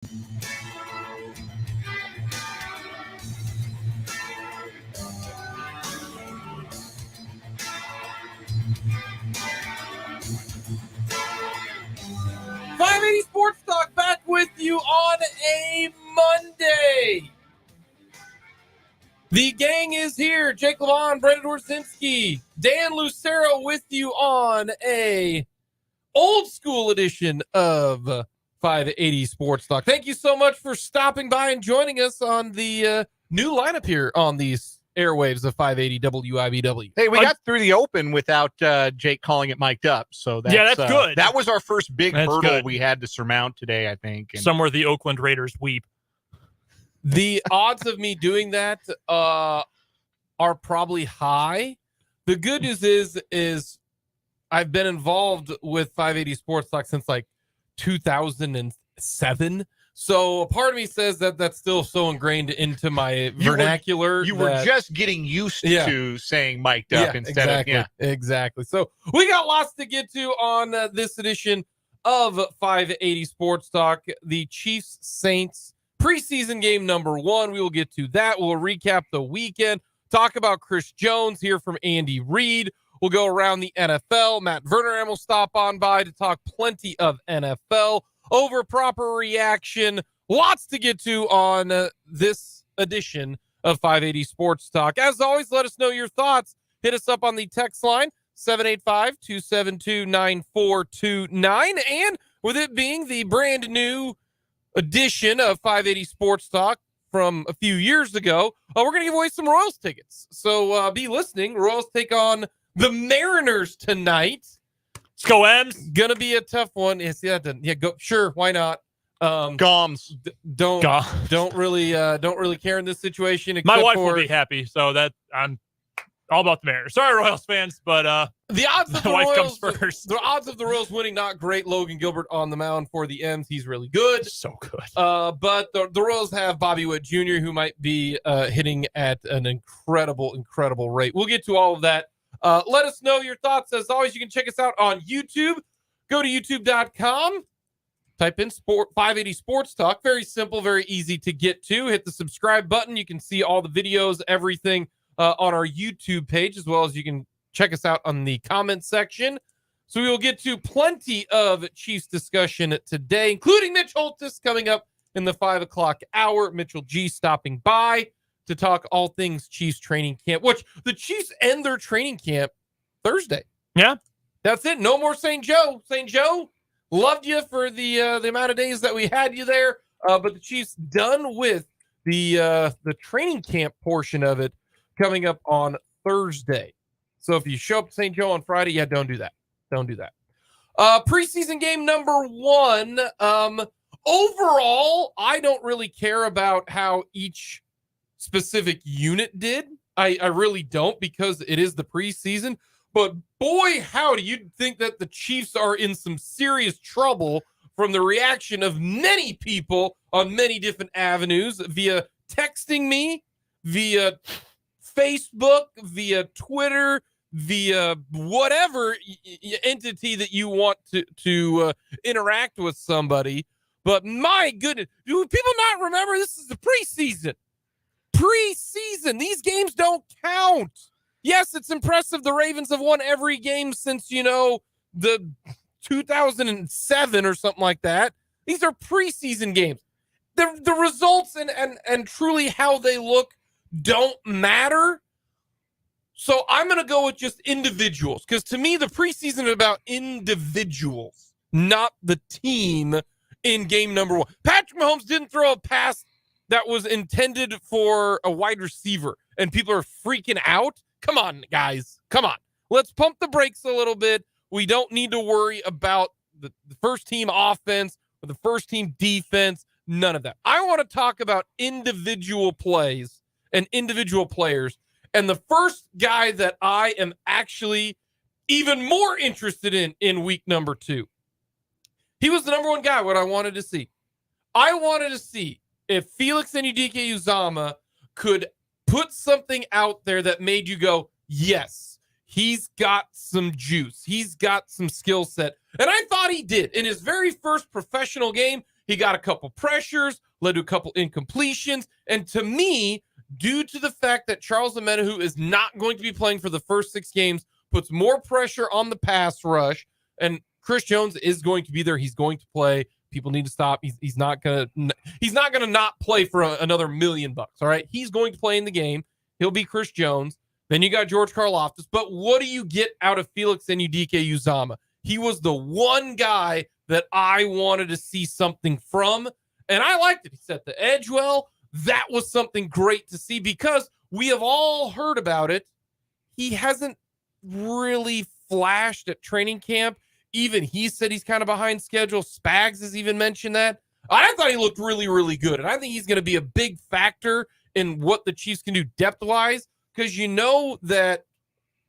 .580 Sports Talk back with you on a Monday. The gang is here. Jake Levon, Brendan Orzinski, Dan Lucero with you on a old school edition of 580 Sports Talk. Thank you so much for stopping by and joining us on the new lineup here on these airwaves of 580 WIBW. Hey, we got through the open without Jake calling it mic'd up, so that's good. That was our first big hurdle good. We had to surmount today, I think. And somewhere the Oakland Raiders weep. The odds of me doing that are probably high. The good news is I've been involved with 580 Sports Talk since like 2007. So a part of me says that that's still so ingrained into my vernacular. You were just getting used to saying mic'd up instead of. Exactly. So we got lots to get to on this edition of 580 Sports Talk. The Chiefs-Saints preseason game number 1. We will get to that. We'll recap the weekend, talk about Chris Jones, hear from Andy Reid. We'll go around the NFL. Matt Verderame will stop on by to talk plenty of NFL. Over proper reaction. Lots to get to on this edition of 580 Sports Talk. As always, let us know your thoughts. Hit us up on the text line, 785-272-9429. And with it being the brand new edition of 580 Sports Talk from a few years ago, we're going to give away some Royals tickets. So be listening. Royals take on the Mariners tonight. Let's go, M's. Gonna be a tough one. Go. Sure, why not? Goms. Don't really care in this situation. My wife will be happy, so that I'm all about the Mariners. Sorry, Royals fans, but the odds of the wife Royals comes first. The odds of the Royals winning not great. Logan Gilbert on the mound for the M's. He's really good. So good. But the Royals have Bobby Witt Jr., who might be hitting at an incredible rate. We'll get to all of that. Let us know your thoughts. As always, you can check us out on YouTube. Go to youtube.com. Type in 580 Sports Talk. Very simple, very easy to get to. Hit the subscribe button. You can see all the videos, everything on our YouTube page, as well as you can check us out on the comment section. So we will get to plenty of Chiefs discussion today, including Mitch Holthus coming up in the 5 o'clock hour. Mitchell G stopping by to talk all things Chiefs training camp, which the Chiefs end their training camp Thursday. Yeah. That's it. No more St. Joe. St. Joe, loved you for the amount of days that we had you there, but the Chiefs done with the training camp portion of it coming up on Thursday. So if you show up to St. Joe on Friday, don't do that. Don't do that. Preseason game number 1. Overall, I don't really care about how each specific unit did. I really don't, because it is the preseason. But boy, howdy, you'd think that the Chiefs are in some serious trouble from the reaction of many people on many different avenues, via texting me, via Facebook, via Twitter, via whatever entity that you want to interact with somebody. But my goodness, do people not remember this is the preseason? These games don't count. Yes, it's impressive the Ravens have won every game since, the 2007 or something like that. These are preseason games. The results and truly how they look don't matter. So I'm going to go with just individuals, because to me, the preseason is about individuals, not the team in game number 1. Patrick Mahomes didn't throw a pass that was intended for a wide receiver, and people are freaking out. Come on, guys. Come on. Let's pump the brakes a little bit. We don't need to worry about the first team offense or the first team defense. None of that. I want to talk about individual plays and individual players. And the first guy that I am actually even more interested in week number 2, he was the number 1 guy, what I wanted to see. I wanted to see if Felix Anudike-Uzomah could put something out there that made you go, yes, he's got some juice. He's got some skill set. And I thought he did. In his very first professional game, He got a couple pressures, led to a couple incompletions. And to me, due to the fact that Charles Omenihu is not going to be playing for the first 6 games, puts more pressure on the pass rush. And Chris Jones is going to be there. He's going to play. People need to stop. He's not gonna not play for another $1 million. All right, he's going to play in the game. He'll be Chris Jones. Then you got George Karlaftis. But what do you get out of Felix Anudike-Uzomah? He was the one guy that I wanted to see something from, and I liked it. He set the edge well. That was something great to see because we have all heard about it. He hasn't really flashed at training camp. Even he said he's kind of behind schedule. Spags has even mentioned that. I thought he looked really, really good. And I think he's going to be a big factor in what the Chiefs can do depth-wise, because you know that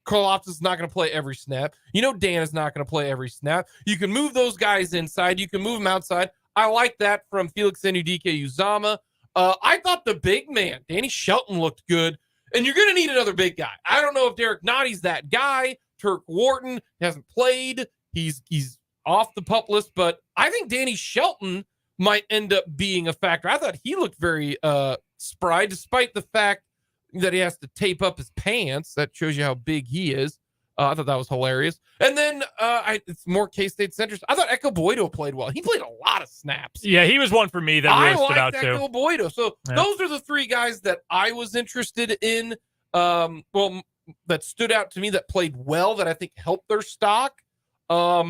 Karlaftis is not going to play every snap. You know Dan is not going to play every snap. You can move those guys inside. You can move them outside. I like that from Felix Anudike-Uzomah. I thought the big man, Danny Shelton, looked good. And you're going to need another big guy. I don't know if Derek Notty's that guy. Turk Wharton hasn't played. He's off the pup list, but I think Danny Shelton might end up being a factor. I thought he looked very spry, despite the fact that he has to tape up his pants. That shows you how big he is. I thought that was hilarious. And then it's more K-State centers. I thought Echo Boydo played well. He played a lot of snaps. Yeah, he was one for me that really stood out too. Echo Boydo. So those are the 3 guys that I was interested in. That stood out to me, that played well, that I think helped their stock. What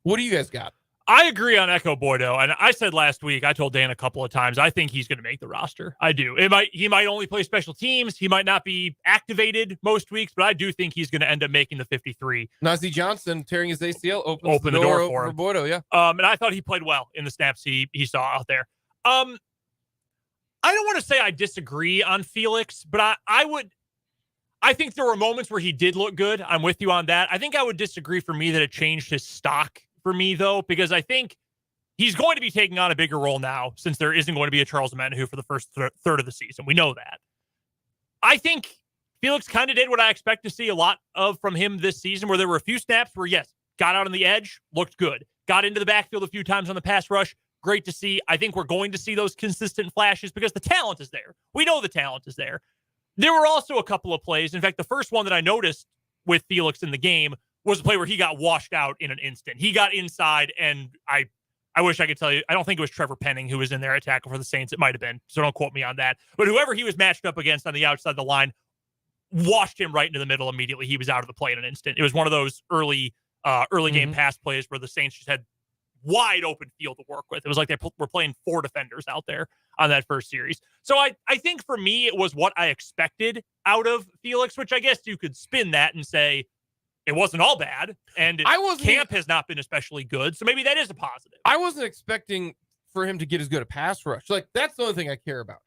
do you guys got? I agree on Echo Boydo, and I said last week, I told Dan a couple of times, I think he's going to make the roster. I do. He might only play special teams. He might not be activated most weeks, but I do think he's going to end up making the 53. Najee Johnson tearing his ACL opens the door for Boydo, yeah. And I thought he played well in the snaps he saw out there. I don't want to say I disagree on Felix, but I think there were moments where he did look good. I'm with you on that. I think I would disagree for me that it changed his stock for me, though, because I think he's going to be taking on a bigger role now since there isn't going to be a Charles Omenihu for the first third of the season. We know that. I think Felix kind of did what I expect to see a lot of from him this season, where there were a few snaps where, yes, got out on the edge, looked good. Got into the backfield a few times on the pass rush. Great to see. I think we're going to see those consistent flashes because the talent is there. We know the talent is there. There were also a couple of plays. In fact, the first one that I noticed with Felix in the game was a play where he got washed out in an instant. He got inside, and I wish I could tell you, I don't think it was Trevor Penning who was in there at tackle for the Saints. It might have been, so don't quote me on that. But whoever he was matched up against on the outside of the line washed him right into the middle immediately. He was out of the play in an instant. It was one of those early game pass plays where the Saints just had wide open field to work with. It was like they were playing 4 defenders out there on that first series. So I think for me, it was what I expected out of Felix, which I guess you could spin that and say it wasn't all bad. And camp has not been especially good. So maybe that is a positive. I wasn't expecting for him to get as good a pass rush. Like, that's the only thing I care about.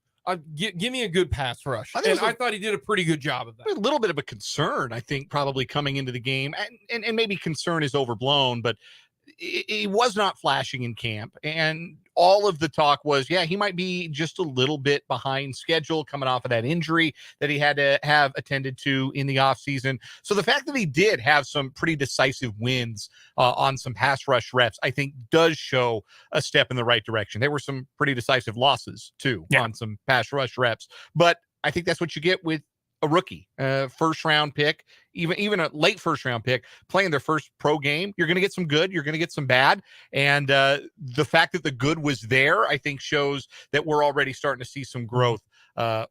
Give me a good pass rush. I thought he did a pretty good job of that. A little bit of a concern, I think, probably coming into the game. And maybe concern is overblown, but he was not flashing in camp, and all of the talk was, he might be just a little bit behind schedule coming off of that injury that he had to have attended to in the offseason. So the fact that he did have some pretty decisive wins on some pass rush reps, I think does show a step in the right direction. There were some pretty decisive losses too on some pass rush reps, but I think that's what you get with a rookie, first round pick, even a late first round pick playing their first pro game. You're going to get some good, you're going to get some bad. And the fact that the good was there, I think shows that we're already starting to see some growth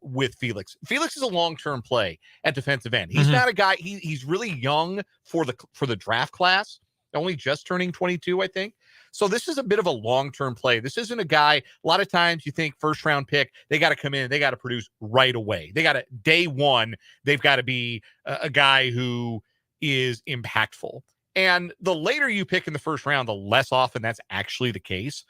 with Felix. Felix is a long-term play at defensive end. He's not a guy, he's really young for the draft class, only just turning 22, I think. So this is a bit of a long-term play. This isn't a guy, a lot of times you think first round pick, they got to come in, they got to produce right away. They got to, day one, they've got to be a guy who is impactful. And the later you pick in the first round, the less often that's actually the case.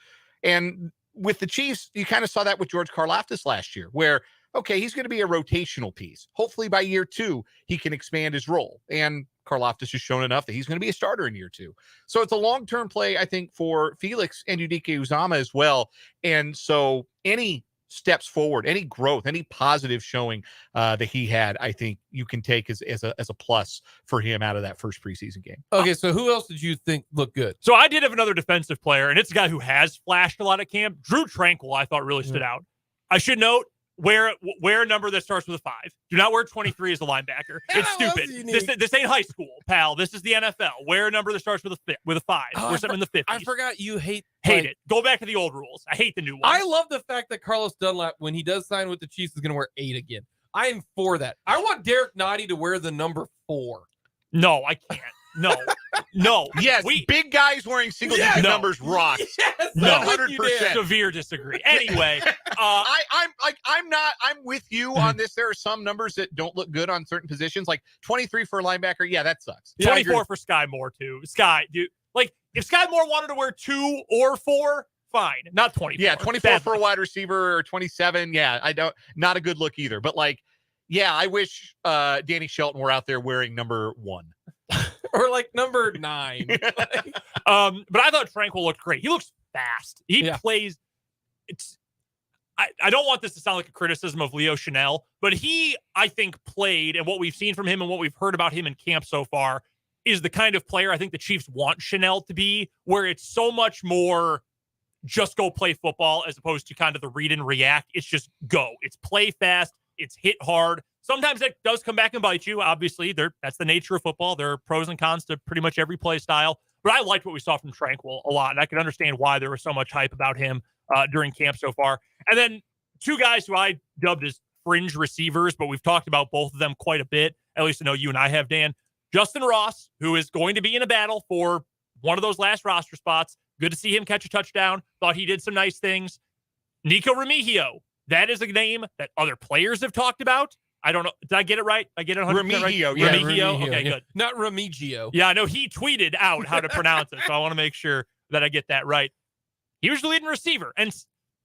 And with the Chiefs, you kind of saw that with George Karlaftis last year, where, okay, he's going to be a rotational piece. Hopefully by year 2, he can expand his role. And Karlaftis has shown enough that he's going to be a starter in year 2. So it's a long-term play, I think, for Felix Anudike-Uzomah as well. And so any steps forward, any growth, any positive showing that he had, I think you can take as a plus for him out of that first preseason game. Okay, so who else did you think looked good? So I did have another defensive player, and it's a guy who has flashed a lot at camp. Drew Tranquil, I thought really stood out. I should note, wear a number that starts with a 5. Do not wear 23 as a linebacker. It's stupid. This ain't high school, pal. This is the NFL. Wear a number that starts with a 5. Wear something in the 50s. I forgot you hate it. Go back to the old rules. I hate the new ones. I love the fact that Carlos Dunlap, when he does sign with the Chiefs, is going to wear 8 again. I am for that. I want Derek Nottie to wear the number 4. No, I can't. No. Yes, big guys wearing single-digit numbers rock. Yes, 100%. Severe disagree. Anyway, I'm with you on this. There are some numbers that don't look good on certain positions, like 23 for a linebacker. Yeah, that sucks. 24 for Sky Moore too. Sky, dude, like if Sky Moore wanted to wear 2 or 4, fine. Not 24. Yeah, 24 for a wide receiver or 27. Yeah, not a good look either. But like, yeah, I wish Danny Shelton were out there wearing number 1. Or like number 9. But I thought Tranquil looked great. He looks fast. He plays. I don't want this to sound like a criticism of Leo Chanel, but he, I think, played, and what we've seen from him and what we've heard about him in camp so far is the kind of player I think the Chiefs want Chanel to be, where it's so much more just go play football as opposed to kind of the read and react. It's just go. It's play fast. It's hit hard. Sometimes that does come back and bite you. Obviously, that's the nature of football. There are pros and cons to pretty much every play style. But I liked what we saw from Tranquil a lot, and I can understand why there was so much hype about him during camp so far. And then 2 guys who I dubbed as fringe receivers, but we've talked about both of them quite a bit. At least I know you and I have, Dan. Justin Ross, who is going to be in a battle for one of those last roster spots. Good to see him catch a touchdown. Thought he did some nice things. Nico Remigio. That is a name that other players have talked about. I don't know. Did I get it right? I get it 100% right? Remigio. Yeah, Remigio. Okay, good. Not Remigio. Yeah, I know he tweeted out how to pronounce it, so I want to make sure that I get that right. He was the leading receiver. And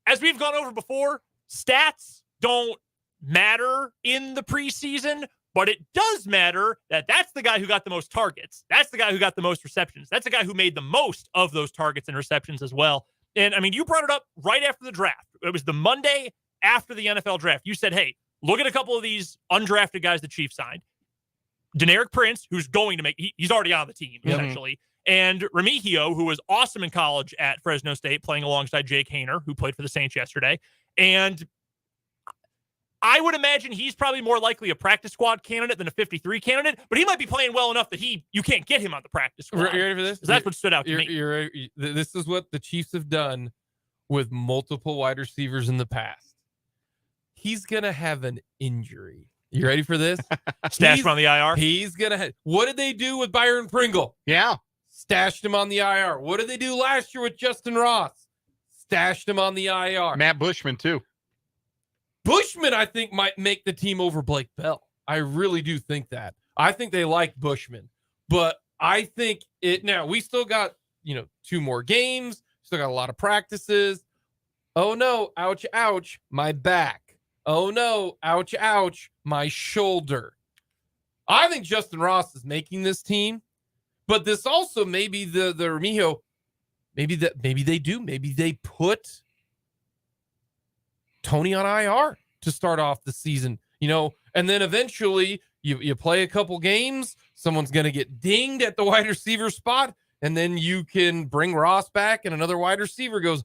as we've gone over before, stats don't matter in the preseason, but it does matter that that's the guy who got the most targets. That's the guy who got the most receptions. That's the guy who made the most of those targets and receptions as well. And, I mean, you brought it up right after the draft. It was the Monday after the NFL draft. You said, hey, look at a couple of these undrafted guys the Chiefs signed. Deneric Prince, who's going to he's already on the team, essentially. And Remigio, who was awesome in college at Fresno State, playing alongside Jake Haener, who played for the Saints yesterday. And I would imagine he's probably more likely a practice squad candidate than a 53 candidate, but he might be playing well enough that you can't get him on the practice squad. You ready for this? That's what stood out to me. This is what the Chiefs have done with multiple wide receivers in the past. He's going to have an injury. You ready for this? Stash him on the IR? He's going to what did they do with Byron Pringle? Yeah. Stashed him on the IR. What did they do last year with Justin Ross? Stashed him on the IR. Matt Bushman, too. Bushman, I think, might make the team over Blake Bell. I really do think that. I think they like Bushman. But I think now, we still got, 2 more games. Still got a lot of practices. Oh, no. Ouch, ouch. My back. Oh, no. Ouch, ouch. My shoulder. I think Justin Ross is making this team. But this also maybe the Remigio, maybe they do. Maybe they put Tony on IR to start off the season, and then eventually you play a couple games. Someone's going to get dinged at the wide receiver spot, and then you can bring Ross back and another wide receiver goes.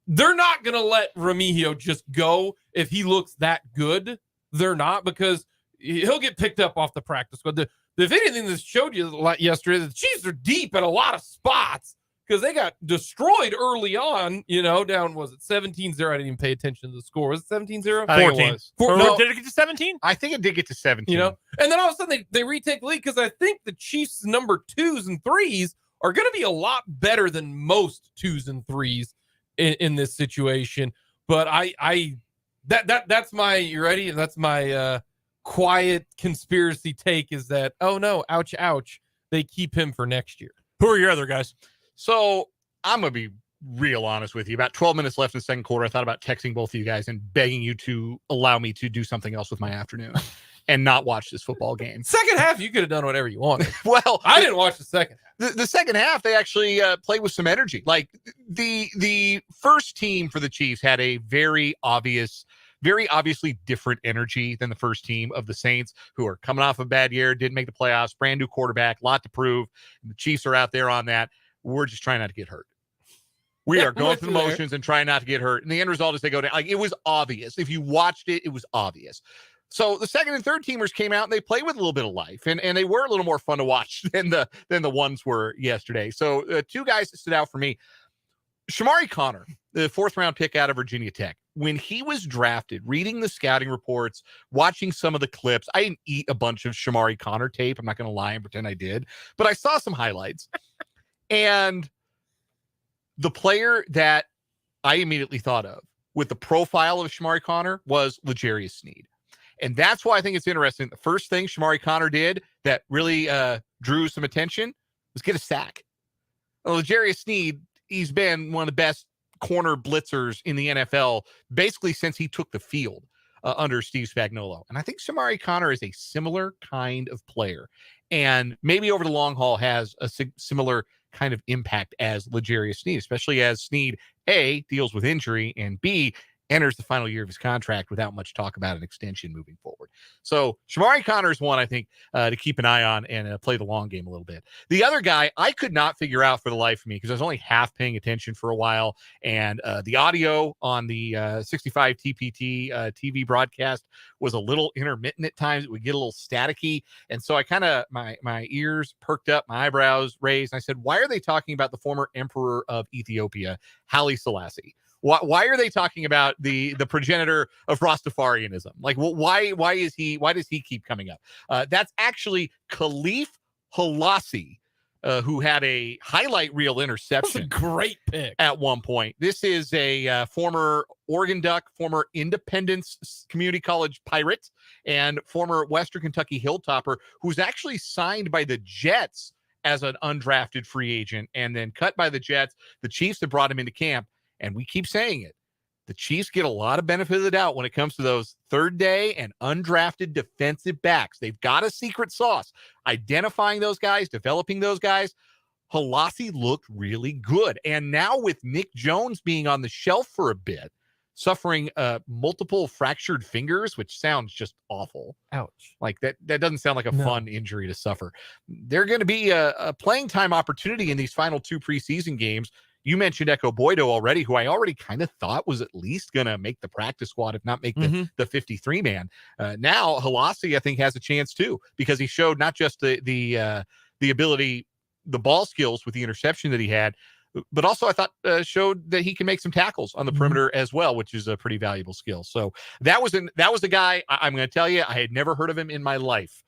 They're not going to let Remigio just go if he looks that good. They're not, because he'll get picked up off the practice squad. If anything, this showed you yesterday, the Chiefs are deep at a lot of spots because they got destroyed early on, down, was it 17-0? I didn't even pay attention to the score. Was it 17-0? 14. No, did it get to 17? I think it did get to 17. And then all of a sudden they retake the lead because I think the Chiefs' number 2s and 3s are going to be a lot better than most 2s and 3s in this situation. But that's my, you ready? That's my quiet conspiracy take is that, oh no, ouch, ouch. They keep him for next year. Who are your other guys? So I'm going to be real honest with you. About 12 minutes left in the second quarter, I thought about texting both of you guys and begging you to allow me to do something else with my afternoon. and not watch this football game. Second half, you could have done whatever you wanted. Well, I didn't watch the second half. The second half, they actually played with some energy. Like the first team for the Chiefs had a very obviously different energy than the first team of the Saints, who are coming off a bad year, didn't make the playoffs, brand new quarterback, lot to prove. The Chiefs are out there on that. We're just trying not to get hurt. We are going through the motions and trying not to get hurt. And the end result is they go down. Like, it was obvious. If you watched it, it was obvious. So the second and third teamers came out and they played with a little bit of life, and they were a little more fun to watch than the ones were yesterday. So two guys that stood out for me. Shamari Connor, the 4th round pick out of Virginia Tech. When he was drafted, reading the scouting reports, watching some of the clips, I didn't eat a bunch of Shamari Connor tape. I'm not going to lie and pretend I did, but I saw some highlights. And the player that I immediately thought of with the profile of Shamari Connor was L'Jarius Sneed. And that's why I think it's interesting. The first thing Shamari Connor did that really drew some attention was get a sack. L'Jarius Sneed, he's been one of the best corner blitzers in the NFL basically since he took the field under Steve Spagnuolo. And I think Shamari Connor is a similar kind of player, and maybe over the long haul has a similar kind of impact as L'Jarius Sneed, especially as Sneed, A, deals with injury, and B, enters the final year of his contract without much talk about an extension moving forward. So Shamari Connor is one, I think, to keep an eye on and play the long game a little bit. The other guy I could not figure out for the life of me because I was only half paying attention for a while, and the audio on the 65 TPT TV broadcast was a little intermittent at times. It would get a little staticky, and so I kind of, my ears perked up, my eyebrows raised, and I said, why are they talking about the former emperor of Ethiopia, Haile Selassie? Why are they talking about the progenitor of Rastafarianism? Like, why does he keep coming up? That's actually Khalif Halassi, who had a highlight reel interception. That's a great pick at one point. This is a former Oregon Duck, former Independence Community College Pirate, and former Western Kentucky Hilltopper, who's actually signed by the Jets as an undrafted free agent and then cut by the Jets. The Chiefs have brought him into camp. And we keep saying it. The Chiefs get a lot of benefit of the doubt when it comes to those third day and undrafted defensive backs. They've got a secret sauce. Identifying those guys, developing those guys. Halassi looked really good. And now with Nick Jones being on the shelf for a bit, suffering multiple fractured fingers, which sounds just awful. Ouch. Like that doesn't sound like a fun injury to suffer. They're going to be a playing time opportunity in these final 2 preseason games. You mentioned Echo Boydo already, who I already kind of thought was at least going to make the practice squad, if not make the 53-man. Now, Halassi, I think, has a chance too, because he showed not just the ability, the ball skills with the interception that he had, but also I thought showed that he can make some tackles on the perimeter as well, which is a pretty valuable skill. So that was a guy, I'm going to tell you, I had never heard of him in my life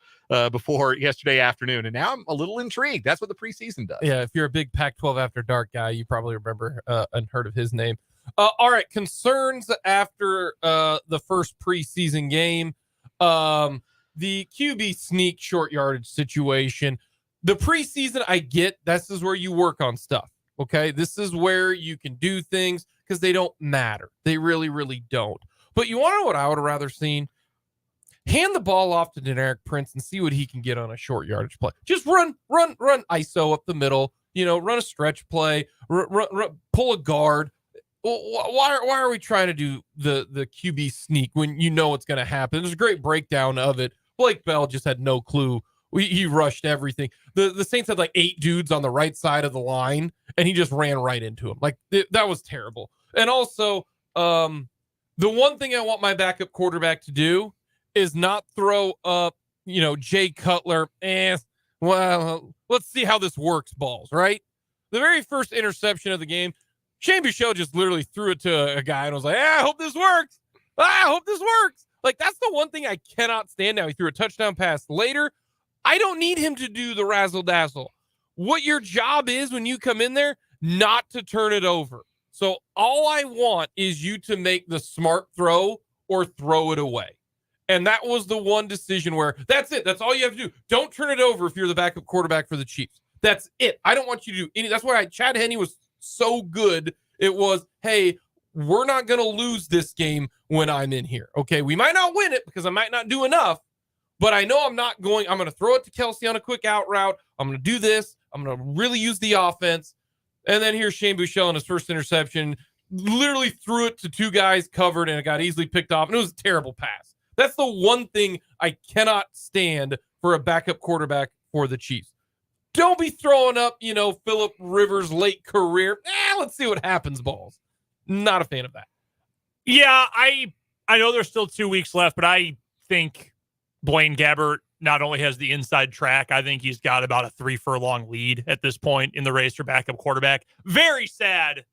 before yesterday afternoon, and now I'm a little intrigued. That's what the preseason does. Yeah, if you're a big Pac-12 After Dark guy, you probably remember and heard of his name. All right, concerns after the first preseason game. The QB sneak short yardage situation. The preseason, I get, this is where you work on stuff, okay? This is where you can do things because they don't matter. They really, really don't. But you want to know what I would have rather seen? Hand the ball off to Deneric Prince and see what he can get on a short yardage play. Just run ISO up the middle, run a stretch play, run, pull a guard. Why are we trying to do the QB sneak when you know what's going to happen? There's a great breakdown of it. Blake Bell just had no clue. He rushed everything. The Saints had like 8 dudes on the right side of the line, and he just ran right into him. Like, that was terrible. And also, the one thing I want my backup quarterback to do is not throw up, Jay Cutler, well, let's see how this works balls, right? The very first interception of the game, Shane Buechele just literally threw it to a guy and was like, I hope this works. I hope this works. Like, that's the one thing I cannot stand now. He threw a touchdown pass later. I don't need him to do the razzle dazzle. What your job is when you come in there, not to turn it over. So all I want is you to make the smart throw or throw it away. And that was the one decision where that's it. That's all you have to do. Don't turn it over if you're the backup quarterback for the Chiefs. That's it. I don't want you to do any. That's why Chad Henne was so good. It was, hey, we're not going to lose this game when I'm in here. Okay, we might not win it because I might not do enough, But I know I'm going to throw it to Kelsey on a quick out route. I'm going to do this. I'm going to really use the offense. And then here's Shane Buechele in his first interception, literally threw it to two guys covered, and it got easily picked off. And it was a terrible pass. That's the one thing I cannot stand for a backup quarterback for the Chiefs. Don't be throwing up, Phillip Rivers' late career. Let's see what happens, balls. Not a fan of that. Yeah, I know there's still 2 weeks left, but I think Blaine Gabbert not only has the inside track, I think he's got about a 3 furlong lead at this point in the race for backup quarterback. Very sad.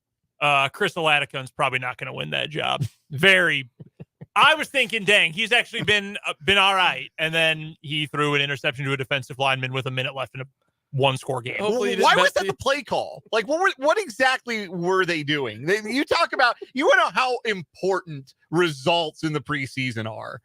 Chris Oladipon's probably not going to win that job. I was thinking, dang, he's actually been all right. And then he threw an interception to a defensive lineman with a minute left in a one-score game. Why was that the play call? Like, what exactly were they doing? You want to know how important results in the preseason are.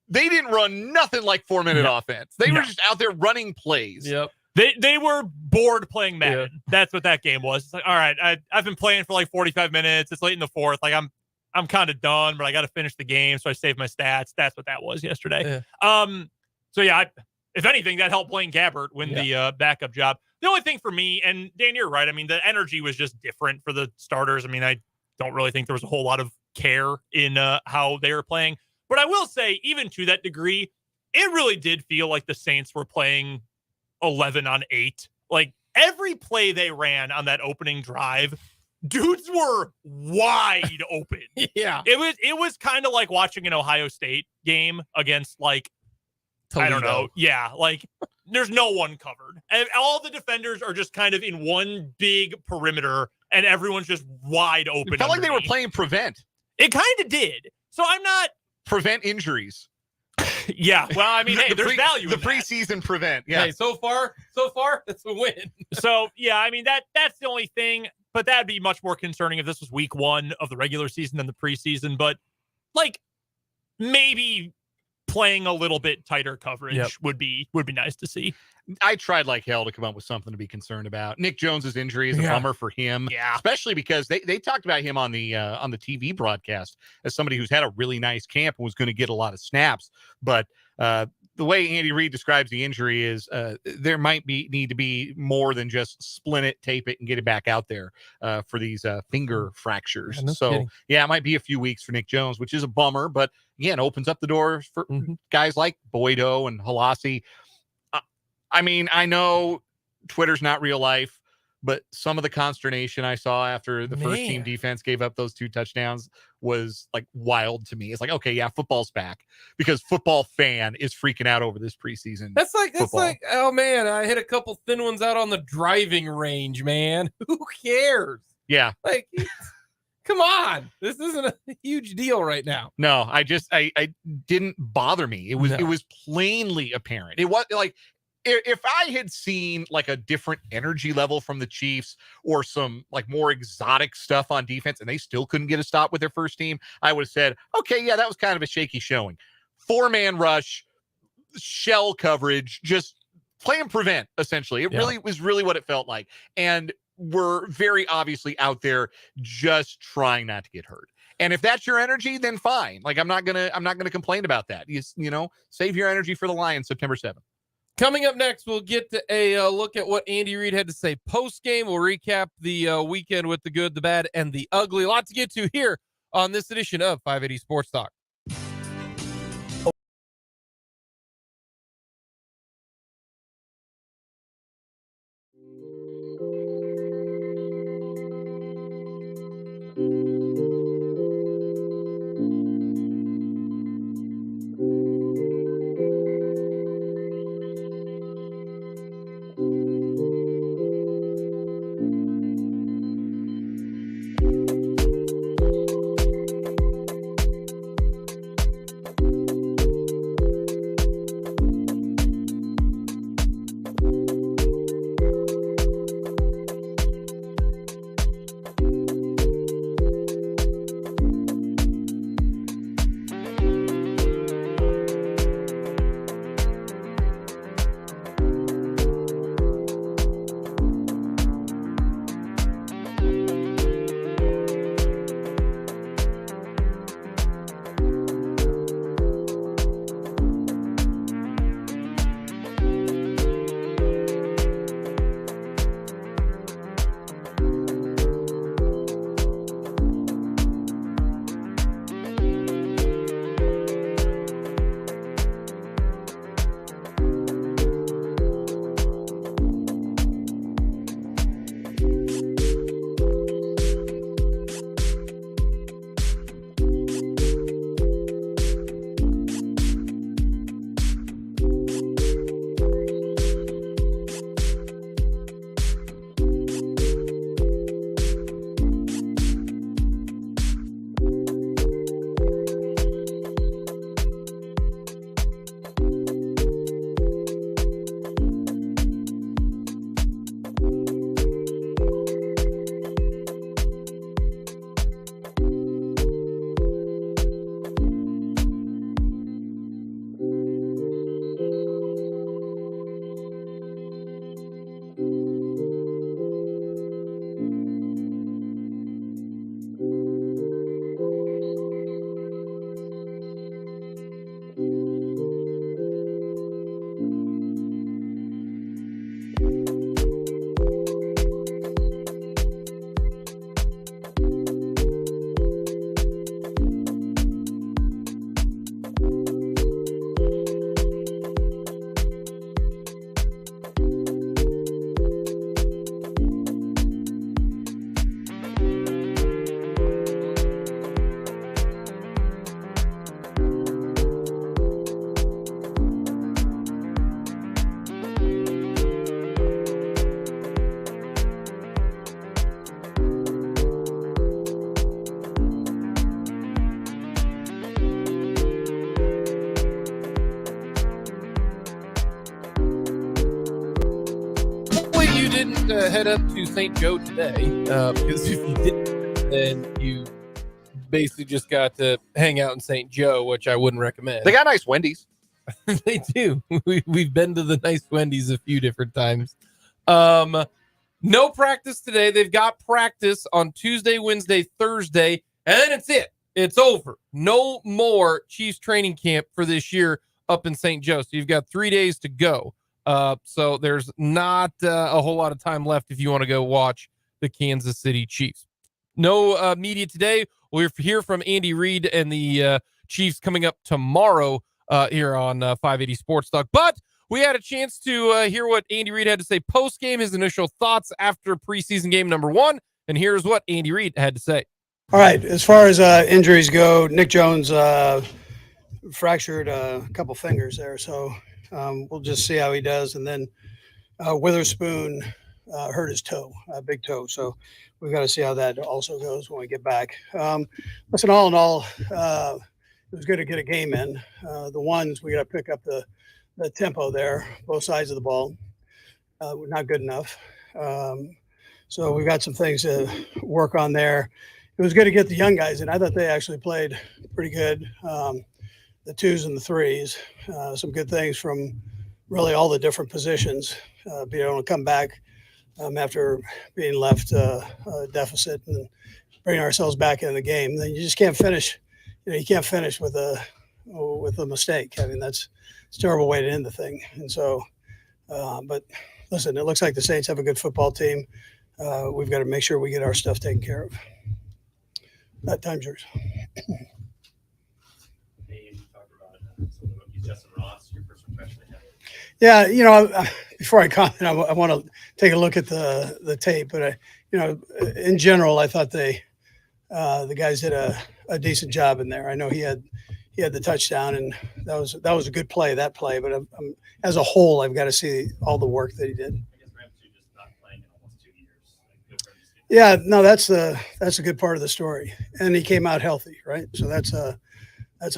They didn't run nothing like 4-minute offense. They were just out there running plays. Yep. They were bored playing Madden. Yeah. That's what that game was. It's like, all right, I've been playing for like 45 minutes. It's late in the fourth. Like I'm kind of done, but I got to finish the game, so I saved my stats. That's what that was yesterday. Yeah. So yeah, if anything, that helped Blaine Gabbert win the backup job. The only thing for me, and Dan, you're right. I mean, the energy was just different for the starters. I mean, I don't really think there was a whole lot of care in how they were playing. But I will say, even to that degree, it really did feel like the Saints were playing 11 on 8. Like every play they ran on that opening drive, dudes were wide open. Yeah. It was kind of like watching an Ohio State game against like, Toledo. I don't know. Yeah. Like there's no one covered. And all the defenders are just kind of in one big perimeter and everyone's just wide open. It felt like they were playing prevent. It kind of did. So I'm not. Prevent injuries. Yeah. Well, I mean, hey, there's value. The preseason prevent. Yeah. Hey, so far, that's a win. So yeah, I mean that's the only thing. But that'd be much more concerning if this was week 1 of the regular season than the preseason. But like maybe playing a little bit tighter coverage would be nice to see. I tried like hell to come up with something to be concerned about. Nick Jones's injury is a bummer for him, especially because they talked about him on the TV broadcast as somebody who's had a really nice camp and was going to get a lot of snaps. But the way Andy Reid describes the injury is there might need to be more than just splint it, tape it, and get it back out there for these finger fractures. So it might be a few weeks for Nick Jones, which is a bummer, but again, opens up the doors for guys like Boydo and Halasi. I mean, I know Twitter's not real life, but some of the consternation I saw after the first team defense gave up those 2 touchdowns was like wild to me. It's like, okay, yeah, football's back because football fan is freaking out over this preseason. That's like, oh man, I hit a couple thin ones out on the driving range, man. Who cares? Yeah. Like, come on. This isn't a huge deal right now. No, I didn't bother me. It was plainly apparent. It was like, if I had seen like a different energy level from the Chiefs or some like more exotic stuff on defense and they still couldn't get a stop with their first team, I would have said, okay, yeah, that was kind of a shaky showing. 4-man rush, shell coverage, just play and prevent, essentially. It really was what it felt like. And we're very obviously out there just trying not to get hurt. And if that's your energy, then fine. Like I'm not gonna complain about that. You know, save your energy for the Lions September 7th. Coming up next, we'll get to a look at what Andy Reid had to say post-game. We'll recap the weekend with the good, the bad, and the ugly. A lot to get to here on this edition of 580 Sports Talk. didn't head up to St. Joe today, because if you didn't, then you basically just got to hang out in St. Joe, which I wouldn't recommend. They got nice Wendy's. They do. We've been to the nice Wendy's a few different times. No practice today. They've got practice on Tuesday, Wednesday, Thursday, and then it's it. It's over. No more Chiefs training camp for this year up in St. Joe. So you've got 3 days to go. So there's not a whole lot of time left if you want to go watch the Kansas City Chiefs. No media today. We'll hear from Andy Reid and the Chiefs coming up tomorrow here on 580 Sports Talk. But we had a chance to hear what Andy Reid had to say post-game, his initial thoughts after preseason game number 1. And here's what Andy Reid had to say. All right, as far as injuries go, Nick Jones fractured a couple fingers there, so we'll just see how he does. And then Witherspoon hurt his toe, a big toe, so we've got to see how that also goes when we get back. Listen, all in all, it was good to get a game in. The ones we got to pick up the tempo there, both sides of the ball. We're not good enough. So we've got some things to work on there. It was good to get the young guys in. I thought they actually played pretty good. The 2s and the 3s, some good things from really all the different positions. Being able to come back after being left a deficit and bring ourselves back into the game. Then you just can't finish. You can't finish with a mistake. I mean, it's a terrible way to end the thing. And so, but listen, it looks like the Saints have a good football team. We've got to make sure we get our stuff taken care of. That time's yours. Yeah, before I comment, I want to take a look at the tape. But in general, I thought the guys did a decent job in there. I know he had the touchdown, and that was a good play. That play, but as a whole, I've got to see all the work that he did. Yeah, no, that's a good part of the story, and he came out healthy, right? So that's a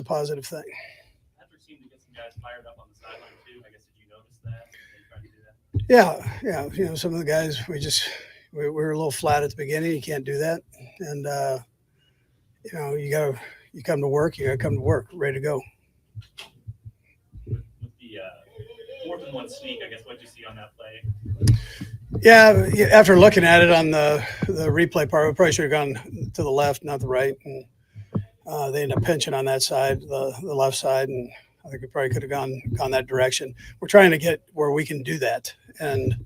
positive thing. Patrick seemed to get some guys fired up on the sideline too. I guess did you notice that? Did they try to do that? Yeah. Some of the guys we were a little flat at the beginning. You can't do that, and you come to work. You got to come to work, ready to go. With the 4th and 1 sneak, I guess what did you see on that play? Yeah, after looking at it on the replay part, we probably should have gone to the left, not the right. And they ended up pinching on that side, the left side, and I think we probably could have gone that direction. We're trying to get where we can do that, and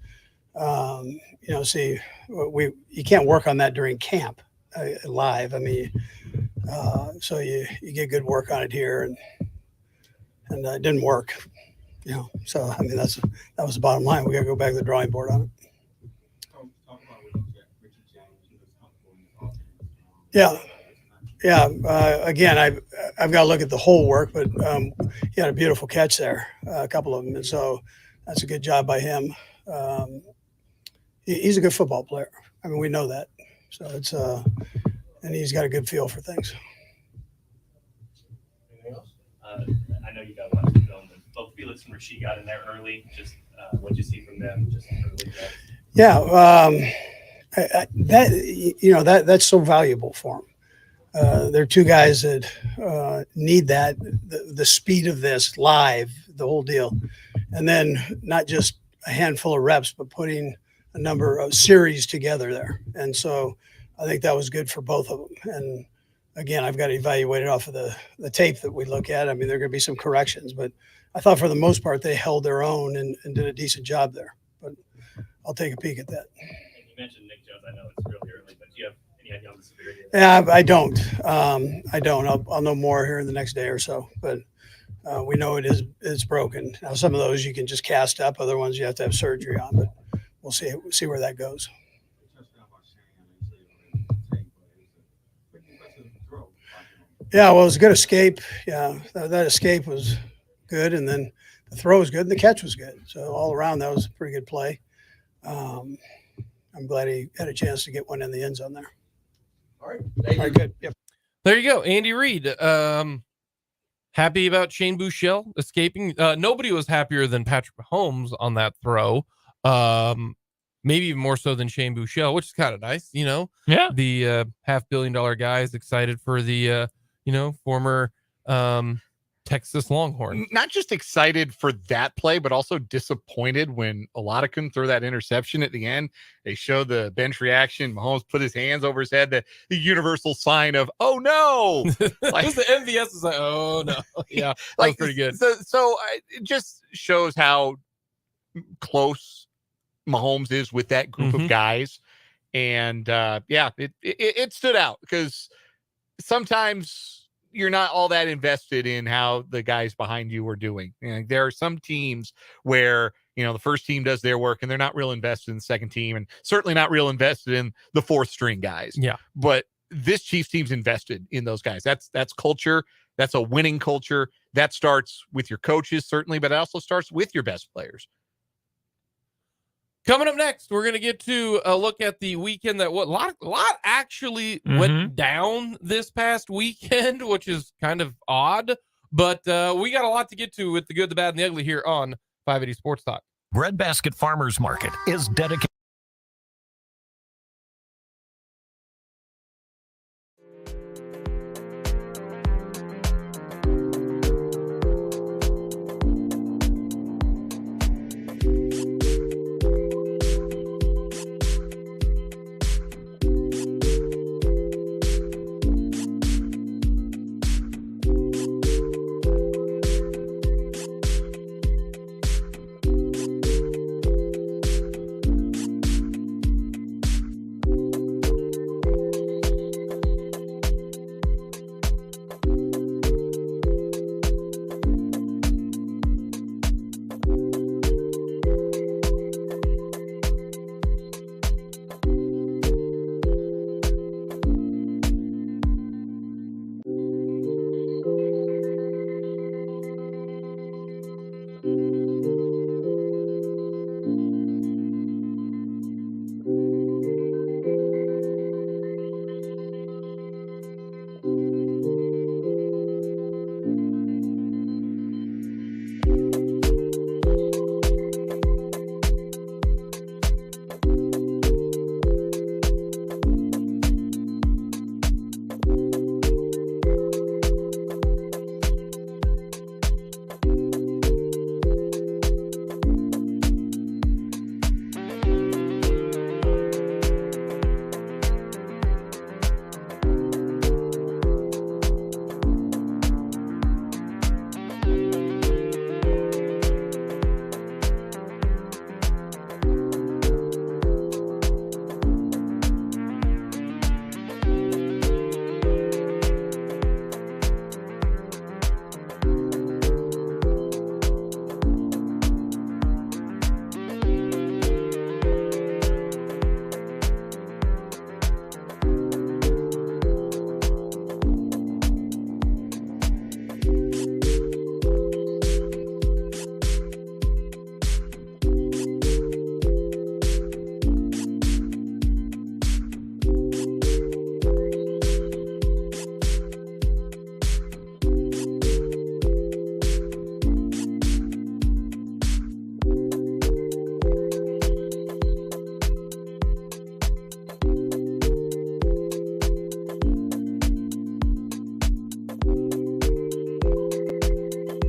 you can't work on that during camp live. I mean, so you get good work on it here, and it didn't work. So I mean that was the bottom line. We got to go back to the drawing board on it. Yeah. Again, I've got to look at the whole work, but he had a beautiful catch there, a couple of them, and so that's a good job by him. He's a good football player. I mean, we know that. So it's and he's got a good feel for things. Anything else? I know you got a lot of film, but both Felix and Rasheed got in there early. Just what you see from them, just early. Yeah. That's so valuable for them. They're two guys that need that, the speed of this live, the whole deal. And then not just a handful of reps, but putting a number of series together there. And so I think that was good for both of them. And again, I've got to evaluate it off of the tape that we look at. I mean, there are going to be some corrections, but I thought for the most part, they held their own and did a decent job there. But I'll take a peek at that. You mentioned Nick Jones. I know it's really early, but do you have any idea on the severity of that? Yeah, I don't. I'll know more here in the next day or so. But we know it's broken. Now, some of those you can just cast up. Other ones you have to have surgery on. But we'll see where that goes. Yeah, well, it was a good escape. Yeah, that escape was good, and then the throw was good, and the catch was good. So all around, that was a pretty good play. I'm glad he had a chance to get one in the end zone there. All right. All right, good. Yep. There you go, Andy Reid. Happy about Shane Buechele escaping. Nobody was happier than Patrick Mahomes on that throw. maybe even more so than Shane Buechele, which is kind of nice. Yeah. The $500 million guy is excited for the former Texas Longhorn. Not just excited for that play, but also disappointed when Oladipo threw that interception at the end. They show the bench reaction. Mahomes put his hands over his head, the universal sign of, oh no. Like, the MVS is like, oh no. Yeah, that was pretty good. So it just shows how close Mahomes is with that group of guys. And it stood out because sometimes you're not all that invested in how the guys behind you are doing. There are some teams where, the first team does their work and they're not real invested in the second team, and certainly not real invested in the fourth string guys. Yeah. But this Chiefs team's invested in those guys. That's culture. That's a winning culture. That starts with your coaches, certainly, but it also starts with your best players. Coming up next, we're going to get to a look at the weekend that a lot actually went down this past weekend, which is kind of odd. But we got a lot to get to with the good, the bad, and the ugly here on 580 Sports Talk. Breadbasket Farmers Market is dedicated.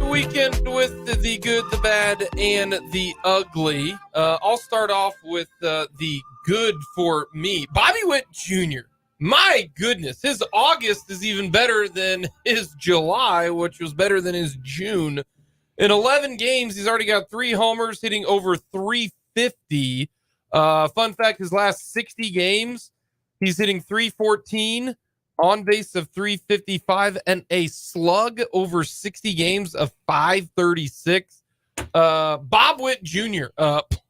Weekend with the good, the bad, and the ugly. I'll start off with the good for me. Bobby Witt Jr. My goodness, his August is even better than his July, which was better than his June. In 11 games, he's already got 3 homers, hitting over 350. Fun fact, his last 60 games, he's hitting 314, on base of 355, and a slug over 60 games of 536. Bob Witt Jr.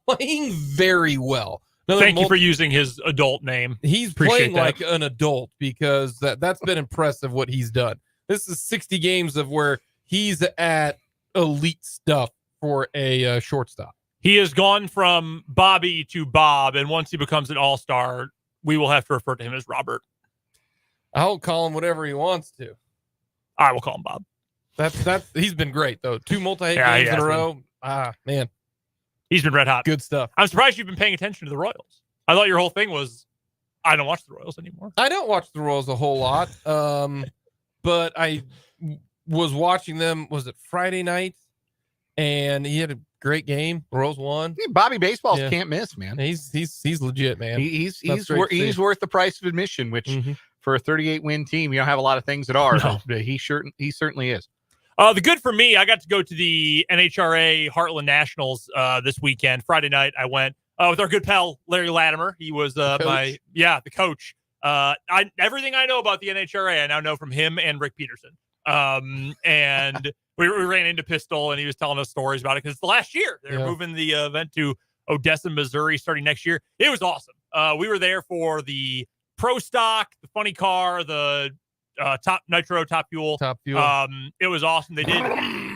Playing very well. Thank you for using his adult name. He's playing like an adult because that's been impressive what he's done. This is 60 games of where he's at elite stuff for a shortstop. He has gone from Bobby to Bob, and once he becomes an all-star, we will have to refer to him as Robert. I'll call him whatever he wants to. I will call him Bob. That's he's been great though. 2 multi-hit games in a row. Man. He's been red hot. Good stuff. I'm surprised you've been paying attention to the Royals. I thought your whole thing was, I don't watch the Royals anymore. I don't watch the Royals a whole lot, but I was watching them. Was it Friday night? And he had a great game. Royals won. Bobby Baseballs can't miss, man. He's legit, man. He's worth the price of admission, which for a 38-win team, you don't have a lot of things that are. No. But he certainly is. The good for me, I got to go to the NHRA Heartland Nationals this weekend. Friday night, I went with our good pal Larry Latimer. He was the coach. Everything I know about the NHRA, I now know from him and Rick Peterson. And we ran into Pistol, and he was telling us stories about it because it's the last year. They're moving the event to Odessa, Missouri, starting next year. It was awesome. We were there for the Pro Stock, the Funny Car, the Top Nitro, Top Fuel. It was awesome. They did,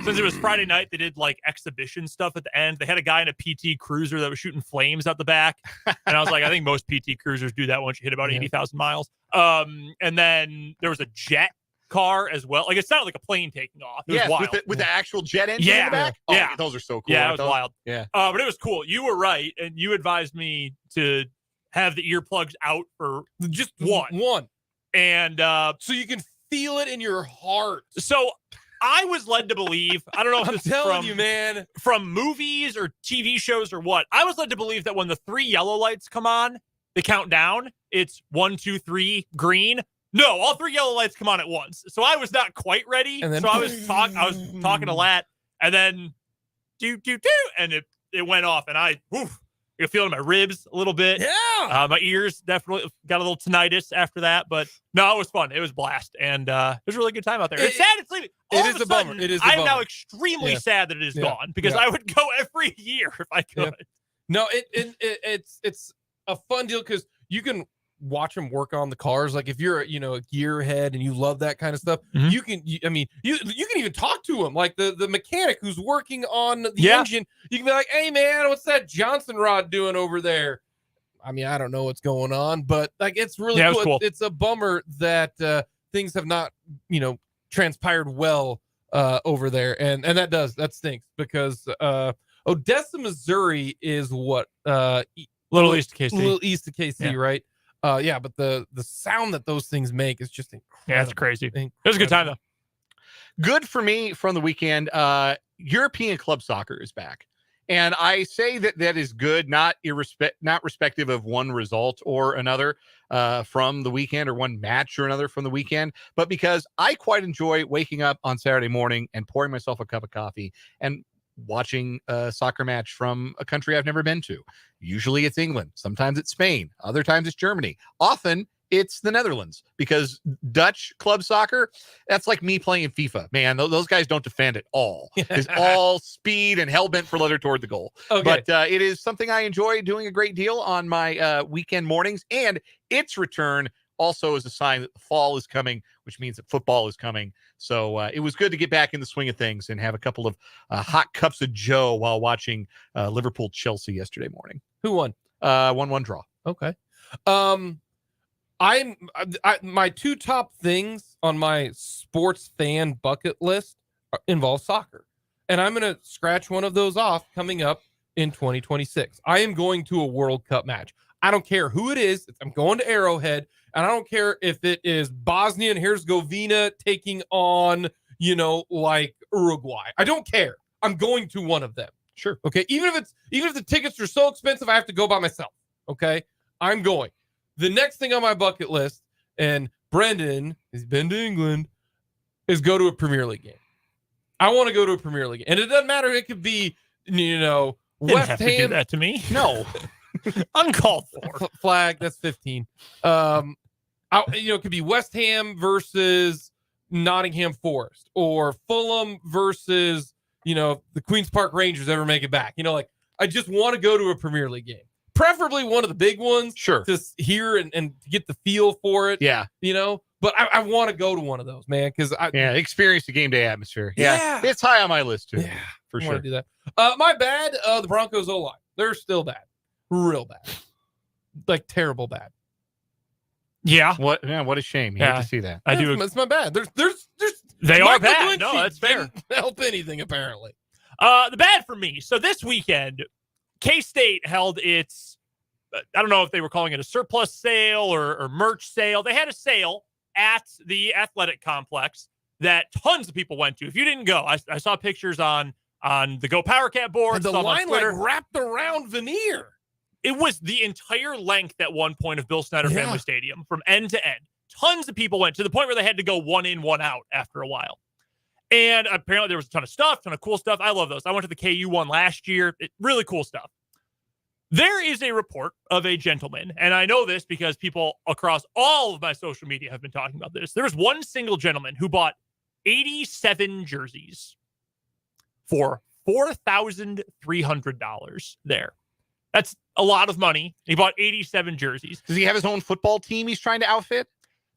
since it was Friday night, they did like exhibition stuff at the end. They had a guy in a PT Cruiser that was shooting flames out the back. And I was like, I think most PT Cruisers do that once you hit about 80,000 miles. And then there was a jet car as well. Like, it sounded like a plane taking off. It was wild. With the actual jet engine in the back? Yeah. Those are so cool. Yeah, it was wild. Yeah. But it was cool. You were right. And you advised me to have the earplugs out for just one. And so you can feel it in your heart. So I was led to believe, I don't know if I'm this is telling you, man, from movies or TV shows or what. I was led to believe that when the 3 yellow lights come on, they count down. It's 1, 2, 3, green. No, all 3 yellow lights come on at once. So I was not quite ready. And then, so I was talking to Lat, and then and it went off, and I could feel it in my ribs a little bit. Yeah. My ears definitely got a little tinnitus after that, but no, it was fun. It was a blast, and it was a really good time out there. It's sad it's leaving. It is a bummer. It is a I am bummer. now extremely sad that it is gone because I would go every year if I could. No, it's a fun deal because you can watch them work on the cars. Like if you're a gearhead and you love that kind of stuff, you can even talk to them. Like the mechanic who's working on the engine, you can be like, hey man, what's that Johnson rod doing over there? I mean, I don't know what's going on, but like it's really cool. It's a bummer that things have not transpired well over there, and that stinks because Odessa, Missouri is what little east of KC. Little east of KC, right? But the sound that those things make is just incredible. Yeah, it's crazy. It was a good time though. Good for me from the weekend. European club soccer is back. And I say that is good, not respective of one result or another from the weekend or one match or another from the weekend, but because I quite enjoy waking up on Saturday morning and pouring myself a cup of coffee and watching a soccer match from a country I've never been to. Usually it's England. Sometimes it's Spain. Other times it's Germany. Often it's the Netherlands because Dutch club soccer, that's like me playing FIFA. Man, those guys don't defend at all. It's all speed and hell-bent for leather toward the goal. Okay. But it is something I enjoy doing a great deal on my weekend mornings, and its return also is a sign that the fall is coming, which means that football is coming. So it was good to get back in the swing of things and have a couple of hot cups of Joe while watching Liverpool-Chelsea yesterday morning. Who won? 1-1 draw. Okay. My 2 top things on my sports fan bucket list involve soccer, and I'm going to scratch one of those off coming up in 2026. I am going to a World Cup match. I don't care who it is. I'm going to Arrowhead, and I don't care if it is Bosnia and Herzegovina taking on, like Uruguay. I don't care. I'm going to one of them. Sure. Okay. Even if the tickets are so expensive, I have to go by myself. Okay. I'm going. The next thing on my bucket list, and Brendan has been to England, is go to a Premier League game. I want to go to a Premier League, and it doesn't matter. It could be, West Ham. Do that to me. No. Uncalled for. Flag. That's 15. It could be West Ham versus Nottingham Forest, or Fulham versus, the Queen's Park Rangers ever make it back. I just want to go to a Premier League game. Preferably one of the big ones. Sure. To hear and get the feel for it. Yeah. But I want to go to one of those, man, because experience the game day atmosphere. Yeah. It's high on my list too. Yeah, for I sure. want to do that. My bad. The Broncos O-line. They're still bad. Real bad. Like terrible bad. Yeah. What a shame. You hate to see that. I do. It's my bad. There's they Michael are bad. Glinchey No, that's fair. didn't help anything apparently. The bad for me. So this weekend, K-State held its, I don't know if they were calling it a surplus sale or merch sale. They had a sale at the athletic complex that tons of people went to. If you didn't go, I saw pictures on the Go Power Cat board. And the line like wrapped around veneer. It was the entire length at one point of Bill Snyder Family Stadium from end to end. Tons of people went to the point where they had to go one in, one out after a while. And apparently there was a ton of stuff, ton of cool stuff. I love those. I went to the KU one last year. Really cool stuff. There is a report of a gentleman, and I know this because people across all of my social media have been talking about this. There was one single gentleman who bought 87 jerseys for $4,300 there. That's a lot of money. He bought 87 jerseys. Does he have his own football team he's trying to outfit?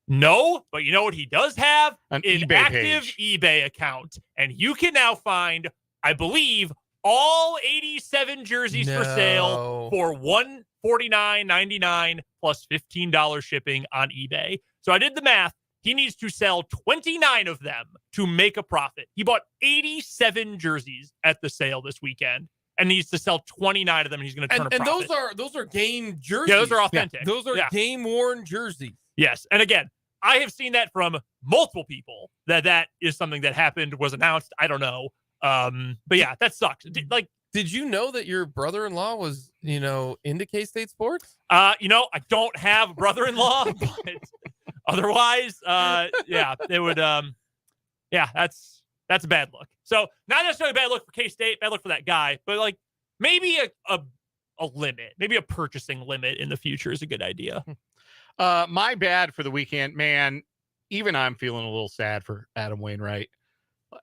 No, but you know what he does have? An active eBay account. And you can now find, I believe, all 87 jerseys for sale for $149.99 plus $15 shipping on eBay. So I did the math. He needs to sell 29 of them to make a profit. He bought 87 jerseys at the sale this weekend and needs to sell 29 of them. And he's going to turn a profit. And those are game jerseys. Yeah, those are authentic. Those are game worn jerseys. Yes. And again, I have seen that from multiple people that is something that happened, was announced. I don't know. But yeah, that sucks. Did you know that your brother-in-law was, into K-State sports? I don't have a brother-in-law, but otherwise, it would, that's a bad look. So not necessarily a bad look for K-State, bad look for that guy, but maybe a limit, maybe a purchasing limit in the future is a good idea. My bad for the weekend, man. Even I'm feeling a little sad for Adam Wainwright.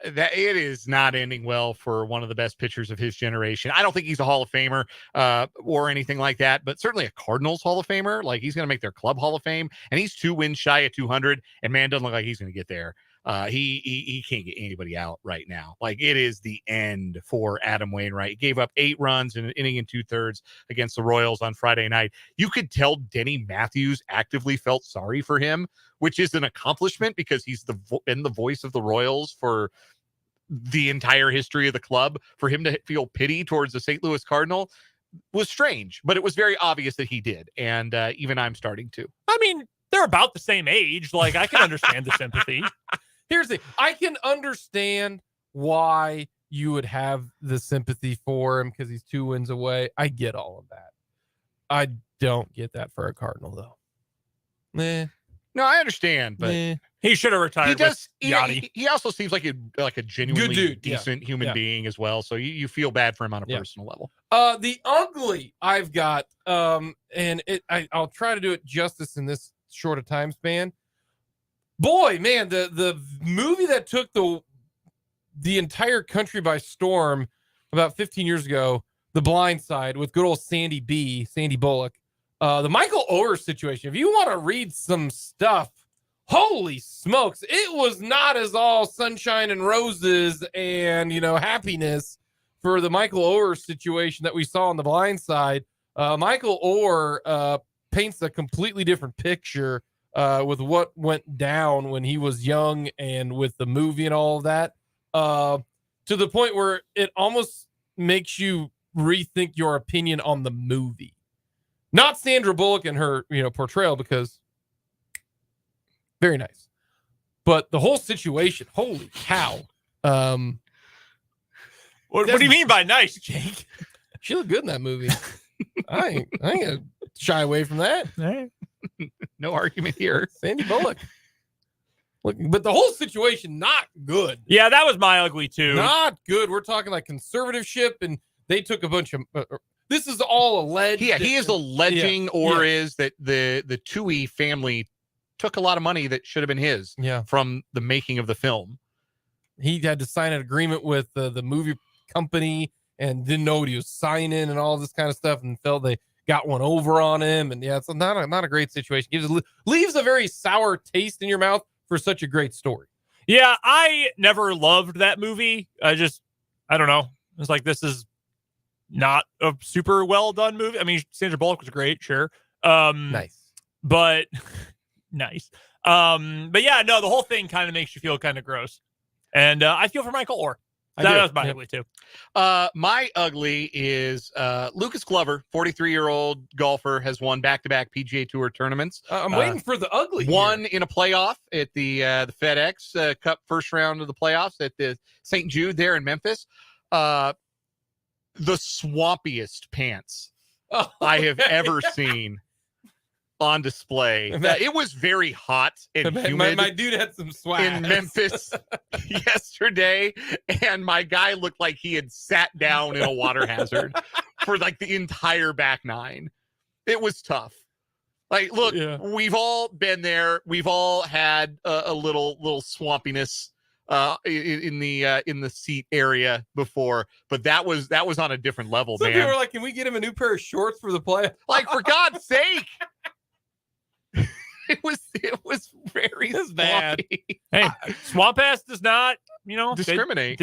That it is not ending well for one of the best pitchers of his generation. I don't think he's a Hall of Famer or anything like that, but certainly a Cardinals Hall of Famer. He's going to make their club Hall of Fame, and he's 2 wins shy of 200. And man, doesn't look like he's going to get there. He can't get anybody out right now. It is the end for Adam Wainwright. He gave up 8 runs in an inning and 2/3 against the Royals on Friday night. You could tell Denny Matthews actively felt sorry for him, which is an accomplishment because he's been the voice of the Royals for the entire history of the club. For him to feel pity towards the St. Louis Cardinal was strange, but it was very obvious that he did. And even I'm starting to. I mean, they're about the same age. I can understand the sympathy. Here's the thing. I can understand why you would have the sympathy for him because he's 2 wins away. I get all of that. I don't get that for a Cardinal, though. No, I understand, but he should have retired. He does. Yachty. He also seems like a genuinely good dude. decent human being as well. So you feel bad for him on a personal level. The ugly I've got, I'll try to do it justice in this short a time span. Boy, man, the movie that took the entire country by storm about 15 years ago, The Blind Side, with good old Sandy Bullock. The Michael Oher situation. If you want to read some stuff, holy smokes, it was not as all sunshine and roses and, happiness for the Michael Oher situation that we saw on The Blind Side. Michael Oher paints a completely different picture with what went down when he was young and with the movie and all of that, to the point where it almost makes you rethink your opinion on the movie. Not Sandra Bullock and her, portrayal, because very nice, but the whole situation, holy cow. What do you mean by nice, Jake? She looked good in that movie. I ain't gonna shy away from that. No argument here. Sandy Bullock. Look, but the whole situation, not good. Yeah, that was my ugly too. Not good. We're talking conservatorship, and they took a bunch of. This is all alleged. Yeah, he is alleging, is that the Tui family took a lot of money that should have been his. From the making of the film. He had to sign an agreement with the movie company and didn't know what he was signing and all this kind of stuff, and felt they got one over on him. And it's not a great situation. Leaves a very sour taste in your mouth for such a great story. Yeah, I never loved that movie. I don't know. It's this is not a super well done movie. I mean, Sandra Bullock was great, sure. Nice. But nice. But yeah, no, the whole thing kind of makes you feel kind of gross. And I feel for Michael Oher. That was my ugly too. My ugly is Lucas Glover, 43-year-old golfer, has won back-to-back PGA Tour tournaments. I'm waiting for the ugly. Won in a playoff at the FedEx Cup first round of the playoffs at the St. Jude there in Memphis. The swampiest pants I have ever seen on display. It was very hot and humid. My dude had some swag in Memphis yesterday, and my guy looked like he had sat down in a water hazard for like the entire back nine. It was tough. Like, look, we've all been there. We've all had a little swampiness in the seat area before, but that was on a different level, Some man. people were like, "Can we get him a new pair of shorts for the play?" Like, for God's sake. It was very bad. Hey, Swamp Ass does not, discriminate.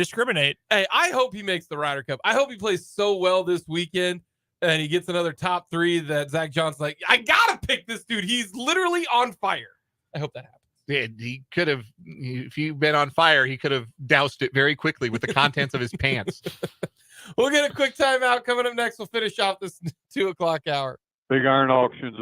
Hey, I hope he makes the Ryder Cup. I hope he plays so well this weekend and he gets another top 3 that Zach Johnson's like, I gotta pick this dude. He's literally on fire. I hope that happens. Yeah, he could have, if he'd been on fire, he could have doused it very quickly with the contents of his pants. We'll get a quick timeout. Coming up next, we'll finish off this 2 o'clock hour. Big Iron Auctions.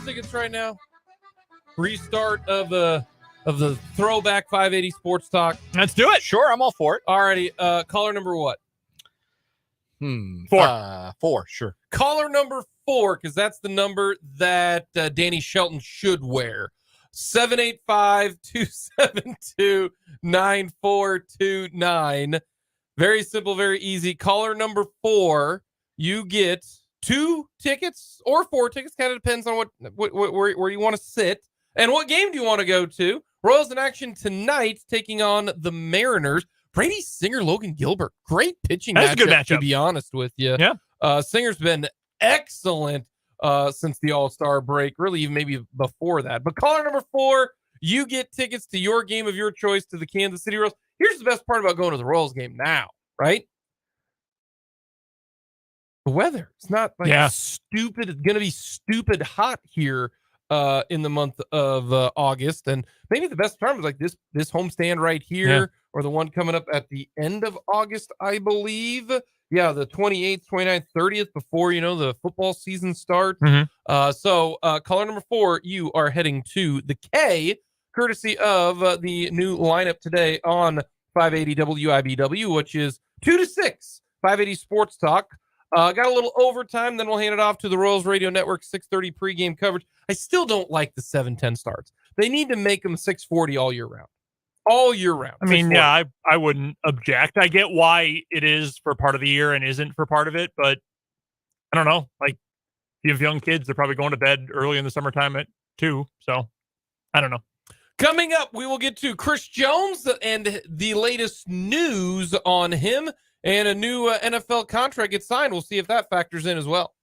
Tickets right now. Restart of the throwback 580 Sports Talk. Let's do it. Sure, I'm all for it. Alrighty, caller number what? 4, sure. Caller number 4, because that's the number that Danny Shelton should wear. 785-272-9429. Very simple, very easy. Caller number 4, you get 2 tickets or 4 tickets. Kind of depends on where you want to sit and what game do you want to go to. Royals in action tonight, taking on the Mariners. Brady Singer, Logan Gilbert, great pitching That's a good matchup, to be honest with you. Yeah, Singer's been excellent since the All-Star break, really even maybe before that. But caller number 4, you get tickets to your game of your choice to the Kansas City Royals. Here's the best part about going to the Royals game now, right? The weather. It's not like stupid. It's going to be stupid hot here in the month of August. And maybe the best time is like this homestand right here or the one coming up at the end of August, I believe. Yeah, the 28th, 29th, 30th before, the football season starts. Mm-hmm. So caller number 4, you are heading to the K, courtesy of the new lineup today on 580 WIBW, which is 2 to 6. 580 Sports Talk. Got a little overtime, then we'll hand it off to the Royals Radio Network 6:30 pregame coverage. I still don't like the 7:10 starts. They need to make them 6:40 all year round. All year round. I mean, 6:40. yeah, I wouldn't object. I get why it is for part of the year and isn't for part of it, but I don't know. Like, if you have young kids, they're probably going to bed early in the summertime at 2. So I don't know. Coming up, we will get to Chris Jones and the latest news on him, and a new NFL contract gets signed. We'll see if that factors in as well.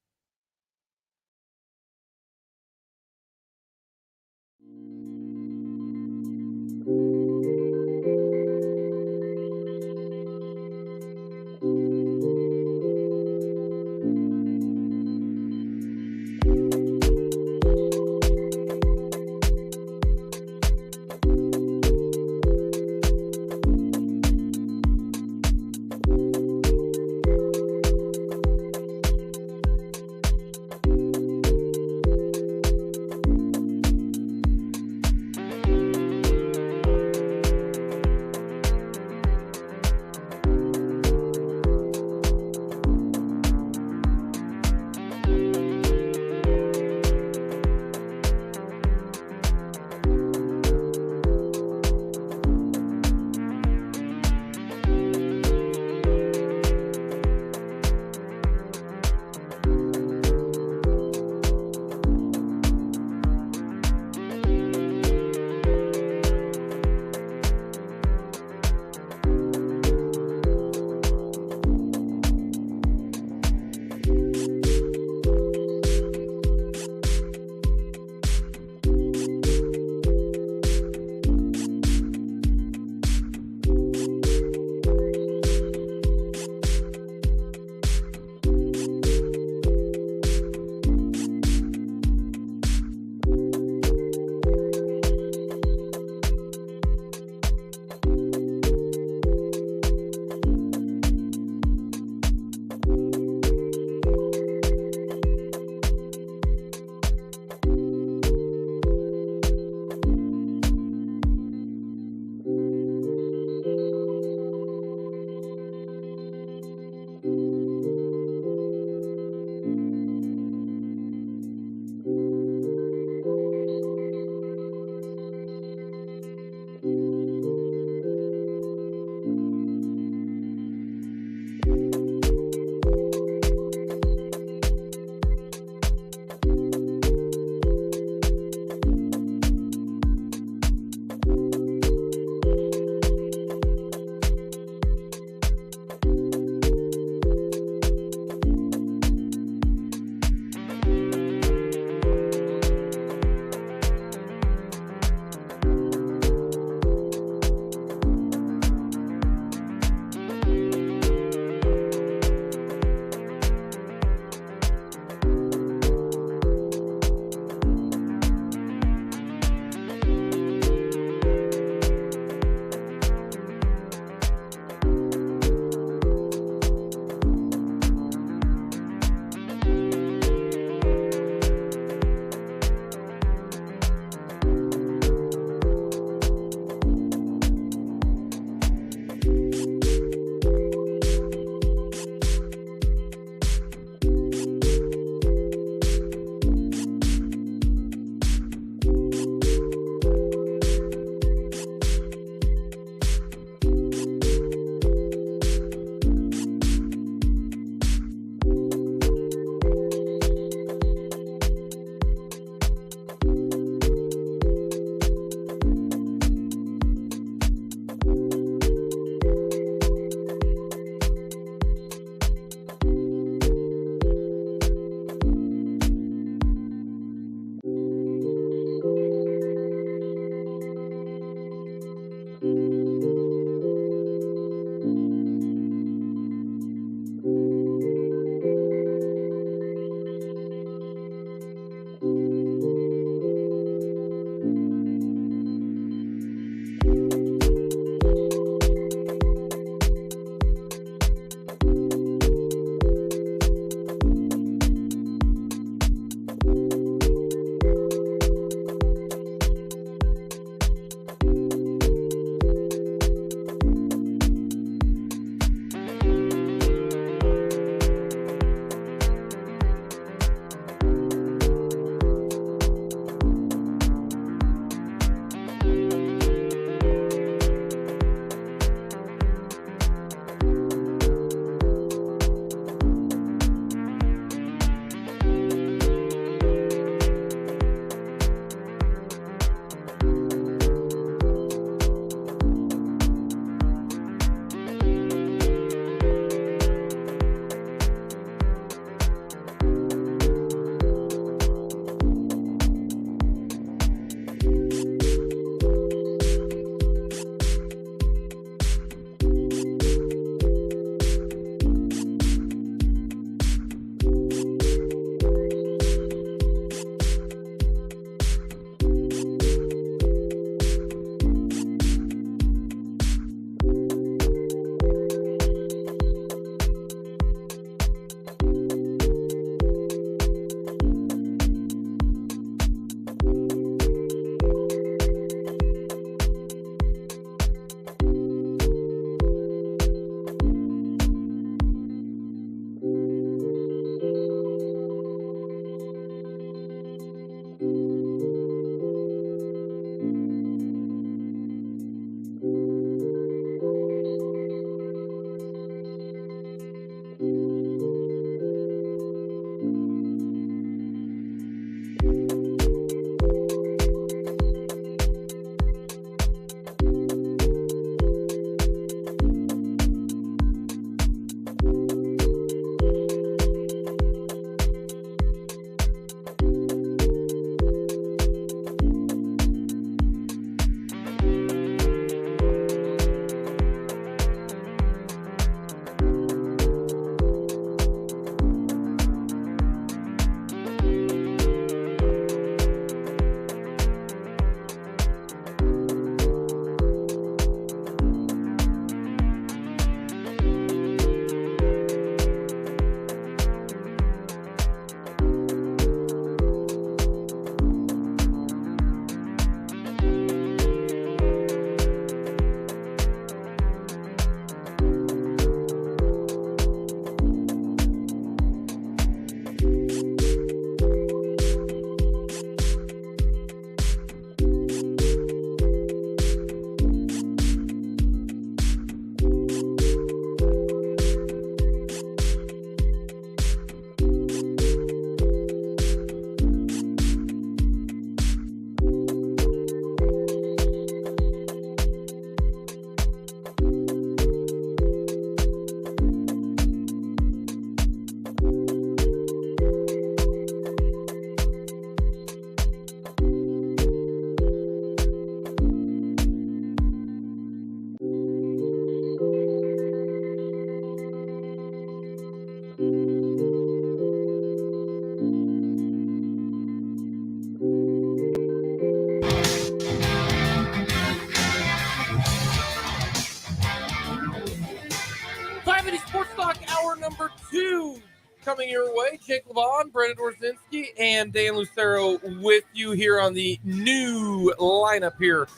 coming your way. Jake LeBon, Brendan Orzinski, and Dan Lucero with you here on the new lineup here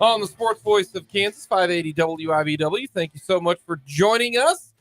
on the Sports Voice of Kansas, 580 WIBW. Thank you so much for joining us.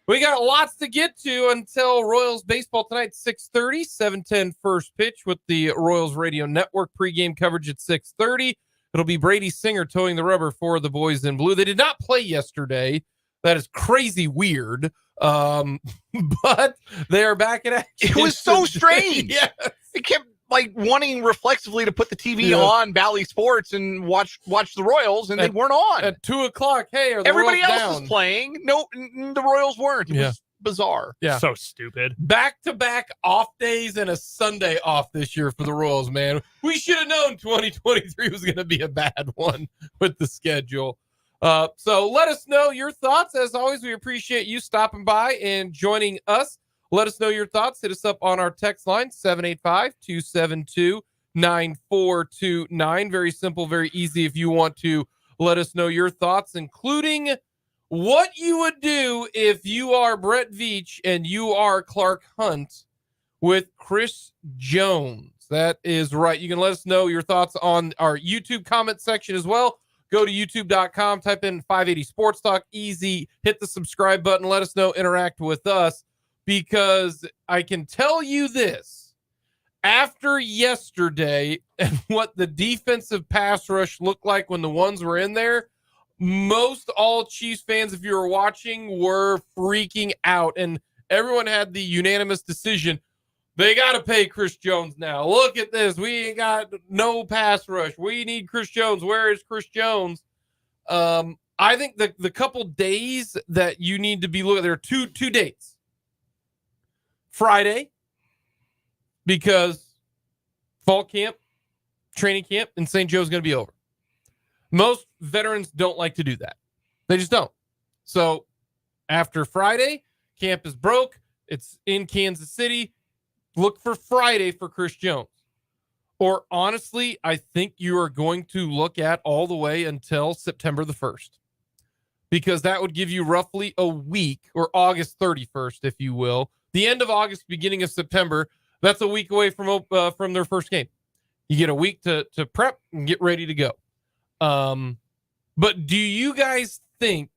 We got lots to get to until Royals baseball tonight, 6:30, 7:10 first pitch with the Royals Radio Network pregame coverage at 6:30. It'll be Brady Singer towing the rubber for the boys in blue. They did not play yesterday. That is crazy weird. But they are back in action. It was so strange. Yes. It kept wanting reflexively to put the TV on Bally Sports and watch the Royals, and they weren't on at 2:00. Hey, are the everybody Royals else down? was playing? No, the Royals weren't. It was bizarre. Yeah, so stupid. Back-to-back off days and a Sunday off this year for the Royals. Man, we should have known 2023 was going to be a bad one with the schedule. So let us know your thoughts. As always, we appreciate you stopping by and joining us. Let us know your thoughts. Hit us up on our text line, 785-272-9429. Very simple, very easy if you want to let us know your thoughts, including what you would do if you are Brett Veach and you are Clark Hunt with Chris Jones. That is right. You can let us know your thoughts on our YouTube comment section as well. Go to youtube.com, type in 580 Sports Talk, easy, hit the subscribe button, let us know, interact with us, because I can tell you this, after yesterday and what the defensive pass rush looked like when the ones were in there, most all Chiefs fans, if you were watching, were freaking out, and everyone had the unanimous decision. They got to pay Chris Jones now. Look at this. We ain't got no pass rush. We need Chris Jones. Where is Chris Jones? I think the couple days that you need to be looking, there are two dates. Friday, because fall camp, training camp in St. Joe's going to be over. Most veterans don't like to do that. They just don't. So after Friday, camp is broke. It's in Kansas City. Look for Friday for Chris Jones. Or honestly, I think you are going to look at all the way until September the 1st. Because that would give you roughly a week, or August 31st, if you will. The end of August, beginning of September, that's a week away from their first game. You get a week to prep and get ready to go. But do you guys think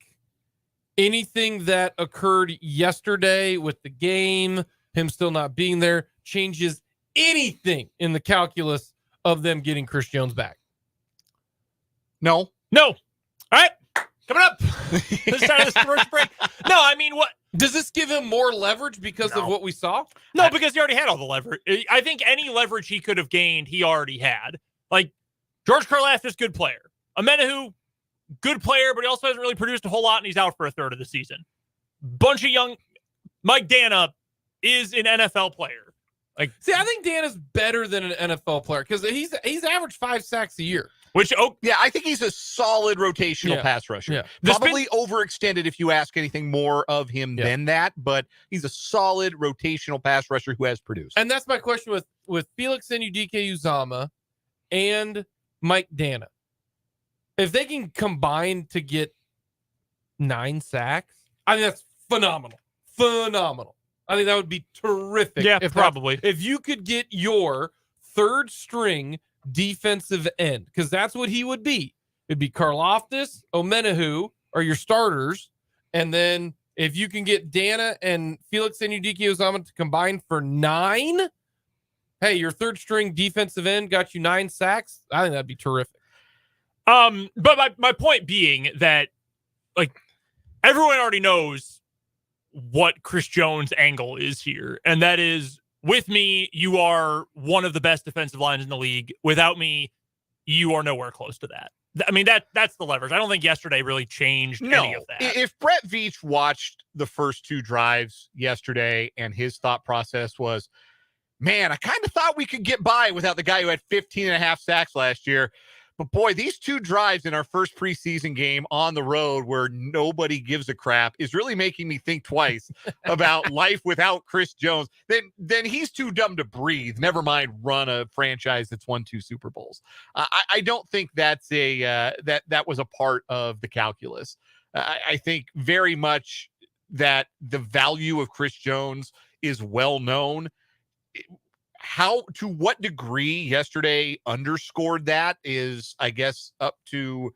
anything that occurred yesterday with the game, him still not being there, changes anything in the calculus of them getting Chris Jones back? No. All right. Coming up. This time of this commercial break. No, I mean, what? Does this give him more leverage because of what we saw? No, because he already had all the leverage. I think any leverage he could have gained, he already had. Like, George Karlaftis, good player. Amenahu, good player, but he also hasn't really produced a whole lot, and he's out for a third of the season. Bunch of young. Mike Dana is an NFL player. Like, see, I think Dana's better than an NFL player because he's averaged 5 sacks a year. Which, yeah, I think he's a solid rotational pass rusher. Yeah. Probably overextended if you ask anything more of him than that, but he's a solid rotational pass rusher who has produced. And that's my question with Felix Udike-Uzomah and Mike Dana. If they can combine to get 9 sacks, I think that's phenomenal. Phenomenal. I think that would be terrific. Yeah, probably. If you could get your third string defensive end, because that's what he would be. It'd be Karlaftis, Amenahu are your starters, and then if you can get Dana and Felix Udike-Uzomah to combine for 9, hey, your third string defensive end got you 9 sacks. I think that'd be terrific. But my point being that, like, everyone already knows what Chris Jones' angle is here, and that is, with me, you are one of the best defensive lines in the league. Without me, you are nowhere close to that. I mean, that's the leverage. I don't think yesterday really changed any of that. If Brett Veach watched the first 2 drives yesterday and his thought process was, man, I kind of thought we could get by without the guy who had 15 and a half sacks last year. But boy, these 2 drives in our first preseason game on the road where nobody gives a crap is really making me think twice about life without Chris Jones. Then he's too dumb to breathe. Never mind run a franchise that's won 2 Super Bowls. I don't think that's that was a part of the calculus. I think very much that the value of Chris Jones is well known. How, to what degree yesterday underscored that is, I guess, up to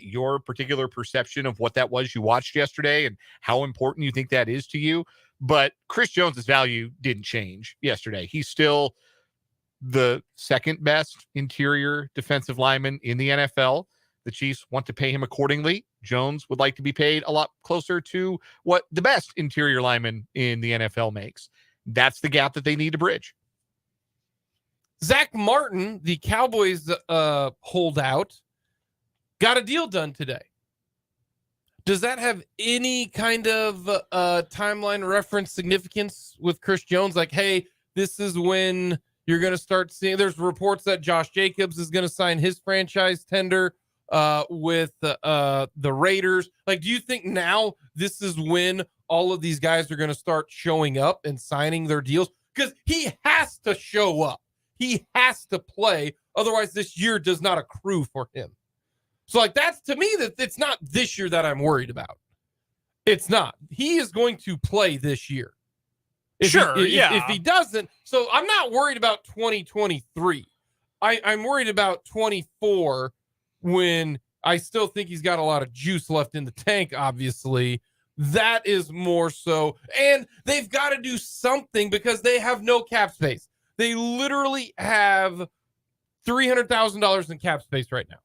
your particular perception of what that was you watched yesterday and how important you think that is to you. But Chris Jones's value didn't change yesterday. He's still the second best interior defensive lineman in the NFL. The Chiefs want to pay him accordingly. Jones would like to be paid a lot closer to what the best interior lineman in the NFL makes. That's the gap that they need to bridge. Zach Martin, the Cowboys holdout, got a deal done today. Does that have any kind of timeline reference significance with Chris Jones? Like, hey, this is when you're going to start seeing, there's reports that Josh Jacobs is going to sign his franchise tender with the Raiders. Like, do you think now this is when all of these guys are going to start showing up and signing their deals? Because he has to show up. He has to play. Otherwise, this year does not accrue for him. So, like, that's, to me, that it's not this year that I'm worried about. It's not. He is going to play this year. If he doesn't, so I'm not worried about 2023. I'm worried about 24 when I still think he's got a lot of juice left in the tank, obviously. That is more so. And they've got to do something because they have no cap space. They literally have $300,000 in cap space right now.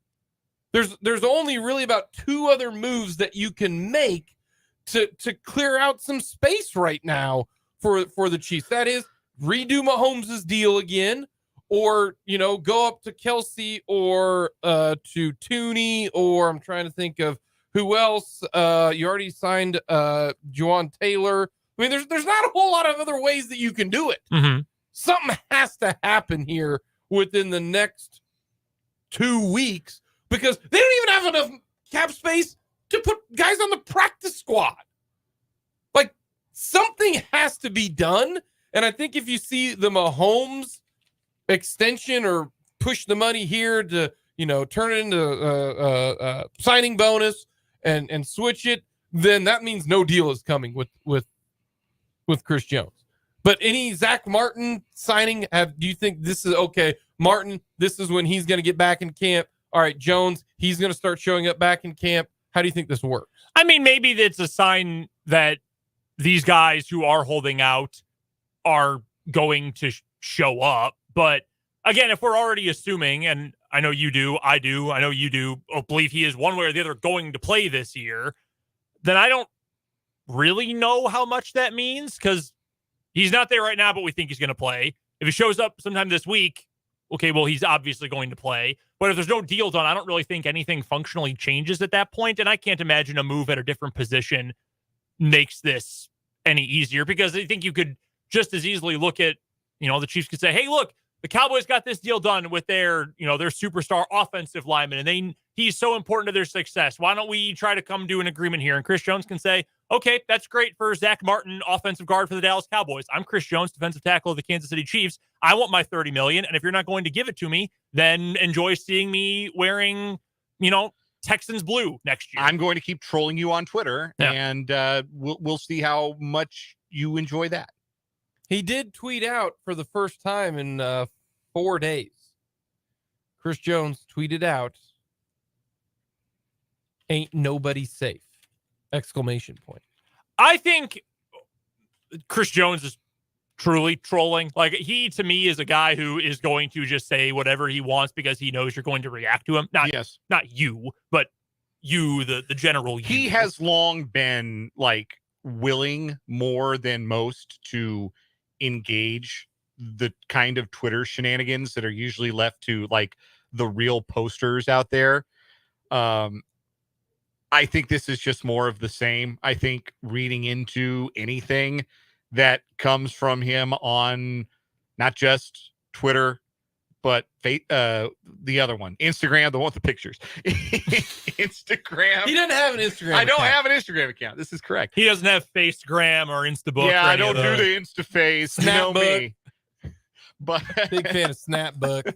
There's only really about two other moves that you can make to clear out some space right now for the Chiefs. That is, redo Mahomes' deal again, or, go up to Kelsey or to Tooney, or I'm trying to think of who else. You already signed Juwan Taylor. I mean, there's not a whole lot of other ways that you can do it. Mm-hmm. Something has to happen here within the next 2 weeks because they don't even have enough cap space to put guys on the practice squad. Like, something has to be done. And I think if you see the Mahomes extension or push the money here to, turn it into a signing bonus and switch it, then that means no deal is coming with Chris Jones. But any Zach Martin signing, do you think this is okay? Martin, this is when he's going to get back in camp. All right, Jones, he's going to start showing up back in camp. How do you think this works? I mean, maybe it's a sign that these guys who are holding out are going to show up. But again, if we're already assuming, and I know you do, I know you do, believe he is one way or the other going to play this year, then I don't really know how much that means because he's not there right now, but we think he's going to play. If he shows up sometime this week, okay, well, he's obviously going to play. But if there's no deal done, I don't really think anything functionally changes at that point. And I can't imagine a move at a different position makes this any easier because I think you could just as easily look at, the Chiefs could say, hey, look, the Cowboys got this deal done with their superstar offensive lineman, and he's so important to their success. Why don't we try to come to an agreement here? And Chris Jones can say, okay, that's great for Zach Martin, offensive guard for the Dallas Cowboys. I'm Chris Jones, defensive tackle of the Kansas City Chiefs. I want my $30 million, and if you're not going to give it to me, then enjoy seeing me wearing, Texans blue next year. I'm going to keep trolling you on Twitter, and we'll see how much you enjoy that. He did tweet out for the first time in 4 days. Chris Jones tweeted out, "Ain't nobody safe!" Exclamation point. I think Chris Jones is truly trolling. Like, he, to me, is a guy who is going to just say whatever he wants because he knows you're going to react to him. Not you, but you, the general you. He has long been, willing more than most to engage the kind of Twitter shenanigans that are usually left to, the real posters out there. I think this is just more of the same. I think reading into anything that comes from him on not just Twitter, but the other one, Instagram, the one with the pictures. Instagram. He doesn't have an Instagram I don't account. have an Instagram account. This is correct. He doesn't have Facegram or Instabook. Yeah, or I any don't of do those. the InstaFace. You know me. But Big fan of Snapbook.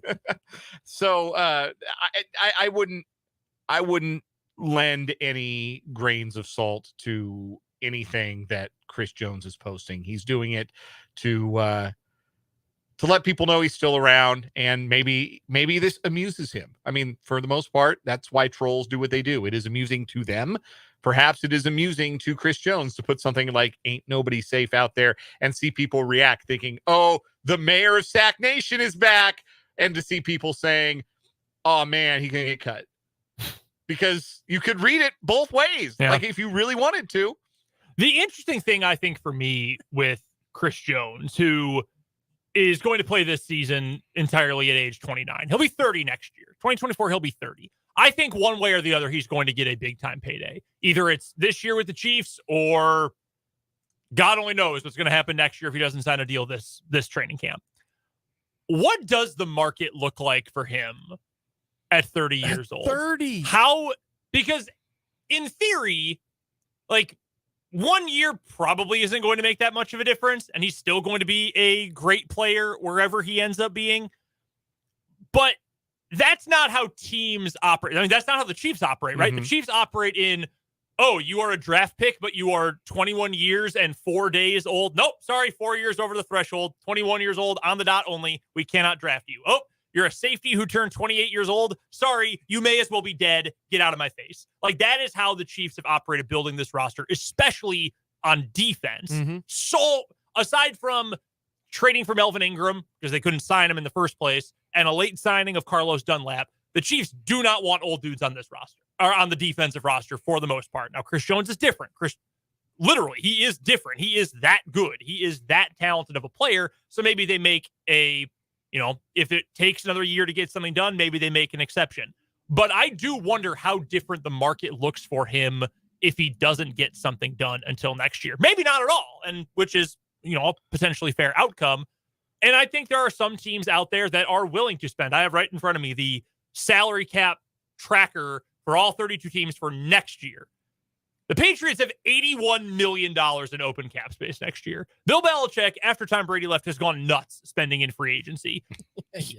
So I wouldn't lend any grains of salt to anything that Chris Jones is posting. He's doing it to let people know he's still around, and maybe this amuses him. I mean, for the most part, that's why trolls do what they do. It is amusing to them. Perhaps it is amusing to Chris Jones to put something like "Ain't Nobody Safe" out there and see people react thinking, oh, the mayor of Sack Nation is back, and to see people saying, oh man, he's gonna get cut. Because you could read it both ways, like if you really wanted to. The interesting thing, I think, for me with Chris Jones, who is going to play this season entirely at age 29. He'll be 30 next year. 2024, he'll be 30. I think one way or the other, he's going to get a big-time payday. Either it's this year with the Chiefs, or God only knows what's going to happen next year if he doesn't sign a deal this training camp. What does the market look like for him at 30 years old? 30. How? Because in theory, like, 1 year probably isn't going to make that much of a difference, and he's still going to be a great player wherever he ends up being. But that's not how teams operate. I mean, that's not how the Chiefs operate, right? Mm-hmm. The Chiefs operate in, oh, you are a draft pick, but you are 21 years and 4 days old. Nope, sorry, 4 years over the threshold, 21 years old on the dot only. We cannot draft you. Oh, you're a safety who turned 28 years old. Sorry, you may as well be dead. Get out of my face. Like, that is how the Chiefs have operated building this roster, especially on defense. Mm-hmm. So, aside from trading for Melvin Ingram, because they couldn't sign him in the first place, and a late signing of Carlos Dunlap, the Chiefs do not want old dudes on this roster, or on the defensive roster for the most part. Now, Chris Jones is different. Literally, he is different. He is that good. He is that talented of a player. So maybe they make if it takes another year to get something done, maybe they make an exception. But I do wonder how different the market looks for him if he doesn't get something done until next year. Maybe not at all, and which is, a potentially fair outcome. And I think there are some teams out there that are willing to spend. I have right in front of me the salary cap tracker for all 32 teams for next year. The Patriots have $81 million in open cap space next year. Bill Belichick, after Tom Brady left, has gone nuts spending in free agency.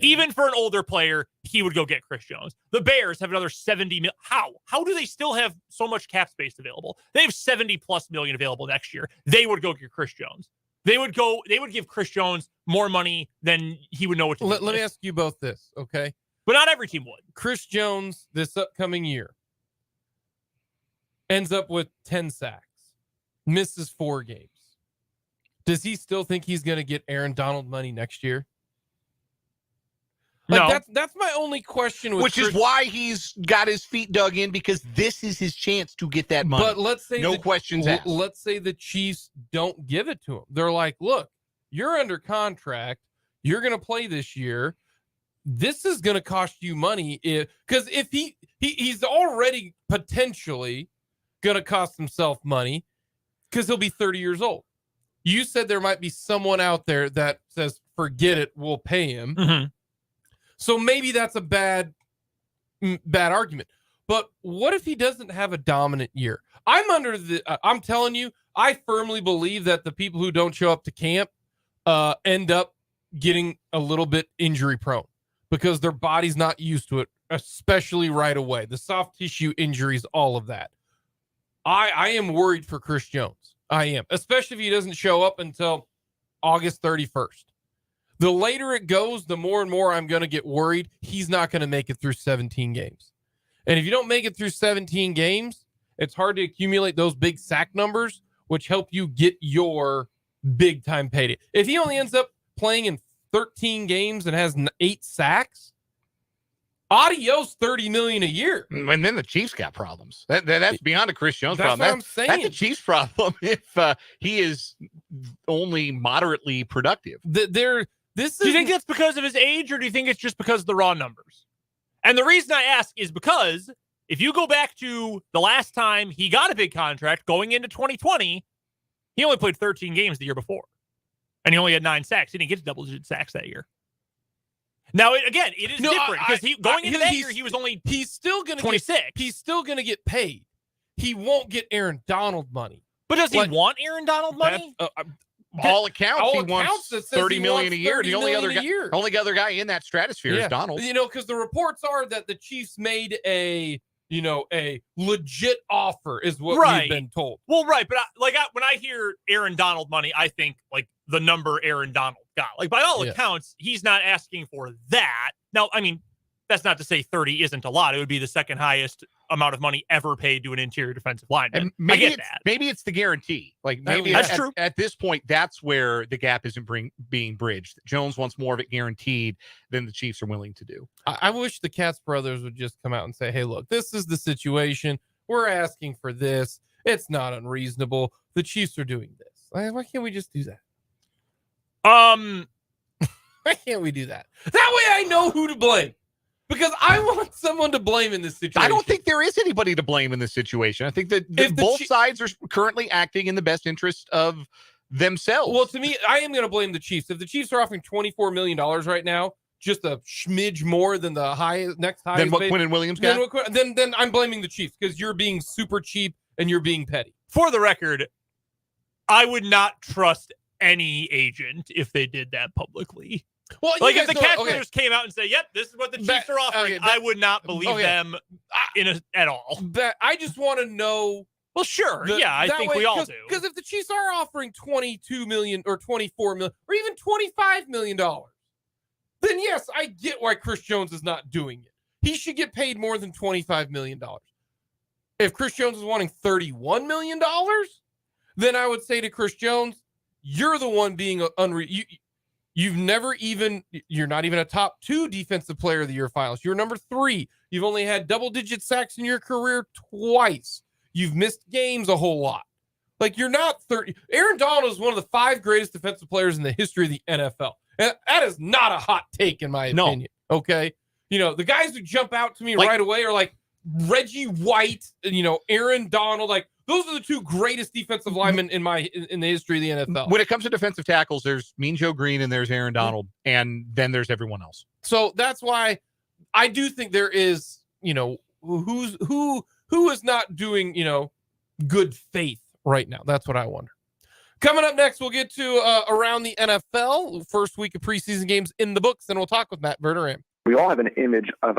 Even for an older player, he would go get Chris Jones. The Bears have another $70 million. How do they still have so much cap space available? They have $70+ million available next year. They would go get Chris Jones. They would give Chris Jones more money than he would know what to do. Let me ask you both this, okay? But not every team would. Chris Jones, this upcoming year, ends up with 10 sacks, misses 4 games. Does he still think he's going to get Aaron Donald money next year? No. That's my only question. Which is why he's got his feet dug in, because this is his chance to get that money. But let's say no questions asked. Let's say the Chiefs don't give it to him. They're like, look, you're under contract. You're going to play this year. This is going to cost you money because if he's already potentially going to cost himself money because he'll be 30 years old. You said there might be someone out there that says, forget it, we'll pay him. Mm-hmm. So maybe that's a bad argument. But what if he doesn't have a dominant year? I'm telling you, I firmly believe that the people who don't show up to camp end up getting a little bit injury prone because their body's not used to it, especially right away. The soft tissue injuries, all of that. I am worried for Chris Jones. I am, especially if he doesn't show up until August 31st. The later it goes, the more and more I'm going to get worried he's not going to make it through 17 games. And if you don't make it through 17 games, it's hard to accumulate those big sack numbers, which help you get your big time payday. If he only ends up playing in 13 games and has 8 sacks, adios $30 million a year. And then the Chiefs got problems. That's beyond a Chris Jones problem. What I'm saying. That's a Chiefs problem if he is only moderately productive. Do you think that's because of his age, or do you think it's just because of the raw numbers? And the reason I ask is because if you go back to the last time he got a big contract going into 2020, he only played 13 games the year before. And he only had 9 sacks. He didn't get to double-digit sacks that year. Now, it is different because going into that year, he was only he's still going to 26. He's still going to get paid. He won't get Aaron Donald money. But does he want Aaron Donald money? All accounts, he wants $30 million a year. The only other guy in that stratosphere is Donald. Because the reports are that the Chiefs made a a legit offer is what Right. we've been told. Well, right, but when I hear Aaron Donald money, I think like the number Aaron Donald got. Like by all accounts, he's not asking for that. Now, I mean, that's not to say 30 isn't a lot. It would be the second highest amount of money ever paid to an interior defensive lineman. And maybe I get that. Maybe it's the guarantee. Like maybe That's true. At this point, that's where the gap isn't being bridged. Jones wants more of it guaranteed than the Chiefs are willing to do. I wish the Katz brothers would just come out and say, hey, look, this is the situation. We're asking for this. It's not unreasonable. The Chiefs are doing this. Why can't we just do that? Why can't we do that? That way I know who to blame. Because I want someone to blame in this situation. I don't think there is anybody to blame in this situation. I think that both sides are currently acting in the best interest of themselves. Well, to me, I am going to blame the Chiefs. If the Chiefs are offering $24 million right now, just a smidge more than the next highest. Then what Quinnen Williams got? Then I'm blaming the Chiefs because you're being super cheap and you're being petty. For the record, I would not trust any agent if they did that publicly. Well, like if the Katz brothers came out and say, "Yep, this is what the Chiefs are offering," I would not believe them at all. I just want to know. Well, sure, I think we all do. Because if the Chiefs are offering $22 million or $24 million or even $25 million, then yes, I get why Chris Jones is not doing it. He should get paid more than $25 million. If Chris Jones is wanting $31 million, then I would say to Chris Jones, "You're the one being You're not even a top 2 defensive player of the year finalist. You're number 3. You've only had double-digit sacks in your career twice. You've missed games a whole lot. Like, you're not 30. Aaron Donald is one of the 5 greatest defensive players in the history of the NFL. And that is not a hot take, in my opinion. Okay? The guys who jump out to me right away are like Reggie White, Aaron Donald, like, those are the 2 greatest defensive linemen in the history of the NFL. When it comes to defensive tackles, there's Mean Joe Green and there's Aaron Donald, and then there's everyone else. So that's why I do think there is, who is not doing, good faith right now. That's what I wonder. Coming up next, we'll get to around the NFL, first week of preseason games in the books, and we'll talk with Matt Verderame. We all have an image of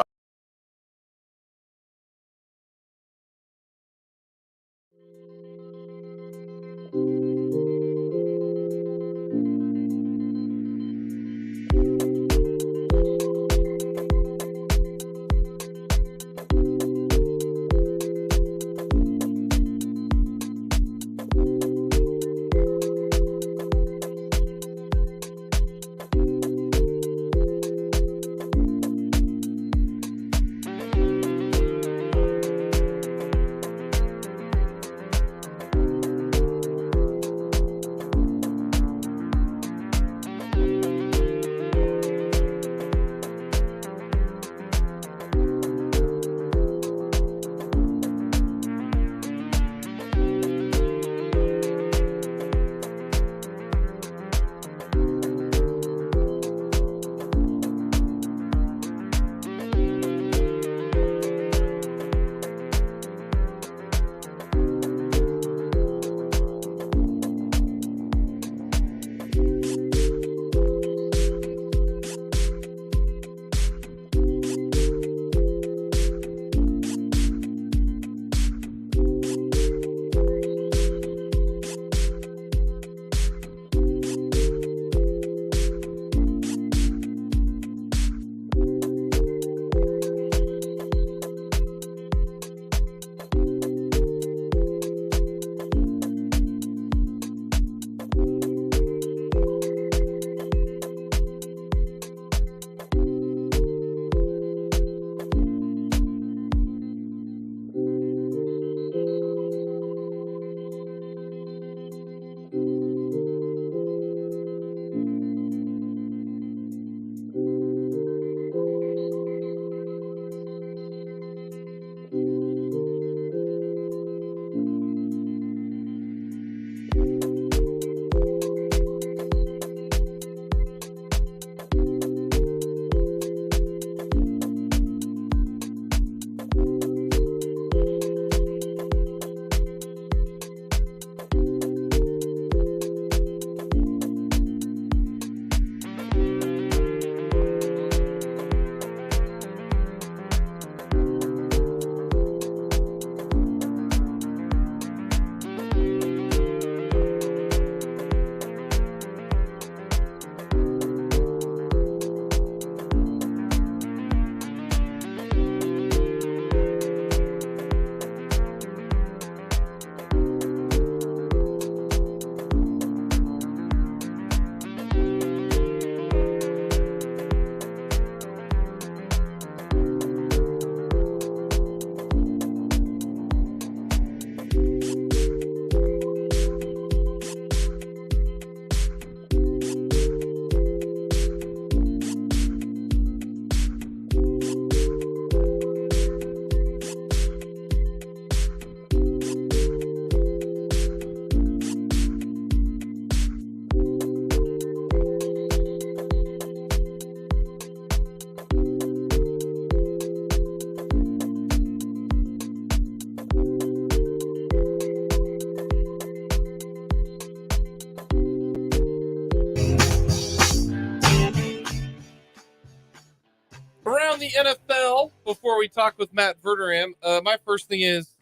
on the NFL before we talk with Matt Verderame. My first thing is,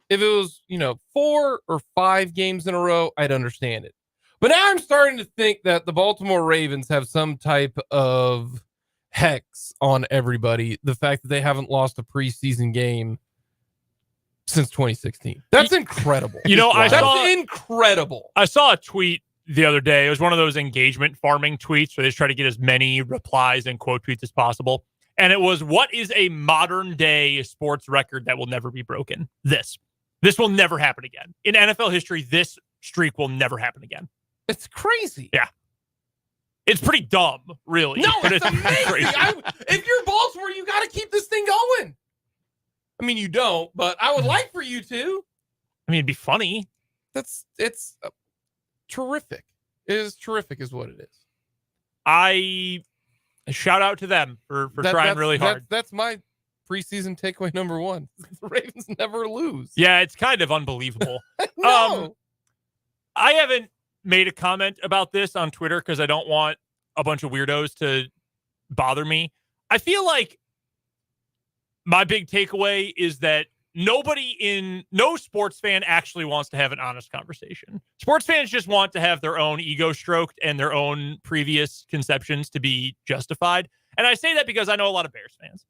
if it was, 4 or 5 games in a row, I'd understand it. But now I'm starting to think that the Baltimore Ravens have some type of hex on everybody. The fact that they haven't lost a preseason game since 2016. That's incredible. That's incredible. I saw a tweet the other day. It was one of those engagement farming tweets where they just try to get as many replies and quote tweets as possible. And it was, what is a modern day sports record that will never be broken? This will never happen again. In NFL history, this streak will never happen again. It's crazy. Yeah. It's pretty dumb, really. No, but it's amazing. If you're Baltimore, you got to keep this thing going. I mean, you don't, but I would like for you to. I mean, it'd be funny. It's terrific. It is terrific is what it is. I shout out to them for trying really hard. That's my preseason takeaway number 1. The Ravens never lose. Yeah, it's kind of unbelievable. No. I haven't made a comment about this on Twitter because I don't want a bunch of weirdos to bother me. I feel like my big takeaway is that no sports fan actually wants to have an honest conversation. Sports fans just want to have their own ego stroked and their own previous conceptions to be justified. And I say that because I know a lot of Bears fans.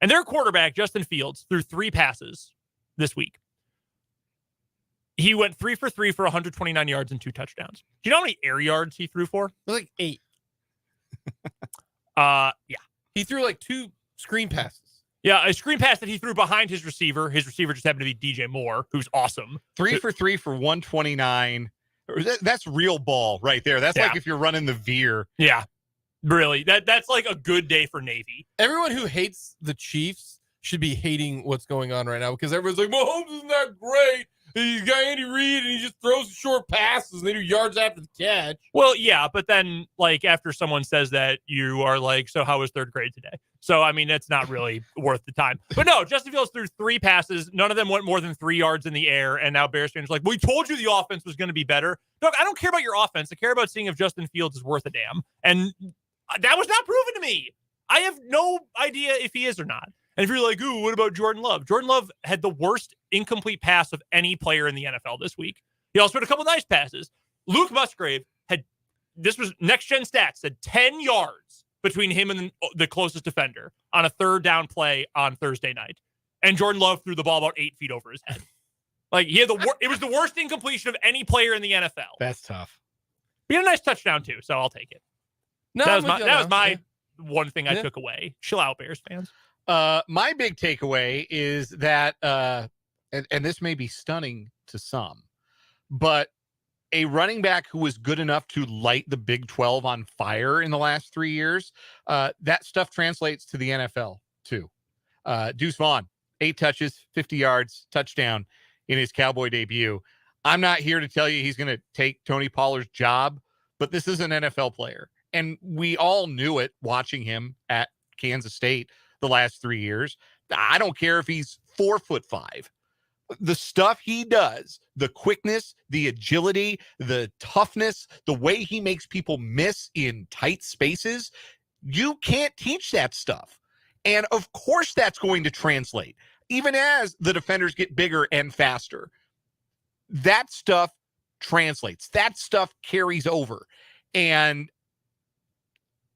And their quarterback, Justin Fields, threw 3 passes this week. He went 3 for 3 for 129 yards and 2 touchdowns. Do you know how many air yards he threw for? Like 8. Yeah. He threw like 2 screen passes. Yeah, a screen pass that he threw behind his receiver. His receiver just happened to be DJ Moore, who's awesome. 3 for 3 for 129. That's real ball right there. That's like if you're running the veer. Yeah, really. That's like a good day for Navy. Everyone who hates the Chiefs should be hating what's going on right now because everyone's like, Mahomes isn't that great. He's got Andy Reid and he just throws short passes and they do yards after the catch. Well, yeah, but then like after someone says that, you are like, so how was 3rd grade today? So, I mean, it's not really worth the time. But no, Justin Fields threw 3 passes. None of them went more than 3 yards in the air. And now Bears fans are like, we told you the offense was going to be better. Look, I don't care about your offense. I care about seeing if Justin Fields is worth a damn. And that was not proven to me. I have no idea if he is or not. And if you're like, ooh, what about Jordan Love? Jordan Love had the worst incomplete pass of any player in the NFL this week. He also had a couple nice passes. Luke Musgrave this was next gen stats, said 10 yards between him and the closest defender on a 3rd down play on Thursday night. And Jordan Love threw the ball about 8 feet over his head. Like he had it was the worst incompletion of any player in the NFL. That's tough. He had a nice touchdown too, so I'll take it. No, that was my one thing I took away. Chill out, Bears fans. My big takeaway is that, and this may be stunning to some, but a running back who was good enough to light the Big 12 on fire in the last 3 years, that stuff translates to the NFL too. Deuce Vaughn, 8 touches, 50 yards, touchdown in his Cowboy debut. I'm not here to tell you he's going to take Tony Pollard's job, but this is an NFL player. And we all knew it watching him at Kansas State the last 3 years. I don't care if he's 4'5". The stuff he does, the quickness, the agility, the toughness, the way he makes people miss in tight spaces, you can't teach that stuff. And of course that's going to translate, even as the defenders get bigger and faster. That stuff translates. That stuff carries over. And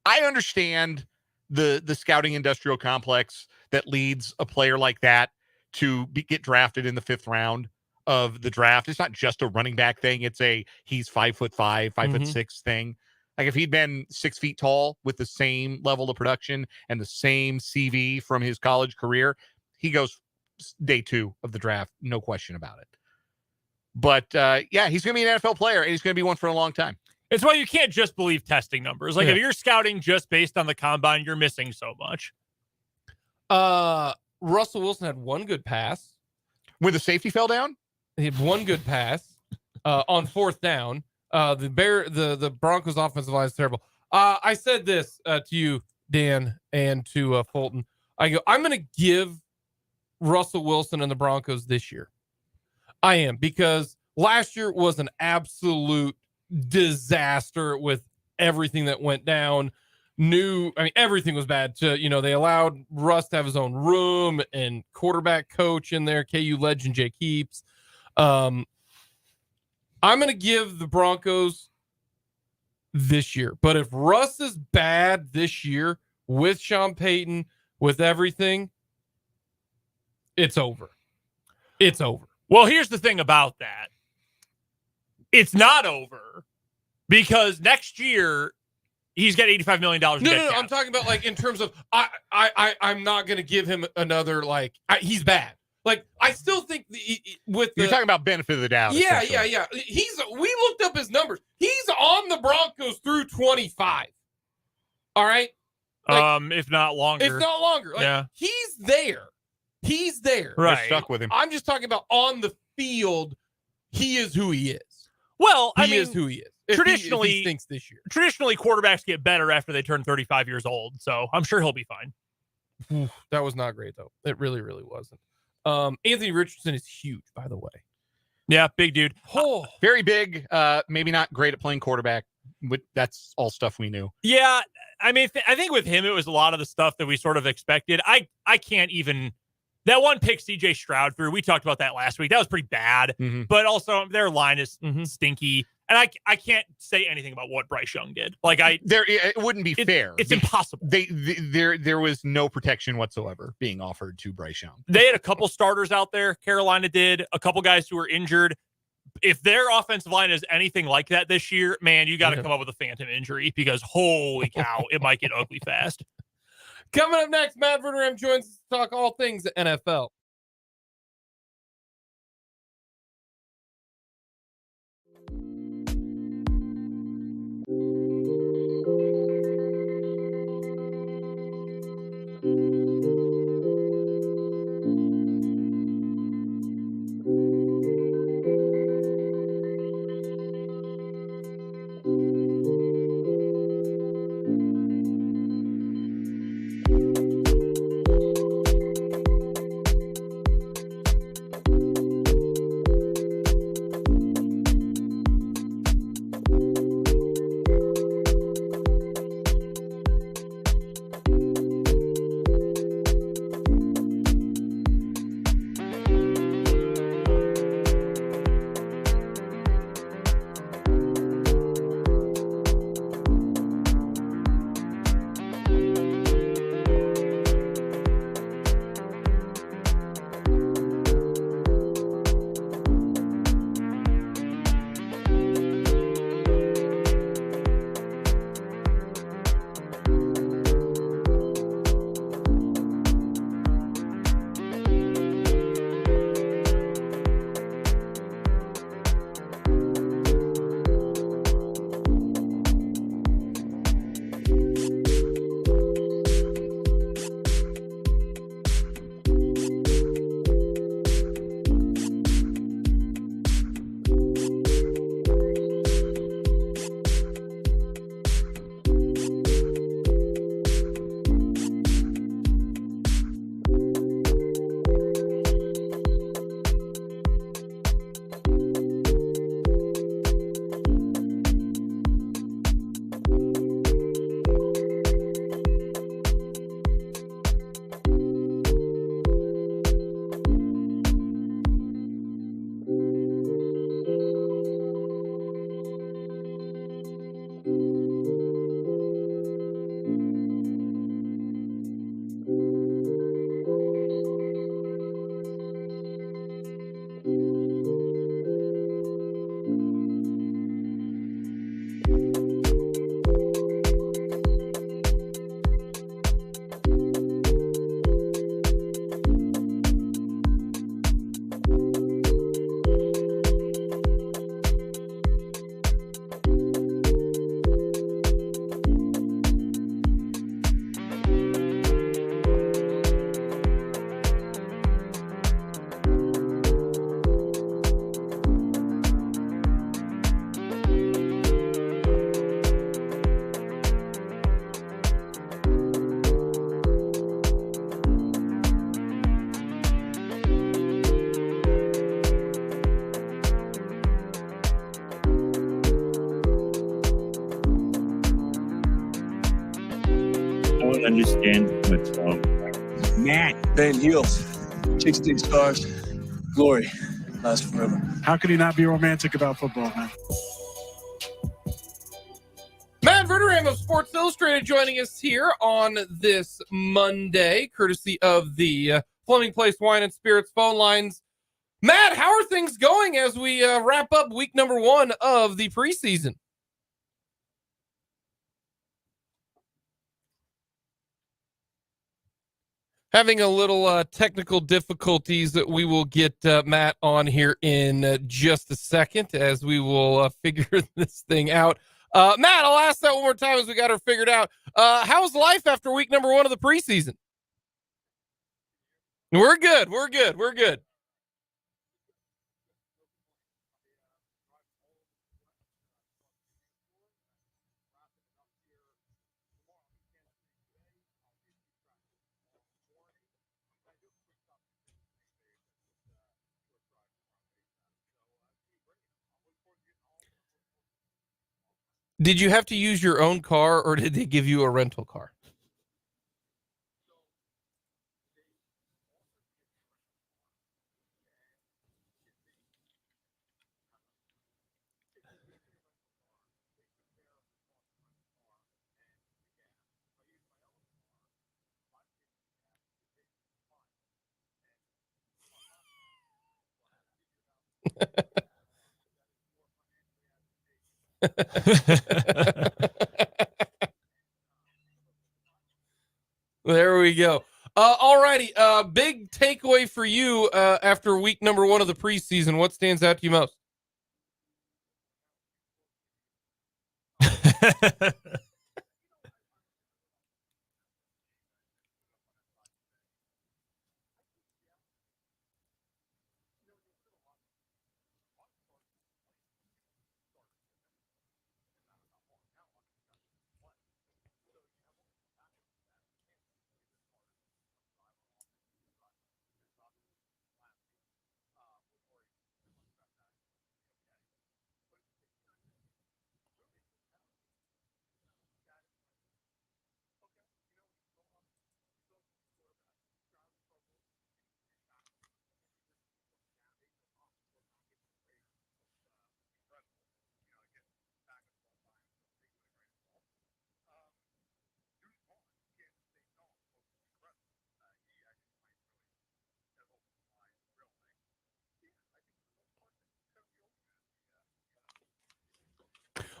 I understand the scouting industrial complex that leads a player like that to get drafted in the 5th round of the draft. It's not just a running back thing. It's he's 5'5", 5'6" thing. Like if he'd been 6 feet tall with the same level of production and the same CV from his college career, he goes day 2 of the draft. No question about it. But yeah, he's going to be an NFL player and he's going to be one for a long time. It's why you can't just believe testing numbers. Like if you're scouting just based on the combine, you're missing so much. Russell Wilson had 1 good pass. When the safety fell down? He had 1 good pass on 4th down. The Broncos offensive line is terrible. I said this to you, Dan, and to Fulton. I go, I'm going to give Russell Wilson and the Broncos this year. I am, because last year was an absolute disaster with everything that went down. everything was bad. They allowed Russ to have his own room and quarterback coach in there, KU legend Jake Heaps. I'm going to give the Broncos this year. But if Russ is bad this year with Sean Payton, with everything, it's over. It's over. Well, here's the thing about that. It's not over because next year he's got $85 million. No. I'm talking about like in terms of I'm not going to give him another he's bad. Like I still think you're talking about benefit of the doubt. Yeah. We looked up his numbers. He's on the Broncos through 25. All right. If not longer. Yeah. He's there. Right. They're stuck with him. I'm just talking about on the field. He is who he is. Well, he is who he is. Traditionally, if he thinks this year. Traditionally, quarterbacks get better after they turn 35 years old. So I'm sure he'll be fine. That was not great though. It really, really wasn't. Anthony Richardson is huge, by the way. Yeah, big dude. Oh, very big. Maybe not great at playing quarterback. That's all stuff we knew. Yeah, I think with him, it was a lot of the stuff that we sort of expected. I can't even. That one pick CJ Stroud threw, we talked about that last week. That was pretty bad, but also their line is stinky. And I can't say anything about what Bryce Young did. It wouldn't be fair. It's impossible. There was no protection whatsoever being offered to Bryce Young. They had a couple starters out there. Carolina did. A couple guys who were injured. If their offensive line is anything like that this year, man, you got to come up with a phantom injury because holy cow, it might get ugly fast. Coming up next, Matt Verderame joins us to talk all things NFL. really understand what's wrong. Matt. Pain heals. 16 stars. Glory lasts forever. How could he not be romantic about football, man? Matt Verderame of Sports Illustrated joining us here on this Monday, courtesy of the Fleming Place Wine and Spirits phone lines. Matt, how are things going as we wrap up week number 1 of the preseason? Having a little technical difficulties that we will get Matt on here in just a second as we will figure this thing out. Matt, I'll ask that one more time as we got her figured out. How's life after week number 1 of the preseason? We're good. We're good. We're good. Did you have to use your own car or did they give you a rental car? There we go. All righty. Big takeaway for you after week number 1 of the preseason. What stands out to you most?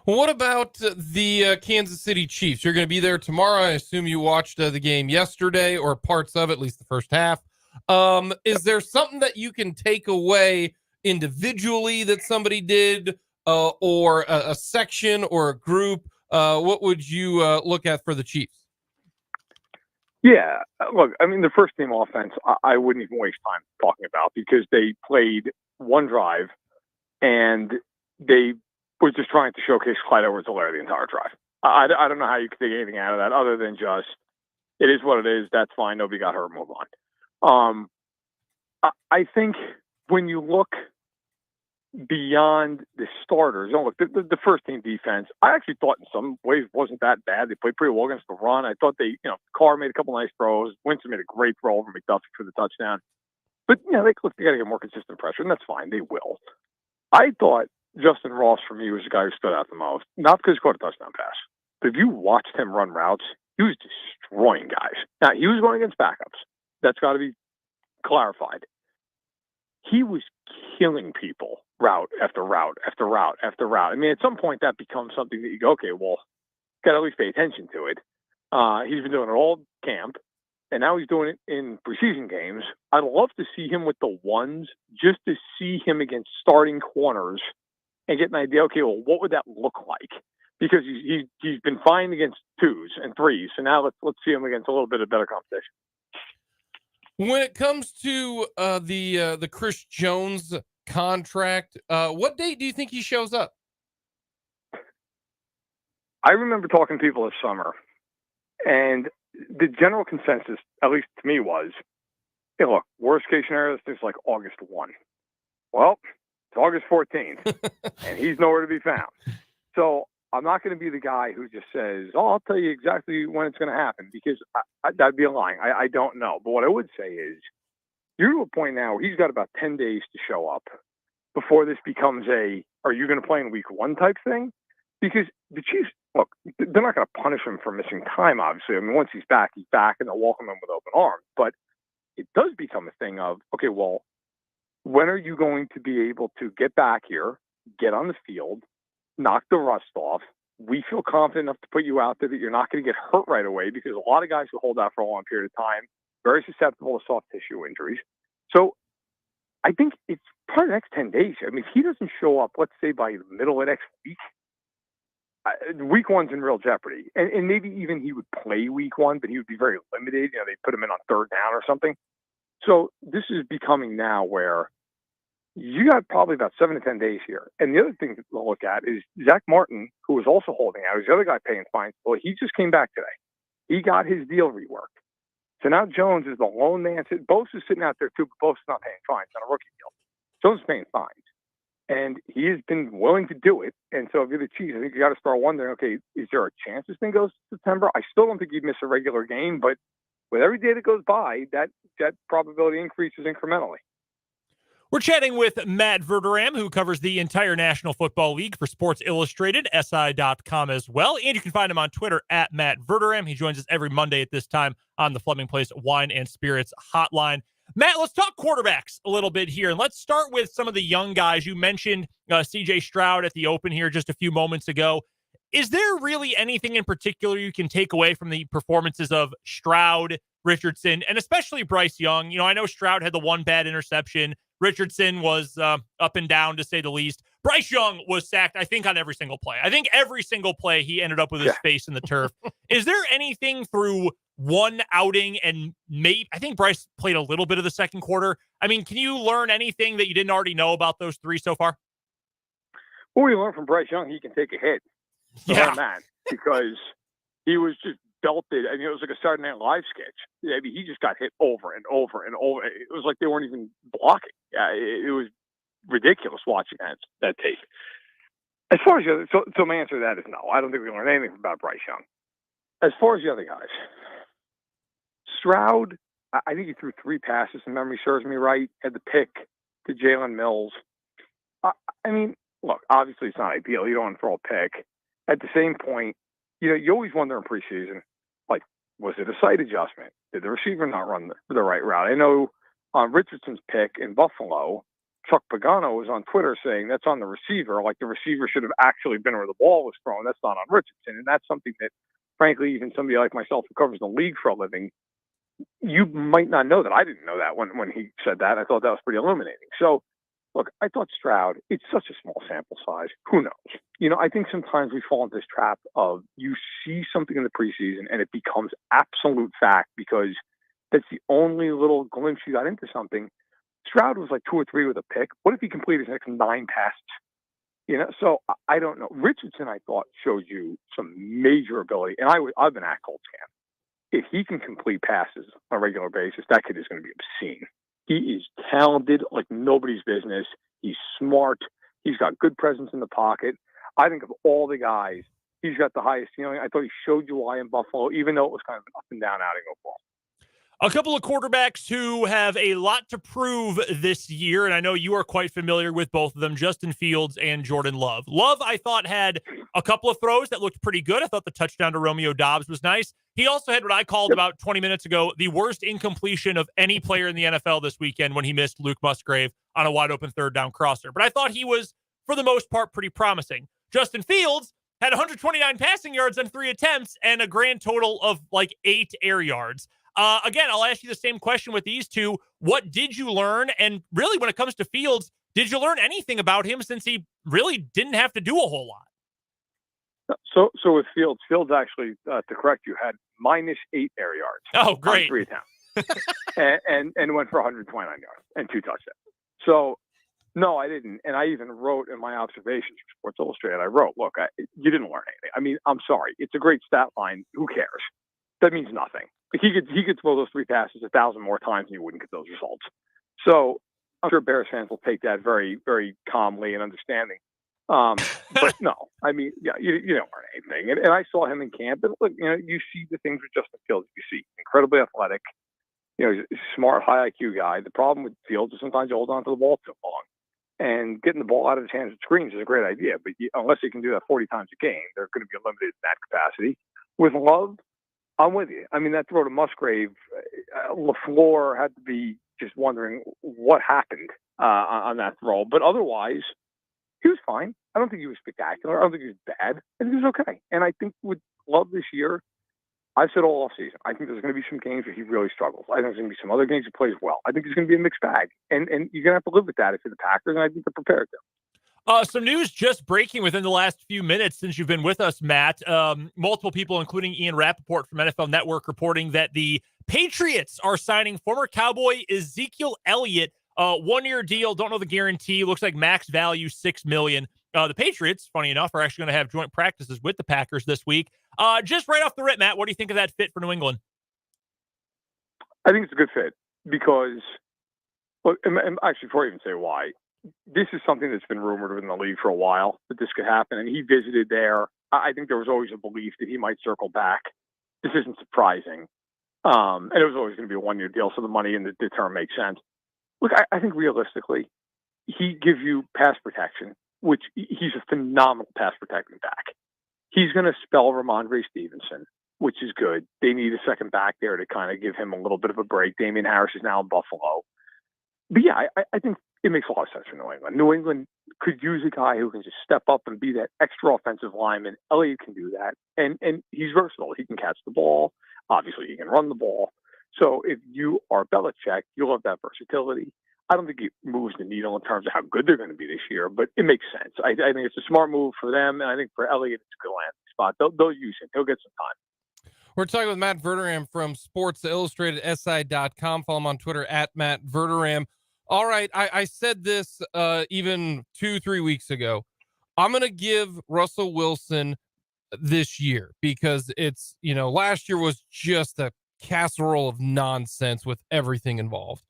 What about the Kansas City Chiefs? You're going to be there tomorrow. I assume you watched the game yesterday or parts of it, at least the first half. Is there something that you can take away individually that somebody did or a section or a group? What would you look at for the Chiefs? Yeah, look, I mean, the first team offense, I wouldn't even waste time talking about because they played one drive and they were just trying to showcase Clyde Edwards-Helaire the entire drive. I don't know how you could take anything out of that other than just, it is what it is. That's fine. Nobody got hurt. Move on. I think when you look beyond the starters, look, the first team defense, I actually thought in some ways wasn't that bad. They played pretty well against the run. I thought Carr made a couple nice throws. Winston made a great throw over McDuffie for the touchdown. But, they got to get more consistent pressure, and that's fine. They will. I thought Justin Ross, for me, was the guy who stood out the most. Not because he caught a touchdown pass, but if you watched him run routes, he was destroying guys. Now, he was going against backups. That's got to be clarified. He was killing people route after route after route after route. I mean, at some point, that becomes something that you go, okay, well, got to at least pay attention to it. He's been doing it all camp, and now he's doing it in preseason games. I'd love to see him with the ones, just to see him against starting corners and get an idea, okay, well, what would that look like? Because he's been fine against 2s and 3s, so now let's see him against a little bit of better competition. When it comes to the Chris Jones contract, what date do you think he shows up? I remember talking to people this summer, and the general consensus, at least to me, was, hey, look, worst case scenario, this is like August 1. Well, it's August 14th, and he's nowhere to be found. So I'm not going to be the guy who just says, "Oh, I'll tell you exactly when it's going to happen," because that'd be lying. I don't know. But what I would say is, you're to a point now where he's got about 10 days to show up before this becomes "Are you going to play in week 1" type thing? Because the Chiefs, look, they're not going to punish him for missing time. Obviously, I mean, once he's back, and they'll welcome him with open arms. But it does become a thing of, okay, well, when are you going to be able to get back here, get on the field, knock the rust off? We feel confident enough to put you out there that you're not going to get hurt right away, because a lot of guys who hold out for a long period of time, very susceptible to soft tissue injuries. So I think it's probably the next 10 days. I mean, if he doesn't show up, let's say by the middle of next week, week 1's in real jeopardy. And maybe even he would play week 1, but he would be very limited. You know, they put him in on 3rd down or something. So this is becoming now where you got probably about 7 to 10 days here. And the other thing to look at is Zach Martin, who was also holding out. He's the other guy paying fines. Well, he just came back today. He got his deal reworked. So now Jones is the lone man. Bose is sitting out there too, but Bose is not paying fines on a rookie deal. Jones is paying fines. And he has been willing to do it. And so if you're the Chiefs, I think you got to start wondering, okay, is there a chance this thing goes to September? I still don't think he'd miss a regular game, but with every day that goes by, that probability increases incrementally. We're chatting with Matt Verderame, who covers the entire National Football League for Sports Illustrated, SI.com as well. And you can find him on Twitter at Matt Verderame. He joins us every Monday at this time on the Fleming Place Wine and Spirits Hotline. Matt, let's talk quarterbacks a little bit here. And let's start with some of the young guys. You mentioned C.J. Stroud at the Open here just a few moments ago. Is there really anything in particular you can take away from the performances of Stroud, Richardson, and especially Bryce Young? You know, I know Stroud had the one bad interception. Richardson was up and down, to say the least. Bryce Young was sacked, I think, on every single play. I think every single play he ended up with his face in the turf. Is there anything through one outing, and maybe I think Bryce played a little bit of the second quarter? I mean, can you learn anything that you didn't already know about those three so far? Well, we learned from Bryce Young he can take a hit. Man, because he was just belted. I mean, it was like a Saturday Night Live sketch. I mean, he just got hit over and over and over. It was like they weren't even blocking. It was ridiculous watching that tape. As far as the other, so my answer to that is no. I don't think we learned anything about Bryce Young. As far as the other guys, Stroud, I think he threw 3 passes, if memory serves me right. Had the pick to Jalen Mills. I mean, look, obviously it's not ideal. You don't want to throw a pick. At the same point, you know, you always wonder in preseason, like, was it a sight adjustment? Did the receiver not run the right route? I know on Richardson's pick in Buffalo, Chuck Pagano was on Twitter saying that's on the receiver. Like, the receiver should have actually been where the ball was thrown. That's not on Richardson. And that's something that, frankly, even somebody like myself who covers the league for a living, you might not know that. I didn't know that when he said that. I thought that was pretty illuminating. So, look, I thought Stroud, it's such a small sample size. Who knows? You know, I think sometimes we fall into this trap of you see something in the preseason and it becomes absolute fact because that's the only little glimpse you got into something. Stroud was like 2 or 3 with a pick. What if he completed his next 9 passes? You know, so I don't know. Richardson, I thought, showed you some major ability. And I've been at Colts camp. If he can complete passes on a regular basis, that kid is going to be obscene. He is talented like nobody's business. He's smart. He's got good presence in the pocket. I think of all the guys, he's got the highest ceiling. I thought he showed you why in Buffalo, even though it was kind of an up and down outing overall. A couple of quarterbacks who have a lot to prove this year, and I know you are quite familiar with both of them, Justin Fields and Jordan Love. Love, I thought, had a couple of throws that looked pretty good. I thought the touchdown to Romeo Doubs was nice. He also had what I called about 20 minutes ago the worst incompletion of any player in the NFL this weekend when he missed Luke Musgrave on a wide-open third-down crosser. But I thought he was, for the most part, pretty promising. Justin Fields had 129 passing yards on 3 attempts and a grand total of like 8 air yards. Again, I'll ask you the same question with these two. What did you learn? And really, when it comes to Fields, did you learn anything about him since he really didn't have to do a whole lot? So with Fields actually, to correct you, had -8 air yards. Oh, great. On 3 attempts. and went for 129 yards and 2 touchdowns. So, no, I didn't. And I even wrote in my observations for Sports Illustrated, I wrote, look, you didn't learn anything. I mean, I'm sorry. It's a great stat line. Who cares? That means nothing. He could throw those 3 passes 1,000 more times and you wouldn't get those results. So I'm sure Bears fans will take that very, very calmly and understanding. But no, I mean, yeah, you don't learn anything. And I saw him in camp, and look, you see the things with Justin Fields. You see incredibly athletic, he's a smart, high IQ guy. The problem with Fields is sometimes you hold on to the ball too long. And getting the ball out of his hands at screens is a great idea, but unless he can do that 40 times a game, they're going to be limited in that capacity. With Love, I'm with you. I mean, that throw to Musgrave, LaFleur had to be just wondering what happened on that throw. But otherwise, he was fine. I don't think he was spectacular. I don't think he was bad. I think he was okay. And I think with Love this year, I've said all offseason, I think there's going to be some games where he really struggles. I think there's going to be some other games he plays well. I think it's going to be a mixed bag. And you're going to have to live with that if you're the Packers, and I think they're prepared to. Some news just breaking within the last few minutes since you've been with us, Matt. Multiple people, including Ian Rappaport from NFL Network, reporting that the Patriots are signing former Cowboy Ezekiel Elliott, 1-year deal. Don't know the guarantee. Looks like max value $6 million. The Patriots, funny enough, are actually going to have joint practices with the Packers this week. Just right off the rip, Matt, what do you think of that fit for New England? I think it's a good fit because, look, and actually, before I even say why, this is something that's been rumored within the league for a while that this could happen. And he visited there. I think there was always a belief that he might circle back. This isn't surprising. And it was always going to be a 1-year deal, so the money and the term makes sense. Look, I think realistically, he gives you pass protection, which he's a phenomenal pass protecting back. He's going to spell Ramondre Stevenson, which is good. They need a second back there to kind of give him a little bit of a break. Damian Harris is now in Buffalo. But yeah, I think it makes a lot of sense for New England. New England could use a guy who can just step up and be that extra offensive lineman. Elliott can do that. And he's versatile. He can catch the ball. Obviously, he can run the ball. So if you are Belichick, you'll have that versatility. I don't think it moves the needle in terms of how good they're going to be this year, but it makes sense. I think it's a smart move for them, and I think for Elliott, it's a good landing spot. They'll use him. He'll get some time. We're talking with Matt Verderame from Sports Illustrated SI.com. Follow him on Twitter at Matt Verderame. All right, I said this even 2-3 weeks ago. I'm going to give Russell Wilson this year because it's, last year was just a casserole of nonsense with everything involved.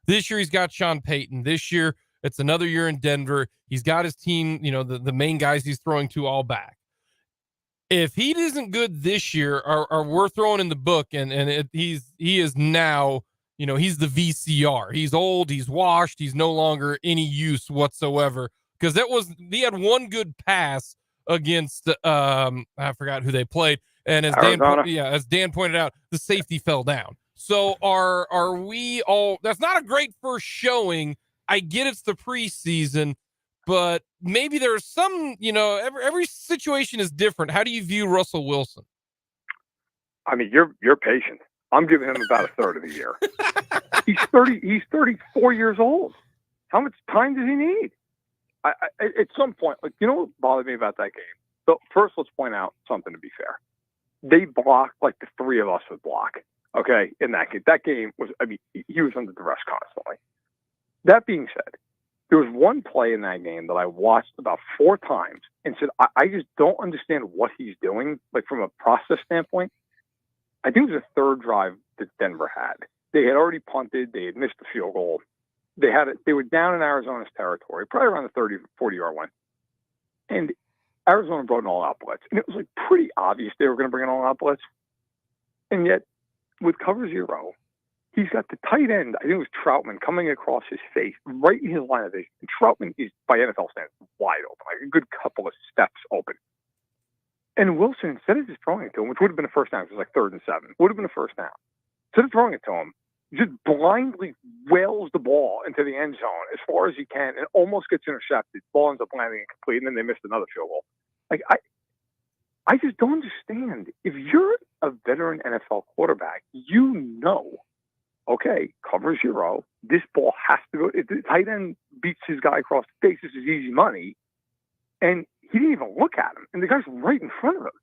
This year he's got Sean Payton. This year it's another year in Denver. He's got his team, the main guys he's throwing to all back. If he isn't good this year, or we're throwing in the book, he is now, he's the VCR. He's old, he's washed, he's no longer any use whatsoever. Because he had one good pass against I forgot who they played, and as Dan pointed out, the safety fell down. So are we all? That's not a great first showing. I get it's the preseason, but maybe there's some, every situation is different. How do you view Russell Wilson? I mean, you're patient. I'm giving him about a third of the year. He's 34 years old. How much time does he need? At some point, what bothered me about that game? So first, let's point out something to be fair. They blocked like the three of us would block. Okay, in that game. That game was, he was under duress constantly. That being said, there was one play in that game that I watched about 4 times and said, I just don't understand what he's doing, like from a process standpoint. I think it was the third drive that Denver had. They had already punted. They had missed the field goal. They were down in Arizona's territory, probably around the 30, 40-yard line. And Arizona brought in all-out blitz. And it was pretty obvious they were going to bring in all-out blitz. And yet, with cover 0, he's got the tight end, I think it was Troutman, coming across his face, right in his line of vision. And Troutman is, by NFL standards, wide open, like a good couple of steps open. And Wilson, instead of just throwing it to him, which would have been a first down, it was like 3rd and 7, would have been a first down. Instead of throwing it to him, just blindly whales the ball into the end zone as far as he can and almost gets intercepted. Ball ends up landing incomplete, and then they missed another field goal. I just don't understand. If you're a veteran NFL quarterback, okay, cover 0. This ball has to go. If the tight end beats his guy across the face, this is easy money. And he didn't even look at him. And the guy's right in front of him.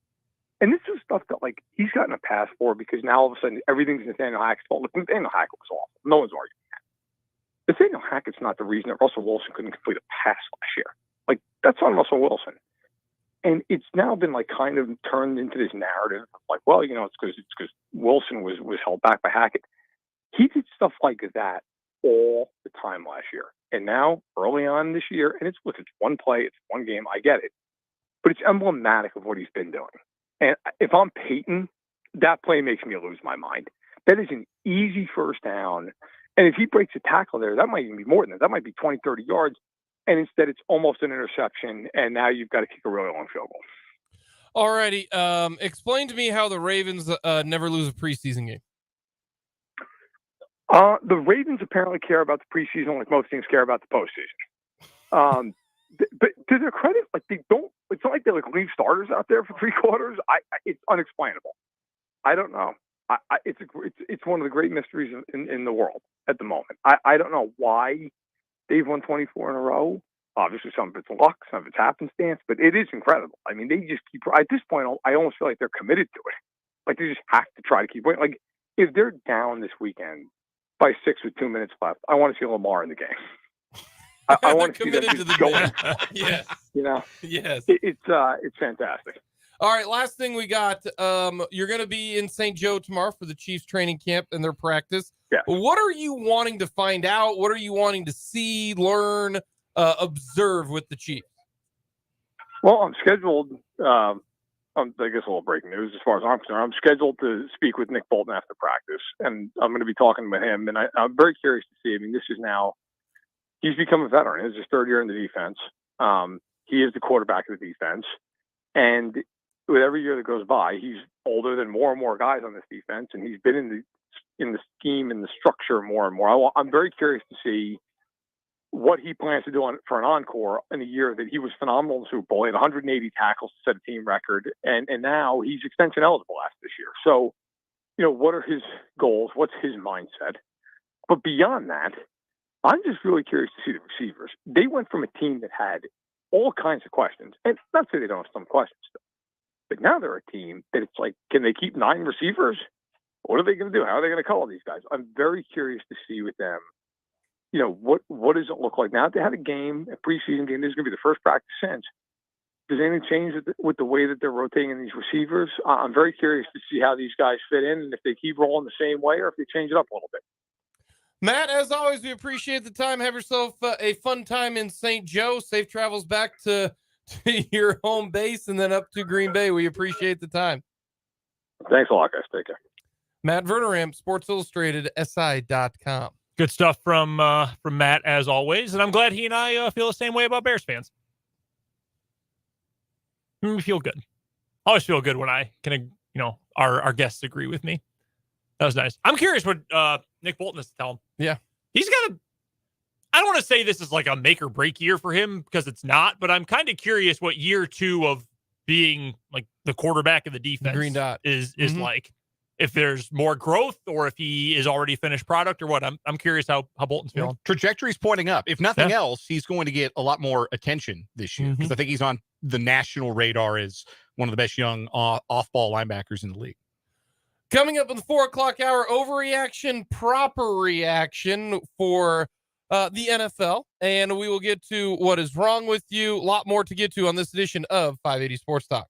And this is stuff that, he's gotten a pass for because now all of a sudden everything's Nathaniel Hackett's fault. Look, Nathaniel Hackett was awful. No one's arguing that. Nathaniel Hackett's not the reason that Russell Wilson couldn't complete a pass last year. That's on Russell Wilson. And it's now been kind of turned into this narrative of it's because Wilson was held back by Hackett. He did stuff like that all the time last year. And now, early on this year, and it's one play, it's one game, I get it. But it's emblematic of what he's been doing. And if I'm Peyton, that play makes me lose my mind. That is an easy first down. And if he breaks a tackle there, that might even be more than that. That might be 20, 30 yards. And instead, it's almost an interception. And now you've got to kick a really long field goal. All righty. Explain to me how the Ravens never lose a preseason game. The Ravens apparently care about the preseason like most teams care about the postseason. But to their credit, like they don't. It's not like they leave starters out there for 3 quarters. It's unexplainable. I don't know. It's one of the great mysteries in the world at the moment. I don't know why they've won 24 in a row. Obviously, some of it's luck, some of it's happenstance, but it is incredible. I mean, they just keep. At this point, I almost feel like they're committed to it. Like they just have to try to keep winning. Like if they're down this weekend by 6 with 2 minutes left, I want to see Lamar in the game. I want to see them just going. Yes. You know. Yes. It's fantastic. All right. Last thing we got. You're going to be in St. Joe tomorrow for the Chiefs training camp and their practice. Yeah. What are you wanting to find out? What are you wanting to see, learn, observe with the Chiefs? Well, I'm scheduled. I guess a little breaking news as far as I'm concerned. I'm scheduled to speak with Nick Bolton after practice, and I'm going to be talking with him. And I'm very curious to see. I mean, this is now. He's become a veteran. It's his 3rd year in the defense. He is the quarterback of the defense. And with every year that goes by, he's older than more and more guys on this defense. And he's been in the scheme and the structure more and more. I'm very curious to see what he plans to do for an encore in a year that he was phenomenal in the Super Bowl. He had 180 tackles to set a team record. And now he's extension eligible after this year. So, what are his goals? What's his mindset? But beyond that, I'm just really curious to see the receivers. They went from a team that had all kinds of questions, and not say they don't have some questions still, but now they're a team that it's like, can they keep 9 receivers? What are they going to do? How are they going to call these guys? I'm very curious to see with them, what does it look like now? If they had a preseason game, this is going to be the first practice since. Does anything change with the way that they're rotating in these receivers? I'm very curious to see how these guys fit in and if they keep rolling the same way or if they change it up a little bit. Matt, as always, we appreciate the time. Have yourself a fun time in St. Joe. Safe travels back to your home base and then up to Green Bay. We appreciate the time. Thanks a lot, guys. Take care. Matt Verderame, Sports Illustrated, SI.com. Good stuff from Matt, as always. And I'm glad he and I feel the same way about Bears fans. We feel good. I always feel good when I can, our guests agree with me. That was nice. I'm curious what Nick Bolton has to tell him. Yeah. He's got I don't want to say this is like a make or break year for him because it's not, but I'm kind of curious what year 2 of being like the quarterback of the defense Green dot is like. If there's more growth or if he is already finished product or what. I'm curious how Bolton's feeling. Trajectory's pointing up. If nothing else, he's going to get a lot more attention this year because I think he's on the national radar as one of the best young off-ball linebackers in the league. Coming up in the 4:00 hour, overreaction, proper reaction for the NFL. And we will get to what is wrong with you. A lot more to get to on this edition of 580 Sports Talk.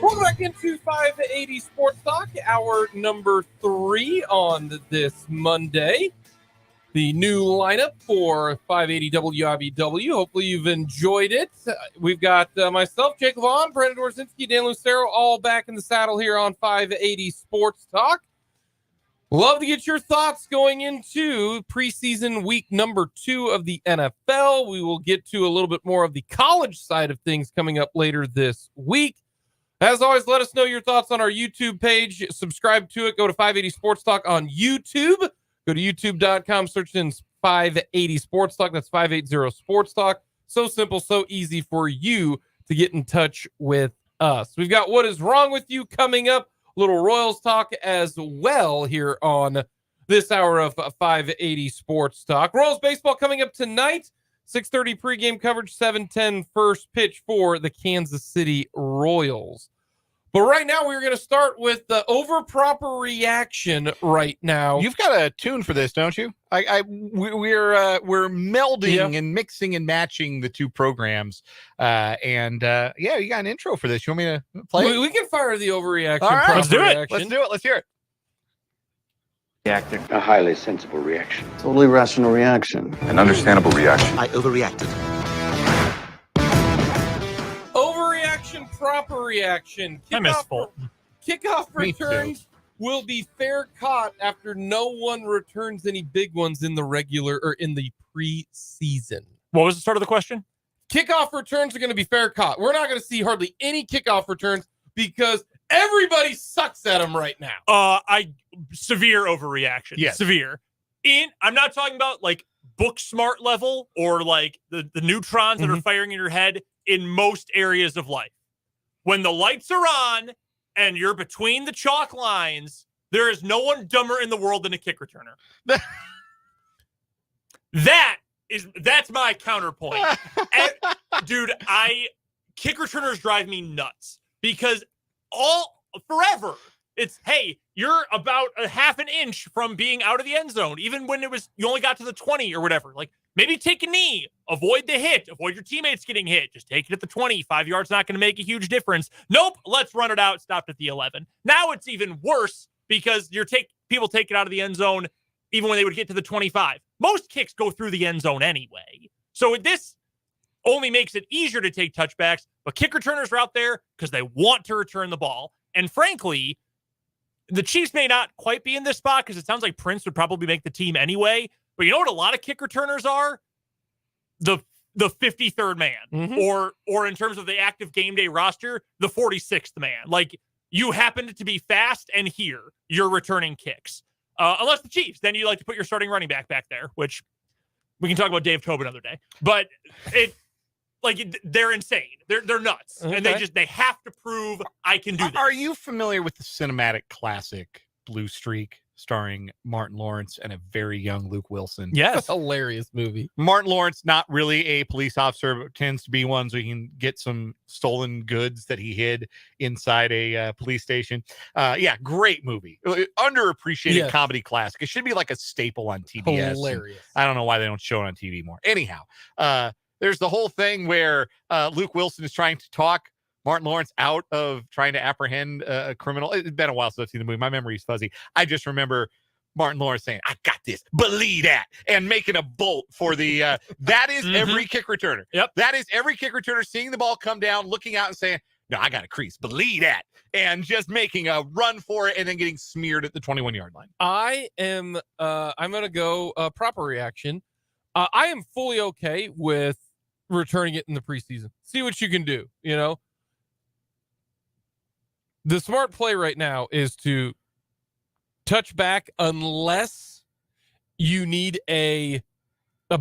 Welcome back into 580 Sports Talk, hour number 3 on this Monday. The new lineup for 580 WIBW. Hopefully you've enjoyed it. We've got myself, Jake Vaughn, Brandon Dorzinski, Dan Lucero, all back in the saddle here on 580 Sports Talk. Love to get your thoughts going into preseason week number 2 of the NFL. We will get to a little bit more of the college side of things coming up later this week. As always, let us know your thoughts on our YouTube page. Subscribe to it. Go to 580 Sports Talk on YouTube. Go to youtube.com, search in 580 Sports Talk. That's 580 Sports Talk. So simple, so easy for you to get in touch with us. We've got What Is Wrong With You coming up. Little Royals talk as well here on this hour of 580 Sports Talk. Royals baseball coming up tonight. 6:30 pregame coverage, 7:10 first pitch for the Kansas City Royals. But right now, we're going to start with the over proper reaction right now. You've got a tune for this, don't you? We're melding and mixing and matching the two programs. Yeah, you got an intro for this. You want me to play it? We can fire the overreaction. All right, let's do it. Let's do it. Let's hear it. Reacting. A highly sensible reaction. Totally rational reaction. An understandable reaction. I overreacted. Overreaction, proper reaction. I miss Fulton. Kickoff returns will be fair caught after no one returns any big ones in the regular or in the preseason. What was the start of the question? Kickoff returns are going to be fair caught. We're not going to see hardly any kickoff returns because everybody sucks at them right now. Severe overreaction. Yes. Severe. I'm not talking about like book smart level or like the neutrons that are firing in your head in most areas of life. When the lights are on and you're between the chalk lines, there is no one dumber in the world than a kick returner. That's my counterpoint. Dude, kick returners drive me nuts because forever it's, hey, you're about a half an inch from being out of the end zone, even when you only got to the 20 or whatever. Like, maybe take a knee, avoid the hit, avoid your teammates getting hit. Just take it at the 20. 5 yards not going to make a huge difference. Nope, let's run it out. Stopped at the 11. Now it's even worse because people take it out of the end zone even when they would get to the 25. Most kicks go through the end zone anyway. So this only makes it easier to take touchbacks, but kick returners are out there because they want to return the ball. And frankly, the Chiefs may not quite be in this spot because it sounds like Prince would probably make the team anyway. But you know what a lot of kick returners are? The 53rd man, or in terms of the active game day roster, the 46th man. Like, you happen to be fast, and here you're returning kicks. Unless the Chiefs, then you like to put your starting running back there, which we can talk about Dave Tobin another day. But they're insane. They're nuts, and they have to prove I can do this. Are you familiar with the cinematic classic Blue Streak, starring Martin Lawrence and a very young Luke Wilson? Yes. Hilarious movie. Martin Lawrence, not really a police officer, but tends to be one so he can get some stolen goods that he hid inside a police station. Great movie. Underappreciated comedy classic. It should be like a staple on TBS. Hilarious. I don't know why they don't show it on TV more. Anyhow, there's the whole thing where Luke Wilson is trying to talk Martin Lawrence out of trying to apprehend a criminal. It's been a while since I've seen the movie. My memory is fuzzy. I just remember Martin Lawrence saying, "I got this, believe that," and making a bolt for the that is every kick returner. Yep. That is every kick returner seeing the ball come down, looking out and saying, "No, I got a crease, believe that," and just making a run for it and then getting smeared at the 21-yard line. I'm going to go proper reaction. I am fully okay with returning it in the preseason. See what you can do, you know? The smart play right now is to touch back unless you need a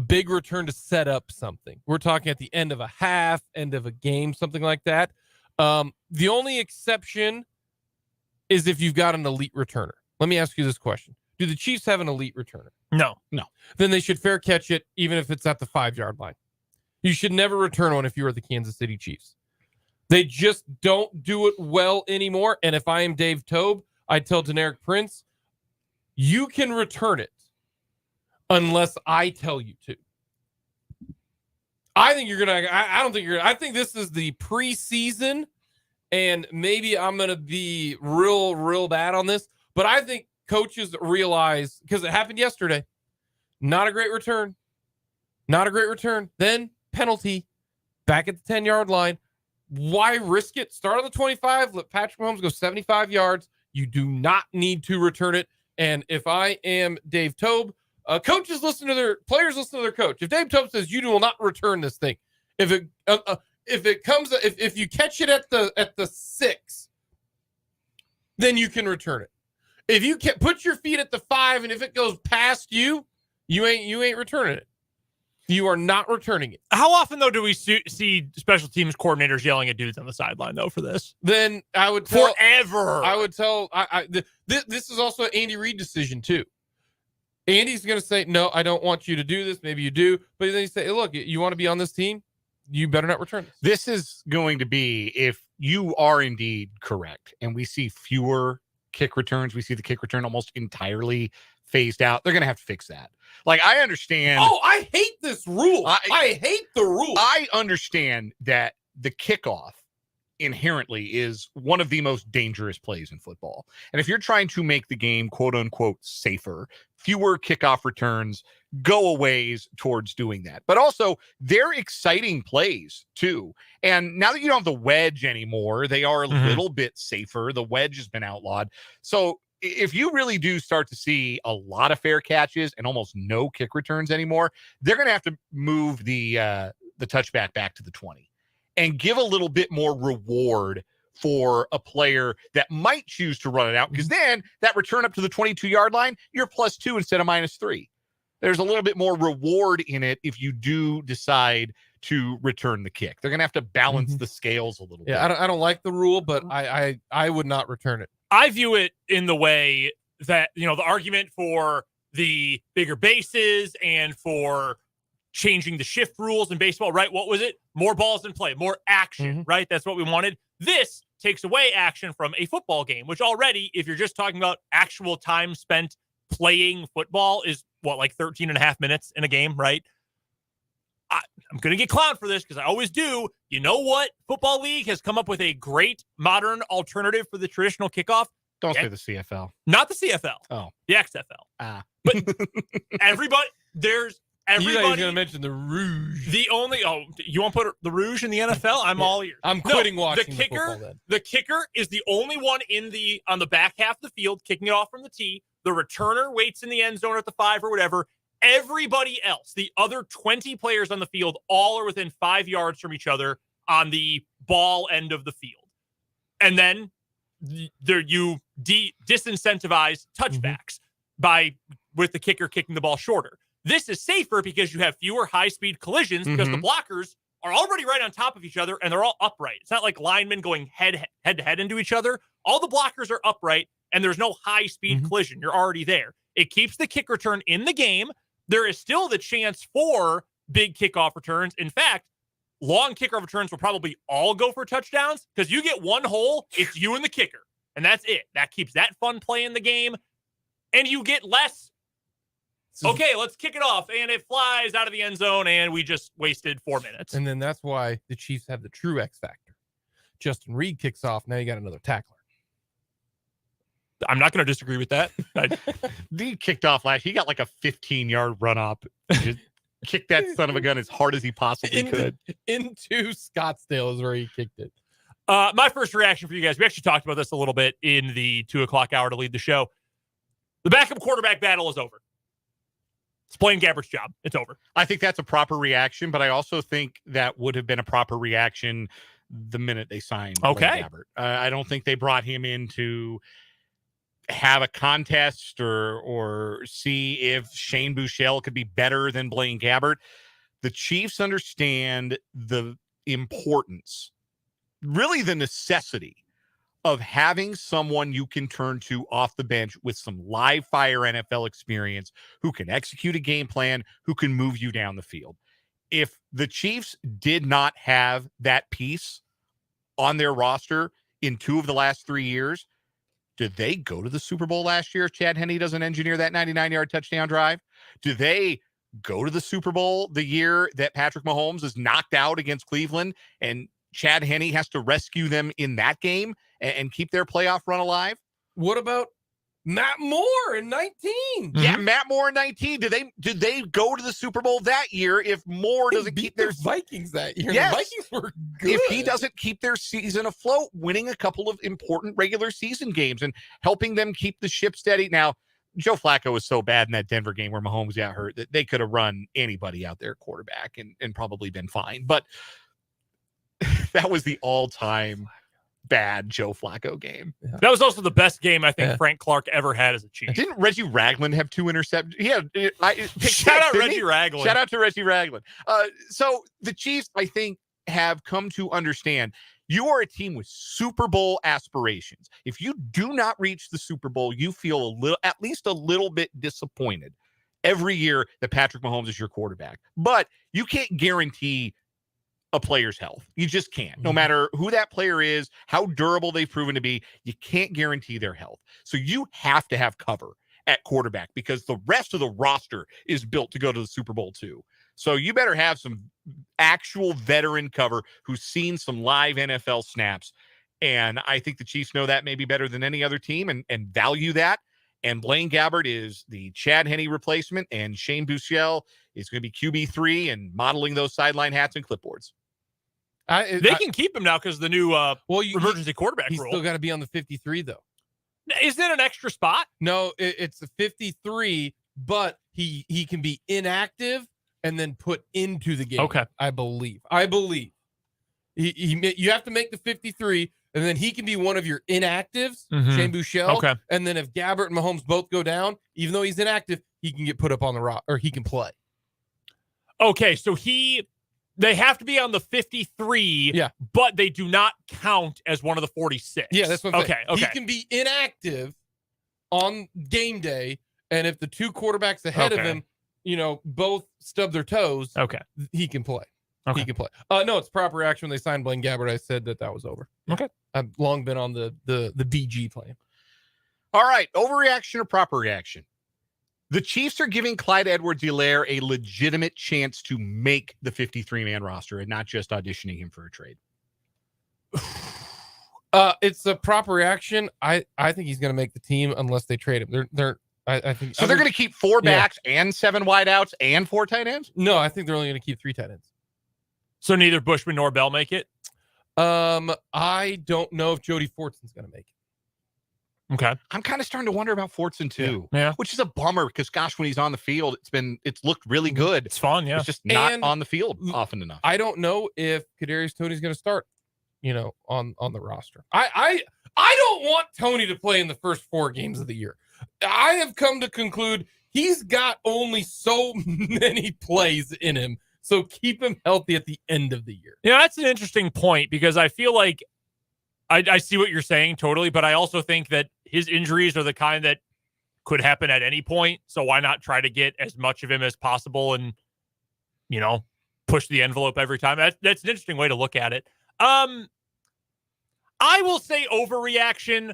big return to set up something. We're talking at the end of a half, end of a game, something like that. The only exception is if you've got an elite returner. Let me ask you this question. Do the Chiefs have an elite returner? No. Then they should fair catch it even if it's at the 5-yard line. You should never return one if you are the Kansas City Chiefs. They just don't do it well anymore. And if I am Dave Tobe, I tell Deneric Prince, you can return it unless I tell you to. I think you're going to, I don't think you're, I think this is the preseason and maybe I'm going to be real bad on this, but I think coaches realize, because it happened yesterday, not a great return. Then penalty back at the 10-yard line. Why risk it? Start on the 25. Let Patrick Mahomes go 75 yards. You do not need to return it. And if I am Dave Tobe, coaches listen to their players, listen to their coach. If Dave Tobe says you will not return this thing, if you catch it at the 6, then you can return it. If you can put your feet at the 5, and if it goes past you, you ain't returning it. You are not returning it. How often, though, do we see special teams coordinators yelling at dudes on the sideline, though, for this? Then I would tell, forever. I would tell. This is also an Andy Reid decision too. Andy's going to say, "No, I don't want you to do this." Maybe you do, but then you say, hey, "Look, you want to be on this team? You better not return this." This is going to be, if you are indeed correct, and we see fewer kick returns, we see the kick return almost entirely phased out. They're going to have to fix that. Like, I understand. Oh, I hate this rule. I hate the rule. I understand that the kickoff inherently is one of the most dangerous plays in football. And if you're trying to make the game, quote unquote, safer, fewer kickoff returns go a ways towards doing that. But also, they're exciting plays too. And now that you don't have the wedge anymore, they are a little bit safer. The wedge has been outlawed. So if you really do start to see a lot of fair catches and almost no kick returns anymore, they're going to have to move the touchback back to the 20 and give a little bit more reward for a player that might choose to run it out, because then that return up to the 22-yard line, you're +2 instead of -3. There's a little bit more reward in it if you do decide to return the kick. They're going to have to balance the scales a little bit. Yeah, I don't like the rule, but I would not return it. I view it in the way that, the argument for the bigger bases and for changing the shift rules in baseball, right? What was it? More balls in play, more action, right? That's what we wanted. This takes away action from a football game, which already, if you're just talking about actual time spent playing football, is like 13 and a half minutes in a game, right? I'm going to get clowned for this because I always do. You know what? Football League has come up with a great modern alternative for the traditional kickoff. Don't say the CFL. Not the CFL. Oh. The XFL. But there's everybody. You guys are going to mention the Rouge. You want to put the Rouge in the NFL? I'm all ears. I'm quitting watching the kicker. football then. The kicker is the only one on the back half of the field, kicking it off from the tee. The returner waits in the end zone at the 5 or whatever. Everybody else, the other 20 players on the field, all are within 5 yards from each other on the ball end of the field. And then you disincentivize touchbacks with the kicker kicking the ball shorter. This is safer because you have fewer high-speed collisions because the blockers are already right on top of each other and they're all upright. It's not like linemen going head to head into each other. All the blockers are upright and there's no high-speed collision. You're already there. It keeps the kick return in the game. There is still the chance for big kickoff returns. In fact, long kickoff returns will probably all go for touchdowns because you get one hole, it's you and the kicker, and that's it. That keeps that fun play in the game, and you get less. Okay, let's kick it off, and it flies out of the end zone, and we just wasted 4 minutes. And then that's why the Chiefs have the true X factor. Justin Reed kicks off. Now you got another tackler. I'm not going to disagree with that. He kicked off last. He got like a 15-yard run up. Just kicked that son of a gun as hard as he possibly could. Into Scottsdale is where he kicked it. My first reaction for you guys, we actually talked about this a little bit in the 2:00 hour to lead the show. The backup quarterback battle is over. It's Blaine Gabbert's job. It's over. I think that's a proper reaction, but I also think that would have been a proper reaction the minute they signed Blaine Gabbert. I don't think they brought him in to have a contest or see if Shane Buechele could be better than Blaine Gabbert. The Chiefs understand the importance, really the necessity of having someone you can turn to off the bench with some live fire NFL experience who can execute a game plan, who can move you down the field. If the Chiefs did not have that piece on their roster in 2 of the last 3 years, did they go to the Super Bowl last year if Chad Henne doesn't engineer that 99-yard touchdown drive? Do they go to the Super Bowl the year that Patrick Mahomes is knocked out against Cleveland and Chad Henne has to rescue them in that game and keep their playoff run alive. What about Matt Moore in 19? Yeah, Matt Moore in 19. Did they go to the Super Bowl that year if Moore doesn't beat keep their Vikings that year? Yes. The Vikings were good. If he doesn't keep their season afloat, winning a couple of important regular season games and helping them keep the ship steady. Now, Joe Flacco was so bad in that Denver game where Mahomes got hurt that they could have run anybody out there quarterback and probably been fine. But that was the all-time bad Joe Flacco game. Yeah. That was also the best game I think Frank Clark ever had as a Chief. Didn't Reggie Ragland have 2 interceptions? Shout out Reggie Ragland. Shout out to Reggie Ragland. So the Chiefs, I think, have come to understand you are a team with Super Bowl aspirations. If you do not reach the Super Bowl, you feel at least a little bit disappointed every year that Patrick Mahomes is your quarterback. But you can't guarantee a player's health. You just can't. No matter who that player is, how durable they've proven to be, you can't guarantee their health. So you have to have cover at quarterback because the rest of the roster is built to go to the Super Bowl too. So you better have some actual veteran cover who's seen some live NFL snaps. And I think the Chiefs know that maybe better than any other team and value that. And Blaine Gabbert is the Chad Henne replacement, and Shane Buechele is going to be QB3 and modeling those sideline hats and clipboards. They can keep him now because the new emergency quarterback he's rule. still got to be on the 53, though. Is that an extra spot? No, it's a 53, but he can be inactive and then put into the game. Okay. I believe. You have to make the 53, and then he can be one of your inactives, Shane Buechele. Okay. And then if Gabbert and Mahomes both go down, even though he's inactive, he can get put up on the rock, or he can play. Okay, so they have to be on the 53, but they do not count as one of the 46. Yeah, that's what I'm saying. Okay. He can be inactive on game day, and if the 2 quarterbacks ahead of him, both stub their toes, he can play. He can play. No, it's proper action. When they signed Blaine Gabbert, I said that was over. Okay. I've long been on the BG plan. All right, overreaction or proper reaction? The Chiefs are giving Clyde Edwards-Helaire a legitimate chance to make the 53-man roster and not just auditioning him for a trade. It's a proper reaction. I think he's going to make the team unless they trade him. I think so. They're going to keep 4 backs and 7 wideouts and 4 tight ends. No, I think they're only going to keep 3 tight ends. So neither Bushman nor Bell make it. I don't know if Jody Fortson's going to make it. Okay. I'm kind of starting to wonder about Fortson too. Yeah. Which is a bummer because gosh, when he's on the field, it's looked really good. It's fun, yeah. It's just not on the field often enough. I don't know if Kadarius Toney's going to start, on the roster. I don't want Toney to play in the first 4 games of the year. I have come to conclude he's got only so many plays in him. So keep him healthy at the end of the year. Yeah, that's an interesting point because I feel like I see what you're saying totally, but I also think that his injuries are the kind that could happen at any point. So why not try to get as much of him as possible and, push the envelope every time? That's an interesting way to look at it. I will say overreaction.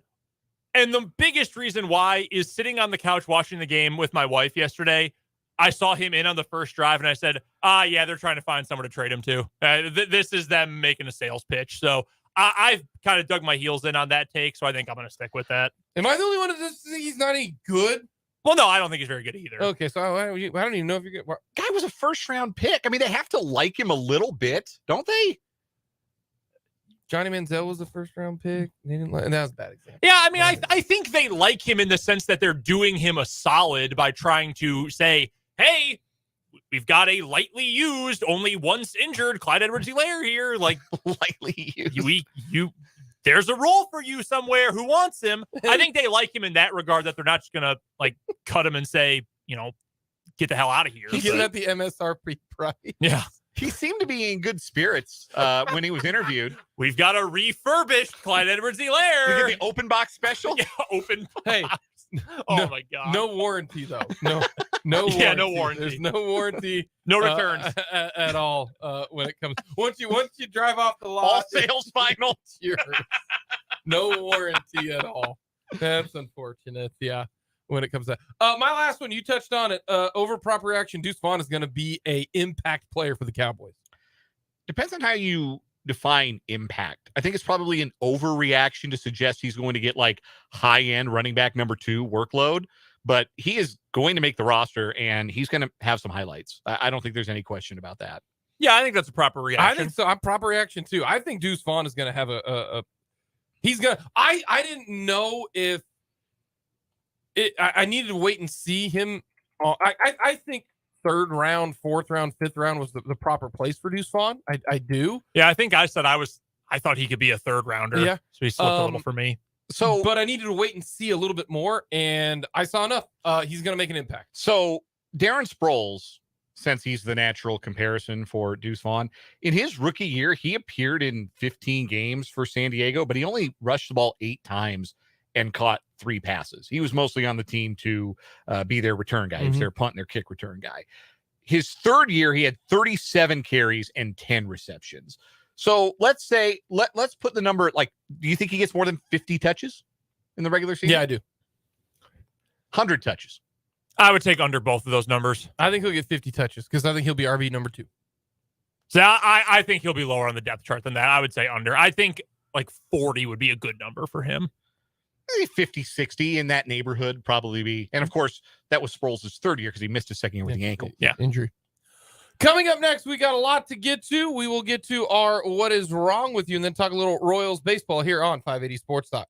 And the biggest reason why is sitting on the couch watching the game with my wife yesterday. I saw him in on the first drive, and I said, yeah, they're trying to find someone to trade him to. This is them making a sales pitch. So I've kind of dug my heels in on that take, so I think I'm going to stick with that. Am I the only one that think he's not any good? Well, no, I don't think he's very good either. Okay, so I don't even know if you're good. Guy was a first-round pick. I mean, they have to like him a little bit, don't they? Johnny Manziel was a first-round pick. They didn't like, and that was a bad example. Yeah, I mean, I think they like him in the sense that they're doing him a solid by trying to say, hey, we've got a lightly used, only once injured Clyde Edwards-Helaire here. Like, lightly used. There's a role for you somewhere. Who wants him? I think they like him in that regard, that they're not just going to, cut him and say, get the hell out of here. He's at the MSRP price. Yeah. He seemed to be in good spirits when he was interviewed. We've got a refurbished Clyde Edwards-Helaire. We get the open box special. Yeah, open box. Hey. Oh my God. No warranty though. No warranty. Yeah, no warranty. There's no warranty. No returns at all when it comes. Once you drive off the lot, all sales final. No warranty at all. That's unfortunate. Yeah. When it comes to that. My last one, you touched on it. Over proper action, Deuce Vaughn is going to be a impact player for the Cowboys. Depends on how you define impact. I think it's probably an overreaction to suggest he's going to get like high-end running back number 2 workload, but he is going to make the roster and he's going to have some highlights. I don't think there's any question about that. Yeah, I think that's a proper reaction. I think so. I'm proper reaction too. I think Deuce Vaughn is going to have he's going to, I didn't know if I needed to wait and see him. I think 3rd round, 4th round, 5th round was the proper place for Deuce Vaughn. I do. Yeah, I think I said I thought he could be a 3rd rounder. Yeah. So he slipped a little for me. So, but I needed to wait and see a little bit more, and I saw enough. He's going to make an impact. So Darren Sproles, since he's the natural comparison for Deuce Vaughn, in his rookie year, he appeared in 15 games for San Diego, but he only rushed the ball 8 times and caught 3 passes. He was mostly on the team to be their return guy. He was their punt and their kick return guy. His 3rd year, he had 37 carries and 10 receptions. So let's say, let's put the number at do you think he gets more than 50 touches in the regular season? Yeah, I do. 100 touches. I would take under both of those numbers. I think he'll get 50 touches because I think he'll be RB number 2. So I think he'll be lower on the depth chart than that. I would say under. I think 40 would be a good number for him. 50, 60 in that neighborhood probably be. And of course, that was Sproles' 3rd year because he missed his 2nd year with the ankle. Yeah. Injury. Coming up next, we got a lot to get to. We will get to our What Is Wrong With You and then talk a little Royals baseball here on 580 Sports Talk.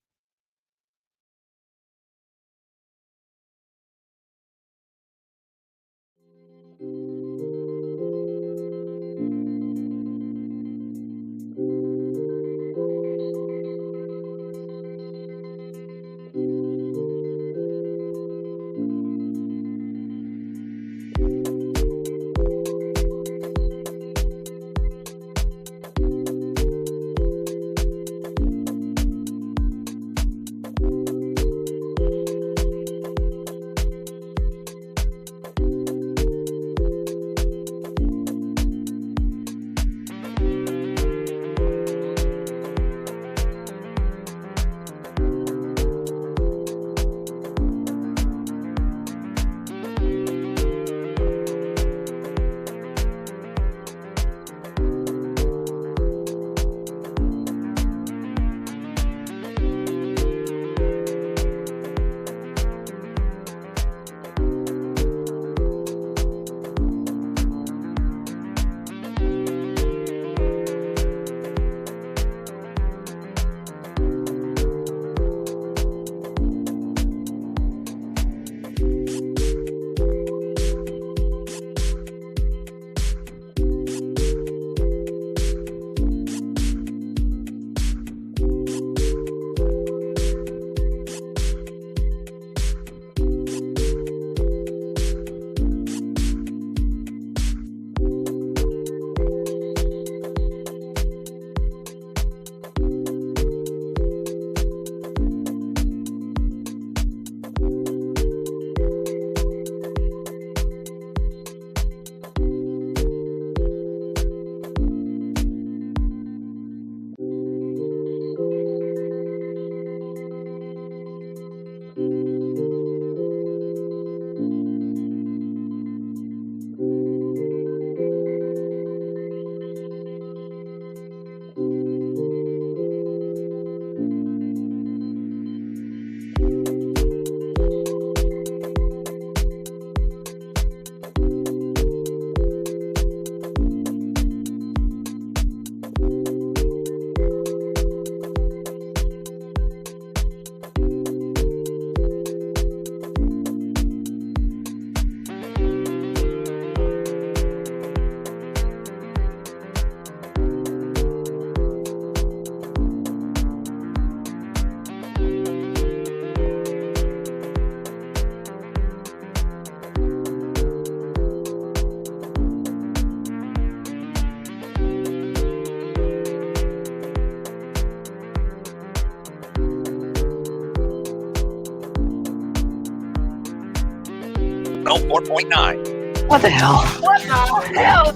Well, 4.9. What the hell? What the hell? What the hell?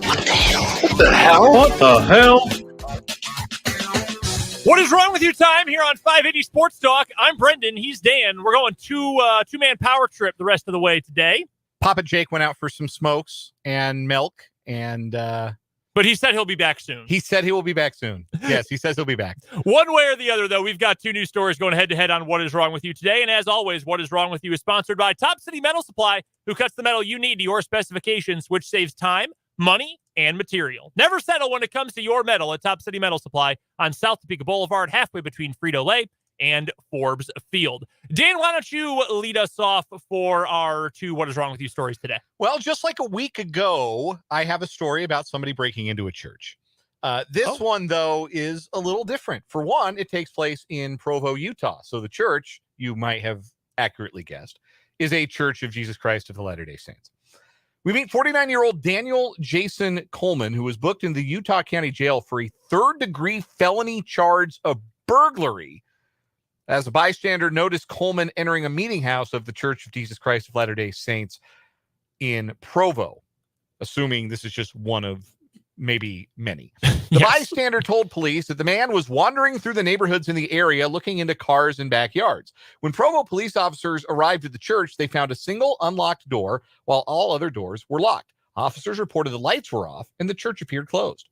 What the hell? What the hell? What is wrong with you? Time here on 580 Sports Talk. I'm Brendan. He's Dan. We're going two-man power trip the rest of the way today. Papa Jake went out for some smokes and milk and but But he said he'll be back soon. He said he will be back soon. Yes, he says he'll be back. One way or the other, though, we've got two news stories going head-to-head on What Is Wrong With You today. And as always, What Is Wrong With You is sponsored by Top City Metal Supply, who cuts the metal you need to your specifications, which saves time, money, and material. Never settle when it comes to your metal at Top City Metal Supply on South Topeka Boulevard, halfway between Frito-Lay and Forbes Field. Dan, why don't you lead us off for our two What Is Wrong With You stories today? Well, just like a week ago, I have a story about somebody breaking into a church. This one, though, is a little different. For one, it takes place in Provo, Utah. So the church, you might have accurately guessed, is a Church of Jesus Christ of the Latter-day Saints. We meet 49-year-old Daniel Jason Coleman, who was booked in the Utah County Jail for a third-degree felony charge of burglary. As a bystander noticed Coleman entering a meeting house of the Church of Jesus Christ of Latter-day Saints in Provo, assuming this is just one of maybe many. The bystander told police that the man was wandering through the neighborhoods in the area looking into cars and backyards. When Provo police officers arrived at the church, they found a single unlocked door while all other doors were locked. Officers reported the lights were off and the church appeared closed.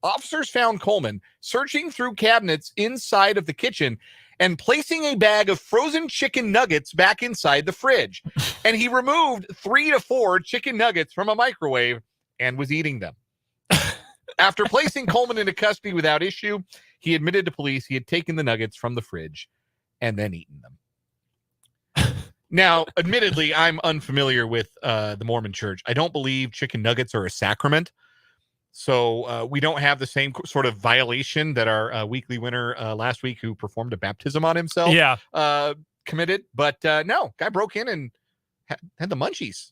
Officers found Coleman searching through cabinets inside of the kitchen and placing a bag of frozen chicken nuggets back inside the fridge. And he removed 3 to 4 chicken nuggets from a microwave and was eating them. After placing Coleman into custody without issue, he admitted to police he had taken the nuggets from the fridge and then eaten them. Now, admittedly, I'm unfamiliar with the Mormon church. I don't believe chicken nuggets are a sacrament. So we don't have the same sort of violation that our weekly winner last week, who performed a baptism on himself, committed. But no, guy broke in and had the munchies.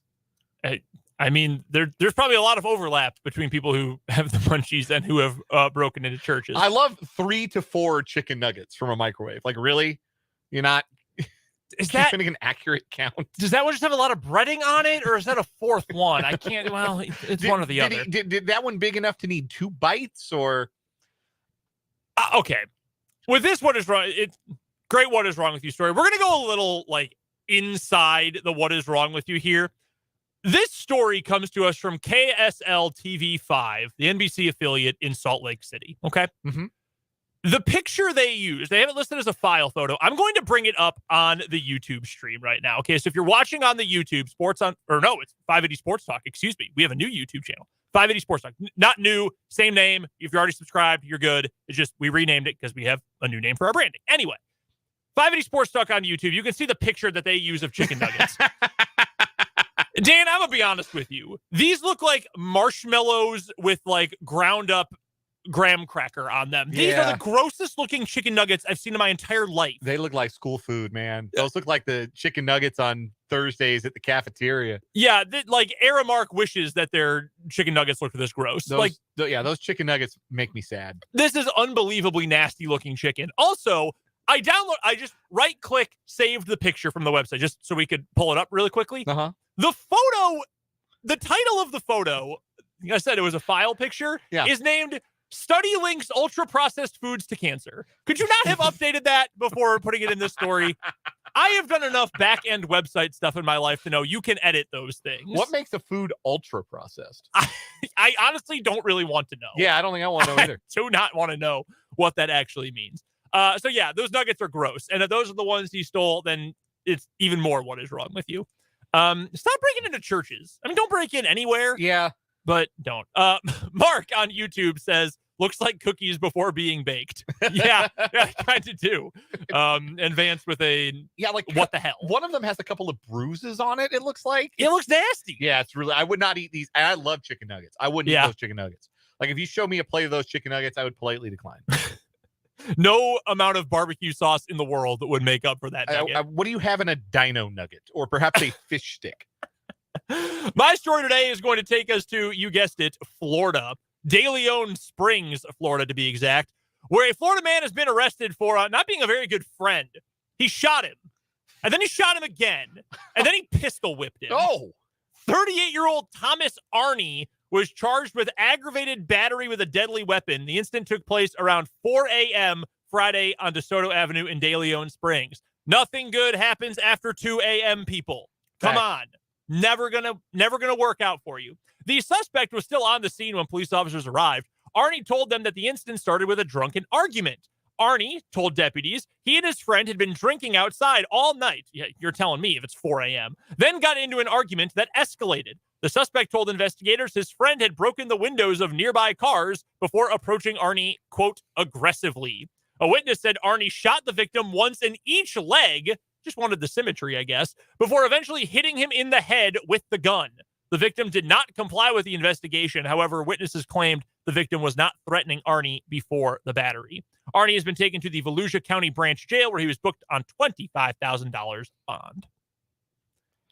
I mean, there's probably a lot of overlap between people who have the munchies and who have broken into churches. I love 3 to 4 chicken nuggets from a microwave. Like, really? You're not keeping an accurate count? Does that one just have a lot of breading on it, or is that a fourth one? I can't. Well, it's one or the other. Did that one big enough to need 2 bites, or? Okay. With this, what is wrong? It's great. What is wrong with you story? We're gonna go a little like inside the what is wrong with you here. This story comes to us from KSL TV5, the NBC affiliate in Salt Lake City. Okay. Mm-hmm. The picture they use, they have it listed as a file photo. I'm going to bring it up on the YouTube stream right now. Okay. So if you're watching on the YouTube it's 580 Sports Talk. Excuse me. We have a new YouTube channel, 580 Sports Talk. Not new, same name. If you're already subscribed, you're good. It's just, we renamed it because we have a new name for our branding. Anyway, 580 Sports Talk on YouTube. You can see the picture that they use of chicken nuggets. Dan, I'm going to be honest with you. These look like marshmallows with like ground up graham cracker on them. These are the grossest looking chicken nuggets I've seen in my entire life. They look like school food, man. Those look like the chicken nuggets on Thursdays at the cafeteria. Yeah, like Aramark wishes that their chicken nuggets looked this gross. Those chicken nuggets make me sad. This is unbelievably nasty looking chicken. Also, I just right click, saved the picture from the website just so we could pull it up really quickly. The photo, the title of the photo, like I said, it was a file picture, is named Study Links Ultra Processed Foods to Cancer. Could you not have updated that before putting it in this story? I have done enough back-end website stuff in my life to know you can edit those things. What makes a food ultra processed? I honestly don't really want to know. Yeah, I don't think I want to know either. I do not want to know what that actually means. So yeah, those nuggets are gross. And if those are the ones he stole, then it's even more what is wrong with you. Stop breaking into churches. I mean, don't break in anywhere. Yeah. But don't. Mark on YouTube says, looks like cookies before being baked. yeah, kind of do. And Vance with what the hell? One of them has a couple of bruises on it, it looks like. It looks nasty. Yeah, it's really, I would not eat these. I love chicken nuggets. I wouldn't eat those chicken nuggets. Like, if you show me a plate of those chicken nuggets, I would politely decline. No amount of barbecue sauce in the world would make up for that nugget. What do you have in a dino nugget? Or perhaps a fish stick? My story today is going to take us to, you guessed it, Florida. De Leon Springs, Florida, to be exact, where a Florida man has been arrested for not being a very good friend. He shot him, and then he shot him again, and then he pistol whipped him. Oh! 38-year-old Thomas Arney was charged with aggravated battery with a deadly weapon. The incident took place around 4 a.m. Friday on DeSoto Avenue in De Leon Springs. Nothing good happens after 2 a.m., people. Come on. Never gonna work out for you. The suspect was still on the scene when police officers arrived. Arnie told them that the incident started with a drunken argument. Arnie told deputies he and his friend had been drinking outside all night. Yeah, you're telling me if it's 4 a.m. Then got into an argument that escalated. The suspect told investigators his friend had broken the windows of nearby cars before approaching Arnie, quote, aggressively. A witness said Arnie shot the victim once in each leg, just wanted the symmetry, I guess, before eventually hitting him in the head with the gun. The victim did not comply with the investigation. However, witnesses claimed the victim was not threatening Arnie before the battery. Arnie has been taken to the Volusia County Branch Jail where he was booked on $25,000 bond.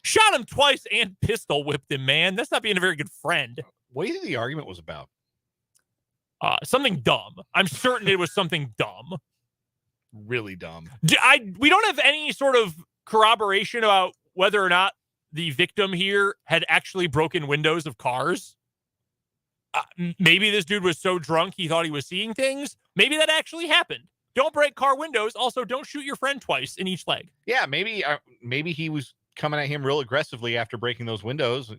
Shot him twice and pistol whipped him, man. That's not being a very good friend. What do you think the argument was about? Something dumb. I'm certain it was something dumb. Really dumb. We don't have any sort of corroboration about whether or not the victim here had actually broken windows of cars. Maybe this dude was so drunk he thought he was seeing things. Maybe that actually happened. Don't break car windows. Also, don't shoot your friend twice in each leg. Yeah, maybe he was coming at him real aggressively after breaking those windows.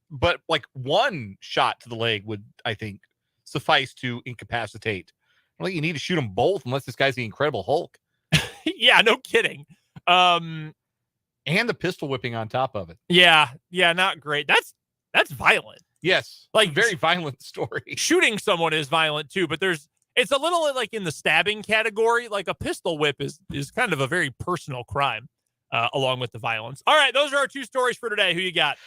But like one shot to the leg would, I think, suffice to incapacitate. I don't think you need to shoot them both unless this guy's the Incredible Hulk. Yeah, no kidding. And the pistol whipping on top of it. Yeah, not great. That's violent. Yes, like very violent story. Shooting someone is violent too, but it's a little like in the stabbing category. Like a pistol whip is kind of a very personal crime, along with the violence. All right, those are our two stories for today. Who you got?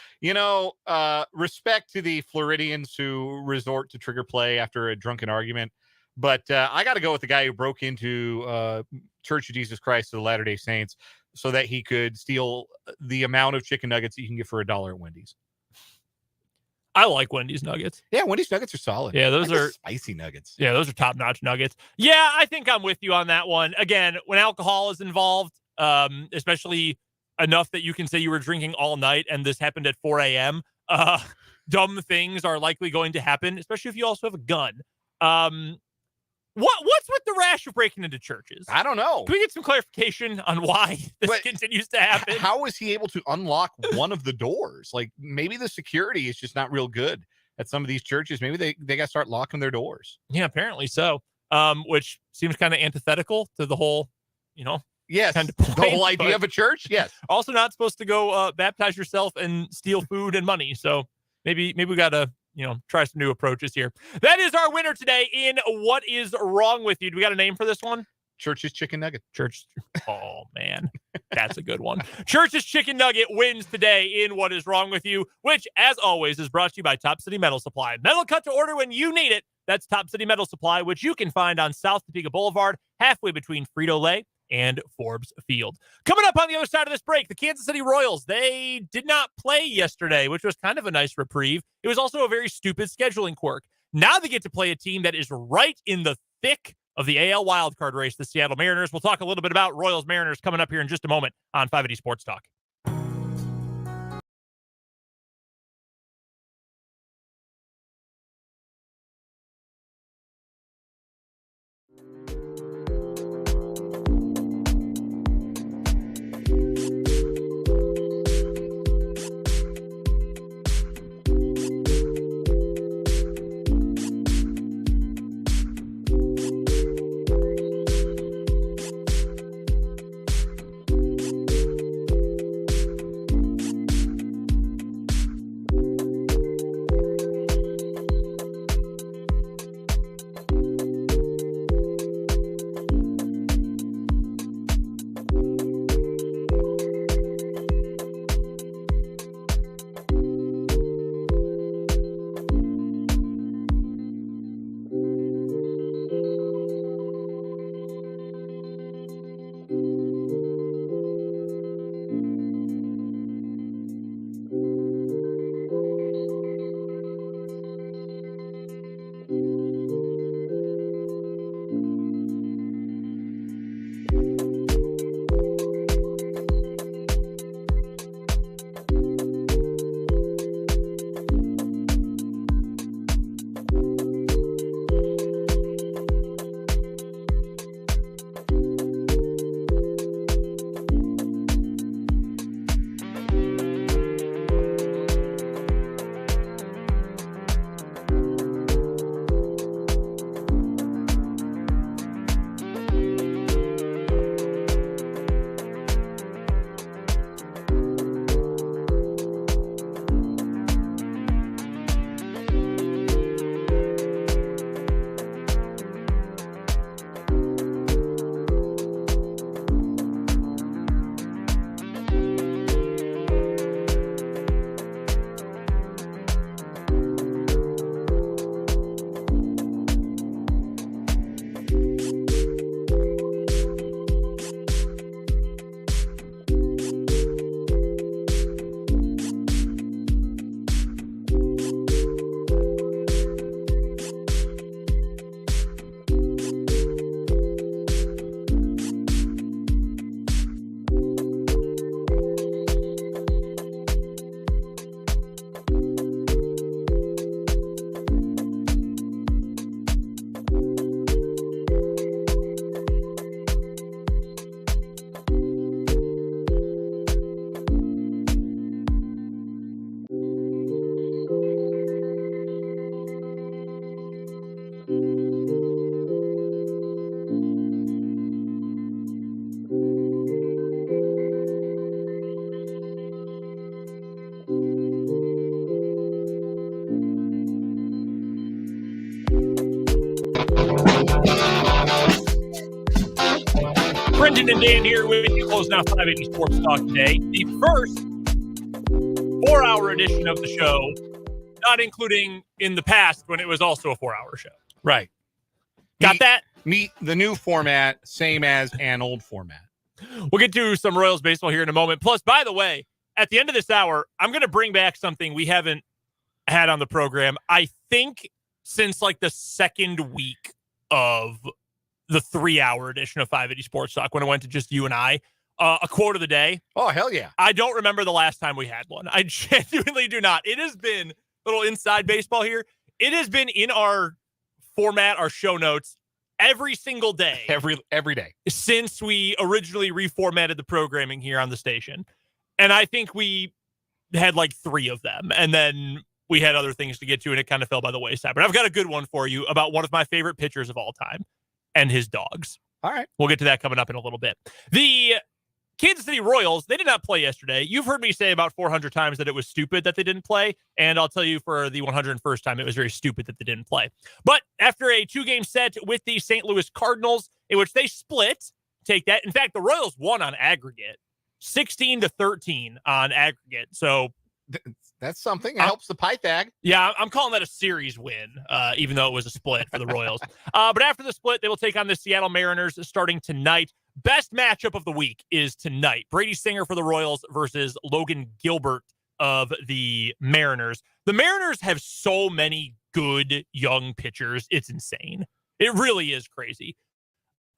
Respect to the Floridians who resort to trigger play after a drunken argument, but I got to go with the guy who broke into Church of Jesus Christ of the Latter-day Saints so that he could steal the amount of chicken nuggets that you can get for $1 at Wendy's. I like Wendy's nuggets. Yeah, Wendy's nuggets are solid. Yeah, those are spicy nuggets. Yeah, those are top-notch nuggets. Yeah, I think I'm with you on that one. Again, when alcohol is involved, especially enough that you can say you were drinking all night and this happened at 4 a.m., dumb things are likely going to happen, especially if you also have a gun. What's with the rash of breaking into churches? I don't know. Can we get some clarification on why this continues to happen? How is he able to unlock one of the doors? Like maybe the security is just not real good at some of these churches. Maybe they got to start locking their doors. Yeah, apparently so. Which seems kind of antithetical to the whole, yes, kind of point, the whole idea of a church. Yes. Also not supposed to go baptize yourself and steal food and money. So maybe we got to try some new approaches here. That is our winner today in What Is Wrong With You. Do we got a name for this one? Church's Chicken Nugget. Oh, man. That's a good one. Church's Chicken Nugget wins today in What Is Wrong With You, which, as always, is brought to you by Top City Metal Supply. Metal cut to order when you need it. That's Top City Metal Supply, which you can find on South Topeka Boulevard, halfway between Frito-Lay and Forbes Field. Coming up on the other side of this break, the Kansas City Royals, they did not play yesterday, which was kind of a nice reprieve. It was also a very stupid scheduling quirk. Now they get to play a team that is right in the thick of the AL wildcard race, the Seattle Mariners. We'll talk a little bit about Royals Mariners coming up here in just a moment on 580 Sports Talk. Brendan and Dan here with you, closing out 580 Sports Talk today. The first 4-hour edition of the show, not including in the past when it was also a 4-hour show. Right. Got that? Meet the new format, same as an old format. We'll get to some Royals baseball here in a moment. Plus, by the way, at the end of this hour, I'm going to bring back something we haven't had on the program, I think, since like the second week of the 3-hour edition of 580 Sports Talk when it went to just you and I. A quote of the day. Oh, hell yeah. I don't remember the last time we had one. I genuinely do not. It has been a little inside baseball here. It has been in our format, our show notes, every single day. Every day. Since we originally reformatted the programming here on the station. And I think we had like 3 of them. And then we had other things to get to, and it kind of fell by the wayside. But I've got a good one for you about one of my favorite pitchers of all time and his dogs. All right. We'll get to that coming up in a little bit. The Kansas City Royals, they did not play yesterday. You've heard me say about 400 times that it was stupid that they didn't play. And I'll tell you for the 101st time, it was very stupid that they didn't play. But after a 2-game set with the St. Louis Cardinals, in which they split, take that. In fact, the Royals won on aggregate, 16-13 on aggregate. So that's something. It helps the Pythag. Yeah, I'm calling that a series win, even though it was a split for the Royals. But after the split, they will take on the Seattle Mariners starting tonight. Best matchup of the week is tonight. Brady Singer for the Royals versus Logan Gilbert of the Mariners. The Mariners have so many good young pitchers. It's insane. It really is crazy.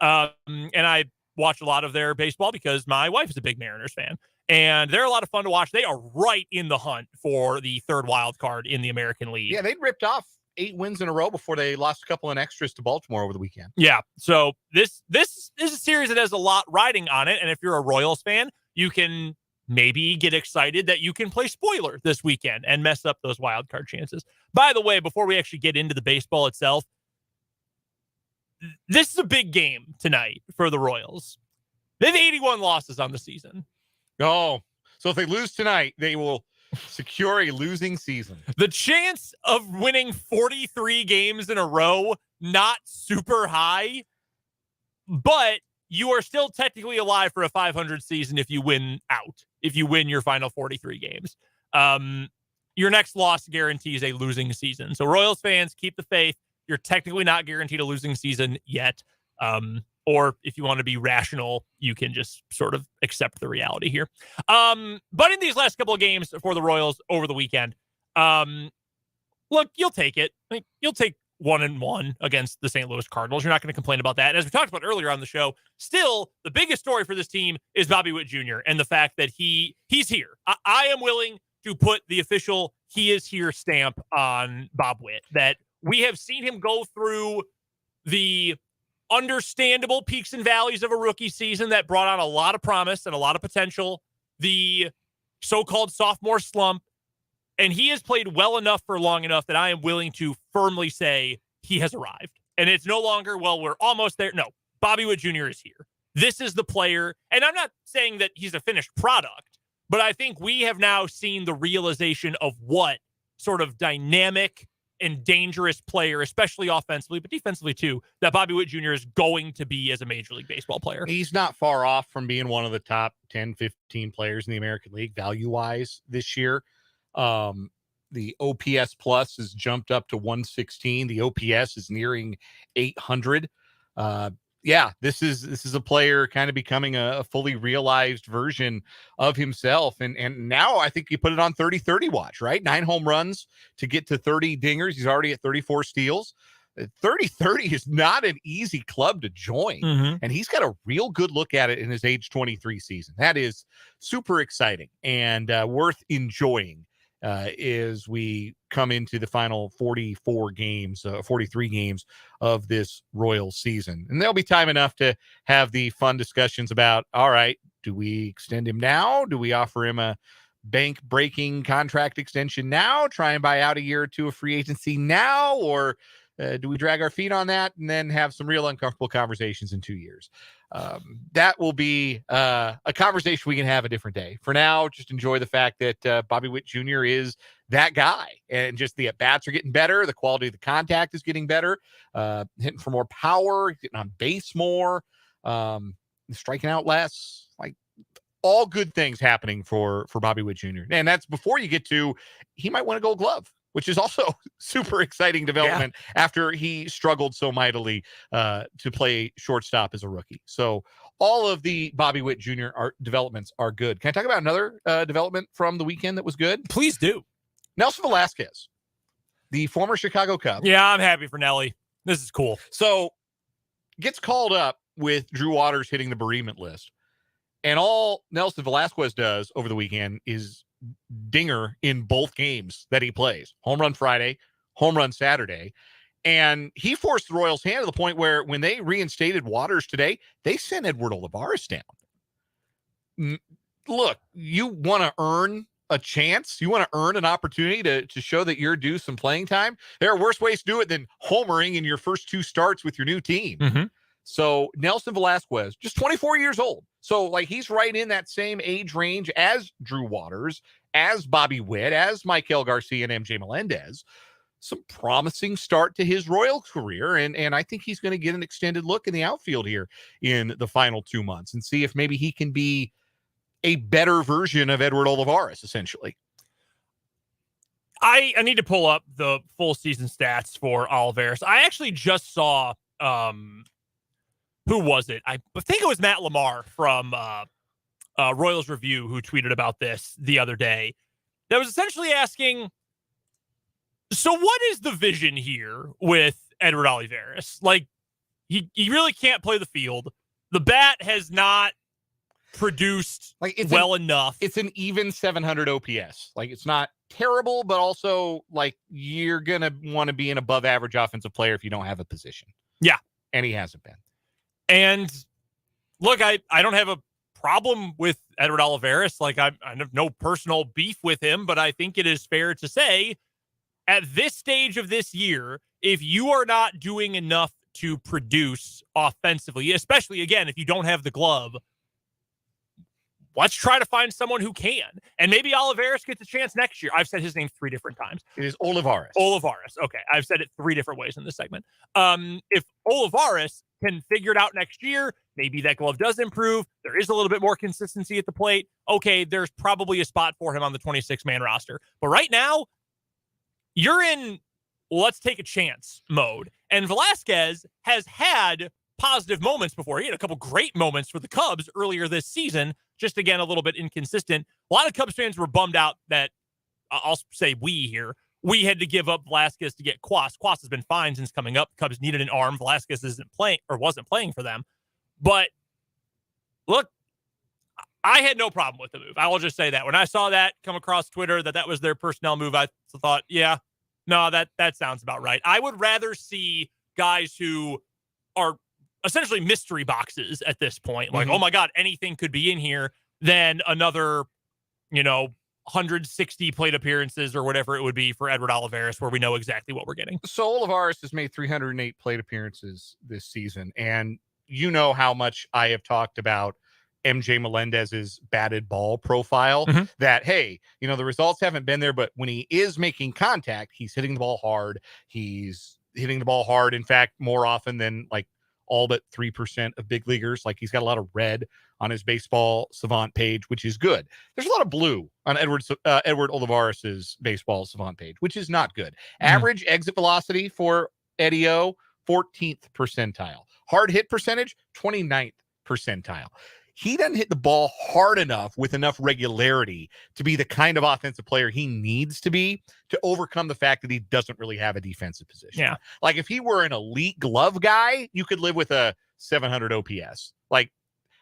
And I watch a lot of their baseball because my wife is a big Mariners fan. And they're a lot of fun to watch. They are right in the hunt for the third wild card in the American League. Yeah, they ripped off 8 wins in a row before they lost a couple in extras to Baltimore over the weekend. Yeah, so this is a series that has a lot riding on it. And if you're a Royals fan, you can maybe get excited that you can play spoiler this weekend and mess up those wild card chances. By the way, before we actually get into the baseball itself, this is a big game tonight for the Royals. They have 81 losses on the season. Oh, so if they lose tonight, they will secure a losing season. The chance of winning 43 games in a row, not super high, but you are still technically alive for a 500 season if you win out, if you win your final 43 games. Your next loss guarantees a losing season. So Royals fans, keep the faith. You're technically not guaranteed a losing season yet. Or if you want to be rational, you can just sort of accept the reality here. But in these last couple of games for the Royals over the weekend, look, you'll take it. You'll take 1-1 against the St. Louis Cardinals. You're not going to complain about that. And as we talked about earlier on the show, still the biggest story for this team is Bobby Witt Jr. and the fact that he's here. I am willing to put the official "he is here" stamp on Bob Witt. That we have seen him go through the understandable peaks and valleys of a rookie season that brought on a lot of promise and a lot of potential, the so-called sophomore slump, and he has played well enough for long enough that I am willing to firmly say he has arrived. And it's no longer, well, we're almost there. No, Bobby Witt Jr. is here. This is the player, and I'm not saying that he's a finished product, but I think we have now seen the realization of what sort of dynamic and dangerous player, especially offensively, but defensively too, that Bobby Witt Jr. is going to be as a Major League Baseball player. He's not far off from being one of the top 10, 15 players in the American League value-wise this year. The OPS plus has jumped up to 116. The OPS is nearing 800. Yeah, this is a player kind of becoming a fully realized version of himself. And now I think you put it on 30-30 watch, right? 9 home runs to get to 30 dingers. He's already at 34 steals. 30-30 is not an easy club to join. Mm-hmm. And he's got a real good look at it in his age 23 season. That is super exciting and worth enjoying as we come into the final 43 games of this Royals season. And there'll be time enough to have the fun discussions about, all right, do we extend him now? Do we offer him a bank-breaking contract extension now? Try and buy out a year or two of free agency now? Or do we drag our feet on that and then have some real uncomfortable conversations in 2 years? That will be a conversation we can have a different day. For now, just enjoy the fact that Bobby Witt Jr. is that guy, and just the at-bats are getting better. The quality of the contact is getting better. Hitting for more power, getting on base more. striking out less, like all good things happening for Bobby Witt Jr. And that's before you get to, he might win a Gold Glove, which is also super exciting development after he struggled so mightily to play shortstop as a rookie. So all of the Bobby Witt Jr. developments are good. Can I talk about another development from the weekend that was good? Please do. Nelson Velasquez, the former Chicago Cub. Yeah, I'm happy for Nelly. This is cool. So gets called up with Drew Waters hitting the bereavement list. And all Nelson Velasquez does over the weekend is dinger in both games that he plays. Home run Friday, home run Saturday. And he forced the Royals' hand to the point where when they reinstated Waters today, they sent Edward Olivares down. Look, you want to earn a chance. You want to earn an opportunity to show that you're due some playing time. There are worse ways to do it than homering in your first 2 starts with your new team. Mm-hmm. So Nelson Velasquez, just 24 years old. So like he's right in that same age range as Drew Waters, as Bobby Witt, as Maikel Garcia and MJ Melendez. Some promising start to his Royals career. And I think he's going to get an extended look in the outfield here in the final 2 months and see if maybe he can be a better version of Edward Olivares, essentially. I need to pull up the full season stats for Olivares. I actually just saw, who was it? I think it was Matt Lamar from Royals Review who tweeted about this the other day. That was essentially asking, so what is the vision here with Edward Olivares? Like, he really can't play the field. The bat has not produced enough. It's an even 700 OPS. Like, it's not terrible, but also, like, you're going to want to be an above average offensive player if you don't have a position. Yeah. And he hasn't been. And look, I don't have a problem with Edward Olivares. Like, I have no personal beef with him, but I think it is fair to say at this stage of this year, if you are not doing enough to produce offensively, especially, again, if you don't have the glove, let's try to find someone who can. And maybe Olivares gets a chance next year. I've said his name 3 different times. It is Olivares. Olivares. Okay. I've said it 3 different ways in this segment. If Olivares can figure it out next year, maybe that glove does improve. There is a little bit more consistency at the plate. Okay, there's probably a spot for him on the 26-man roster. But right now, you're in let's take a chance mode. And Velasquez has had positive moments before. He had a couple great moments for the Cubs earlier this season, just again, a little bit inconsistent. A lot of Cubs fans were bummed out that, I'll say we here, we had to give up Velasquez to get Quas. Quas has been fine since coming up. Cubs needed an arm. Velasquez isn't playing or wasn't playing for them. But look, I had no problem with the move. I will just say that. When I saw that come across Twitter, that was their personnel move, I thought, yeah, no, that sounds about right. I would rather see guys who are essentially mystery boxes at this point. Like, oh my God, anything could be in here, than another, 160 plate appearances or whatever it would be for Edward Olivares, where we know exactly what we're getting. So Olivares has made 308 plate appearances this season. And you know how much I have talked about MJ Melendez's batted ball profile, that, hey, the results haven't been there, but when he is making contact, he's hitting the ball hard. He's hitting the ball hard, in fact, more often than like all but 3% of big leaguers. Like, he's got a lot of red on his baseball savant page, which is good. There's a lot of blue on Edward Olivares's baseball savant page, which is not good. Average exit velocity for Eddie O, 14th percentile. Hard hit percentage, 29th percentile. He doesn't hit the ball hard enough with enough regularity to be the kind of offensive player he needs to be to overcome the fact that he doesn't really have a defensive position. Yeah. Like, if he were an elite glove guy, you could live with a 700 OPS. Like,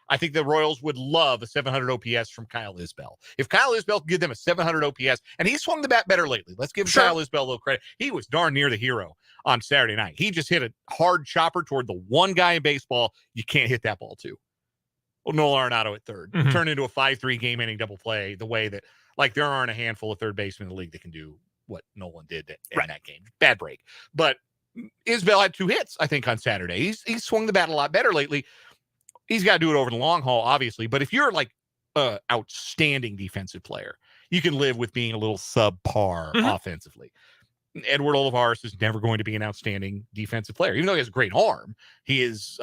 I think the Royals would love a 700 OPS from Kyle Isbell. If Kyle Isbell could give them a 700 OPS, and he swung the bat better lately. Let's give Kyle Isbell a little credit. He was darn near the hero on Saturday night. He just hit a hard chopper toward the one guy in baseball you can't hit that ball to. Well, Noel Arenado at third. Turned into a 5-3 game-ending double play the way that, like, there aren't a handful of third basemen in the league that can do what Nolan did in that game. Bad break. But Isbell had 2 hits, I think, on Saturday. He's swung the bat a lot better lately. He's got to do it over the long haul, obviously. But if you're, like, an outstanding defensive player, you can live with being a little subpar offensively. Edward Olivares is never going to be an outstanding defensive player. Even though he has a great arm, he is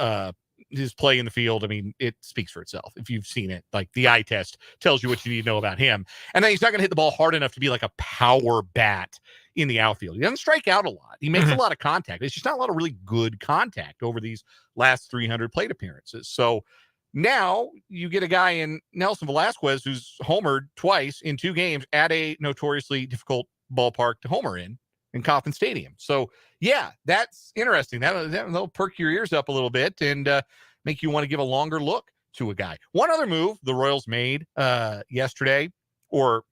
his play in the field, I mean, it speaks for itself. If you've seen it, like the eye test tells you what you need to know about him. And then he's not going to hit the ball hard enough to be like a power bat in the outfield. He doesn't strike out a lot. He makes a lot of contact. It's just not a lot of really good contact over these last 300 plate appearances. So now you get a guy in Nelson Velasquez who's homered twice in 2 games at a notoriously difficult ballpark to homer in Kauffman Stadium. So yeah, that's interesting. That'll perk your ears up a little bit and make you want to give a longer look to a guy. One other move the Royals made yesterday, or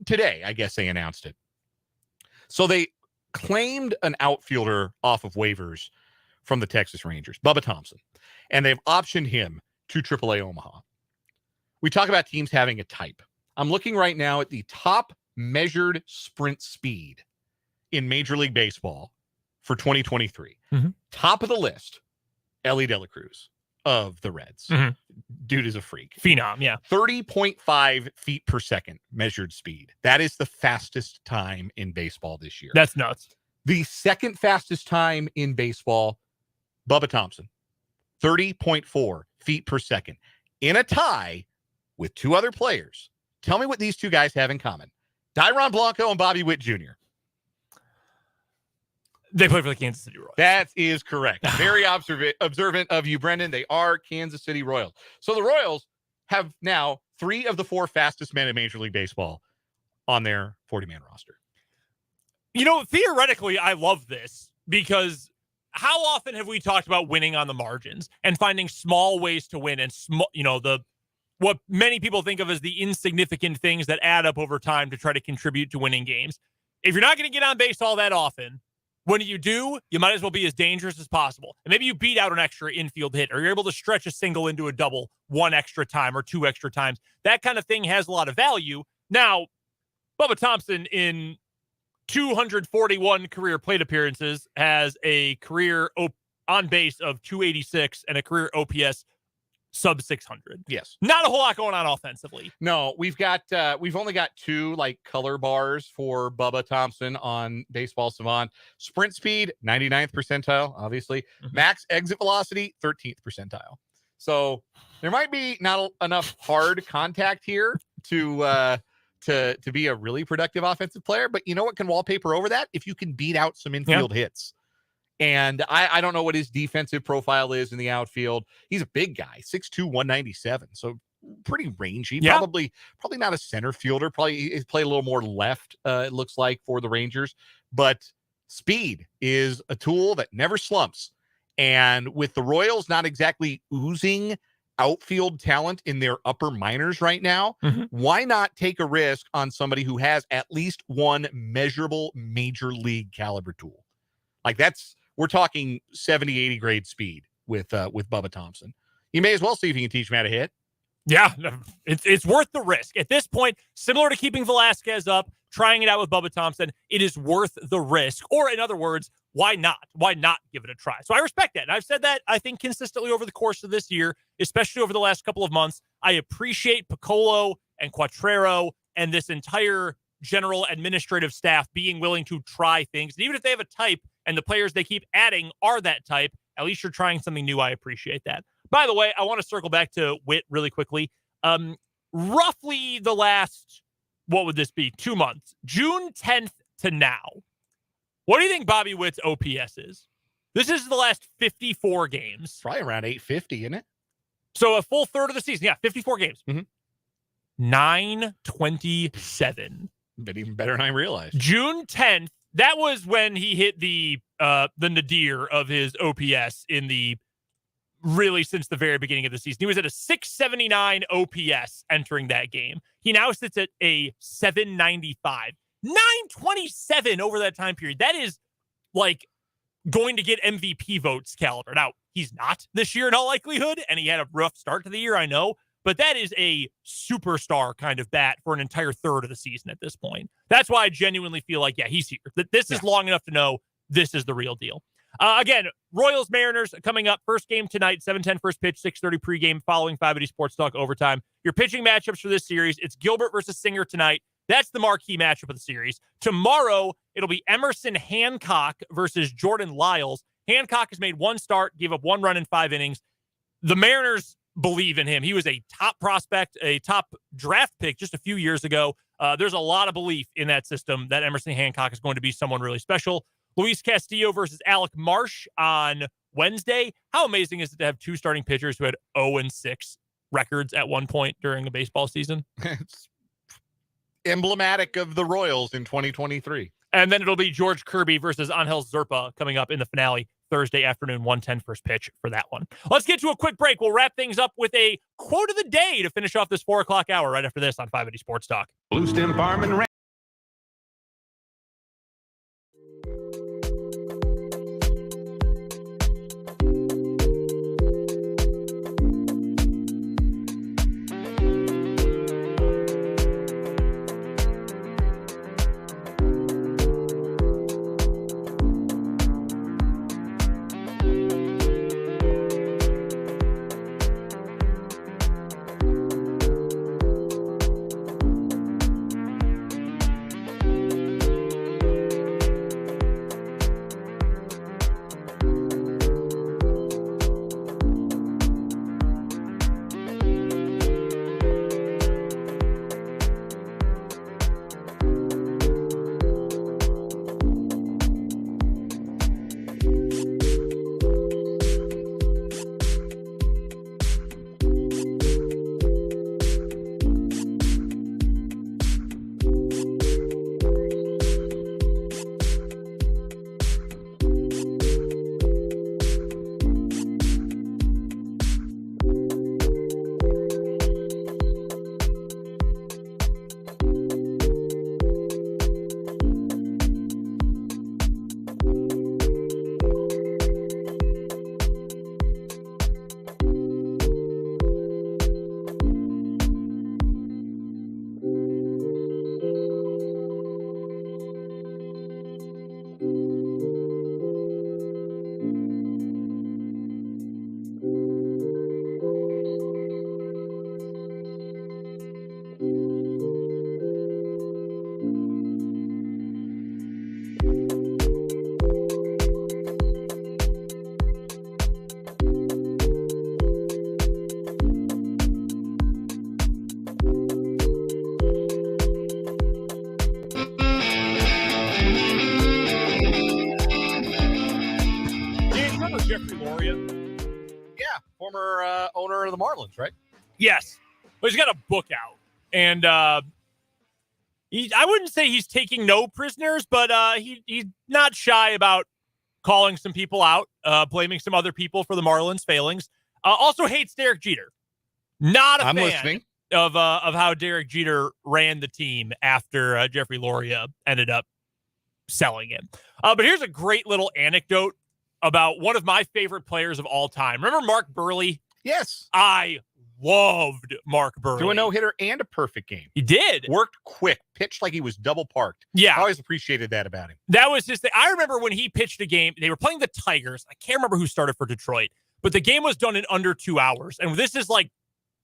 today, I guess they announced it. So they claimed an outfielder off of waivers from the Texas Rangers, Bubba Thompson, and they've optioned him to AAA Omaha. We talk about teams having a type. I'm looking right now at the top measured sprint speed in Major League Baseball for 2023. Top of the list, Ellie De La Cruz of the Reds. Dude is a freak. Phenom, yeah. 30.5 feet per second measured speed. That is the fastest time in baseball this year. That's nuts. The second fastest time in baseball, Bubba Thompson, 30.4 feet per second, in a tie with 2 other players. Tell me what these 2 guys have in common. Dairon Blanco and Bobby Witt Jr. They play for the Kansas City Royals. That is correct. Very observant of you, Brendan. They are Kansas City Royals. So the Royals have now 3 of the 4 fastest men in Major League Baseball on their 40-man roster. You know, theoretically, I love this because how often have we talked about winning on the margins and finding small ways to win and what many people think of as the insignificant things that add up over time to try to contribute to winning games. If you're not going to get on base all that often, when you do, you might as well be as dangerous as possible. And maybe you beat out an extra infield hit, or you're able to stretch a single into a double 1 extra time or 2 extra times. That kind of thing has a lot of value. Now, Bubba Thompson in 241 career plate appearances has a career on base of 286 and a career OPS sub 600. Yes. Not a whole lot going on offensively. No, we've only got 2 like color bars for Bubba Thompson on Baseball Savant. Sprint speed, 99th percentile, obviously. Max exit velocity, 13th percentile. So there might be not enough hard contact here to be a really productive offensive player, but you know what can wallpaper over that? If you can beat out some infield hits. And I don't know what his defensive profile is in the outfield. He's a big guy, 6'2", 197. So pretty rangy. Yeah. Probably not a center fielder. Probably he's played a little more left, it looks like, for the Rangers. But speed is a tool that never slumps. And with the Royals not exactly oozing outfield talent in their upper minors right now, why not take a risk on somebody who has at least one measurable major league caliber tool? Like we're talking 70, 80 grade speed with Bubba Thompson. You may as well see if you can teach him how to hit. Yeah, it's worth the risk. At this point, similar to keeping Velasquez up, trying it out with Bubba Thompson, it is worth the risk. Or in other words, why not? Why not give it a try? So I respect that. And I've said that, I think, consistently over the course of this year, especially over the last couple of months. I appreciate Piccolo and Quattrero and this entire general administrative staff being willing to try things. And even if they have a type and the players they keep adding are that type, at least you're trying something new. I appreciate that. By the way, I want to circle back to Witt really quickly. Roughly the last, what would this be, 2 months, June 10th to now, what do you think Bobby Witt's OPS is? This is the last 54 games. Probably around 850, isn't it? So a full third of the season. Yeah, 54 games. 927. But even better than I realized. June 10th, that was when he hit the nadir of his OPS in the really since the very beginning of the season. He was at a 679 OPS entering that game. He now sits at a 795. 927 over that time period. That is like going to get MVP votes caliber. Now, he's not this year in all likelihood, and he had a rough start to the year, I know, but that is a superstar kind of bat for an entire third of the season at this point. That's why I genuinely feel like, yeah, he's here. This is long enough to know this is the real deal. Again, Royals Mariners coming up. First game tonight, 7:10 first pitch, 6:30 pregame, following 580 Sports Talk overtime. Your pitching matchups for this series, it's Gilbert versus Singer tonight. That's the marquee matchup of the series. Tomorrow, it'll be Emerson Hancock versus Jordan Lyles. Hancock has made one start, gave up 1 run in 5 innings. the Mariners believe in him. He was a top prospect, a top draft pick just a few years ago. There's a lot of belief in that system that Emerson Hancock is going to be someone really special. Luis Castillo versus Alec Marsh on Wednesday. How amazing is it to have two starting pitchers who had 0-6 records at one point during a baseball season? It's emblematic of the Royals in 2023. And then it'll be George Kirby versus Angel Zerpa coming up in the finale Thursday afternoon, 1:10 first pitch for that one. Let's get to a quick break. We'll wrap things up with a quote of the day to finish off this 4 o'clock hour right after this on 580 Sports Talk. Blue Stem Farm and Ranch. Former owner of the Marlins, right? Yes. Well, he's got a book out. And I wouldn't say he's taking no prisoners, but he's not shy about calling some people out, blaming some other people for the Marlins' failings. Also hates Derek Jeter. Not a fan listening. of how Derek Jeter ran the team after Jeffrey Loria ended up selling him. But here's a great little anecdote about one of my favorite players of all time. Remember Mark Burley? Yes. I loved Mark Burley. Threw a no-hitter and a perfect game. He did. Worked quick. Pitched like he was double parked. Yeah. I always appreciated that about him. That was his thing. I remember when he pitched a game, they were playing the Tigers. I can't remember who started for Detroit, but the game was done in under 2 hours. And this is like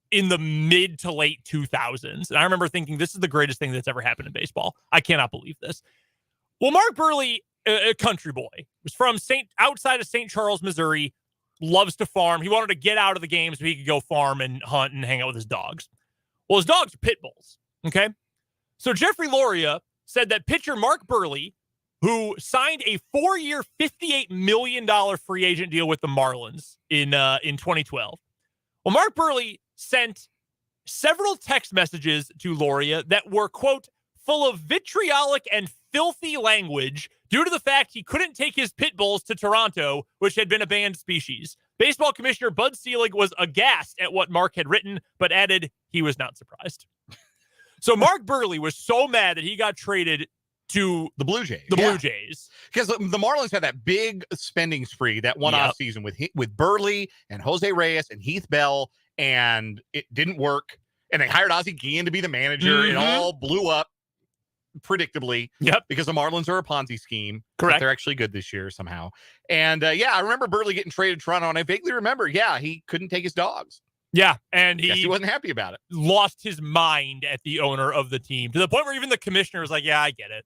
in the mid to late 2000s. And I remember thinking, this is the greatest thing that's ever happened in baseball. I cannot believe this. Well, Mark Burley, a country boy, was from outside of St. Charles, Missouri, loves to farm. He wanted to get out of the game so he could go farm and hunt and hang out with his dogs. Well, his dogs are pit bulls. Okay. So Jeffrey Loria said that pitcher Mark Burley, who signed a 4-year, $58 million free agent deal with the Marlins in 2012. Well, Mark Burley sent several text messages to Loria that were, quote, full of vitriolic and filthy language due to the fact he couldn't take his pit bulls to Toronto, which had been a banned species. Baseball Commissioner Bud Selig was aghast at what Mark had written, but added he was not surprised. So Mark Burley was so mad that he got traded to the Blue Jays. Blue Jays. Because the Marlins had that big spending spree that one off season with Burley and Jose Reyes and Heath Bell, and it didn't work. And they hired Ozzie Guillen to be the manager. It all blew up predictably. Yep. Because the Marlins are a Ponzi scheme. Correct. They're actually good this year somehow. And I remember Burley getting traded to Toronto, and I vaguely remember, he couldn't take his dogs. Yeah, and he wasn't happy about it. Lost his mind at the owner of the team to the point where even the commissioner was like, yeah, I get it.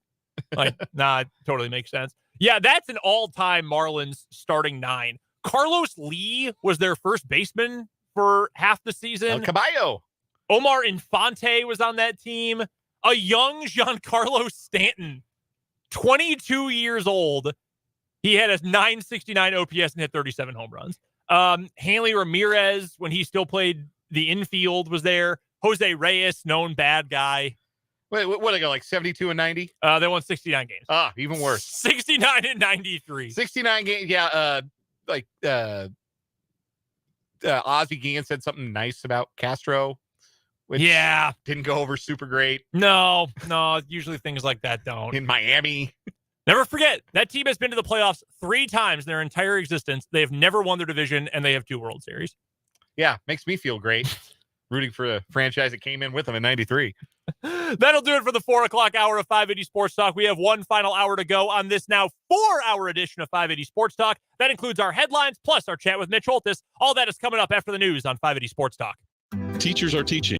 Like, nah, it totally makes sense. Yeah, that's an all-time Marlins starting 9. Carlos Lee was their first baseman for half the season. El Caballo. Omar Infante was on that team. A young Giancarlo Stanton, 22 years old. He had a 969 OPS and hit 37 home runs. Hanley Ramirez, when he still played the infield, was there. Jose Reyes, known bad guy. Wait, what they go, like 72 and 90? They won 69 games. Ah, even worse. 69 and 93. 69 games, yeah. Ozzie Guillen said something nice about Castro, which didn't go over super great. No, usually things like that don't. In Miami. Never forget, that team has been to the playoffs 3 times in their entire existence. They have never won their division, and they have 2 World Series. Yeah, makes me feel great. Rooting for a franchise that came in with them in 93. That'll do it for the 4 o'clock hour of 580 Sports Talk. We have one final hour to go on this now 4-hour edition of 580 Sports Talk. That includes our headlines plus our chat with Mitch Holthus. All that is coming up after the news on 580 Sports Talk. Teachers are teaching.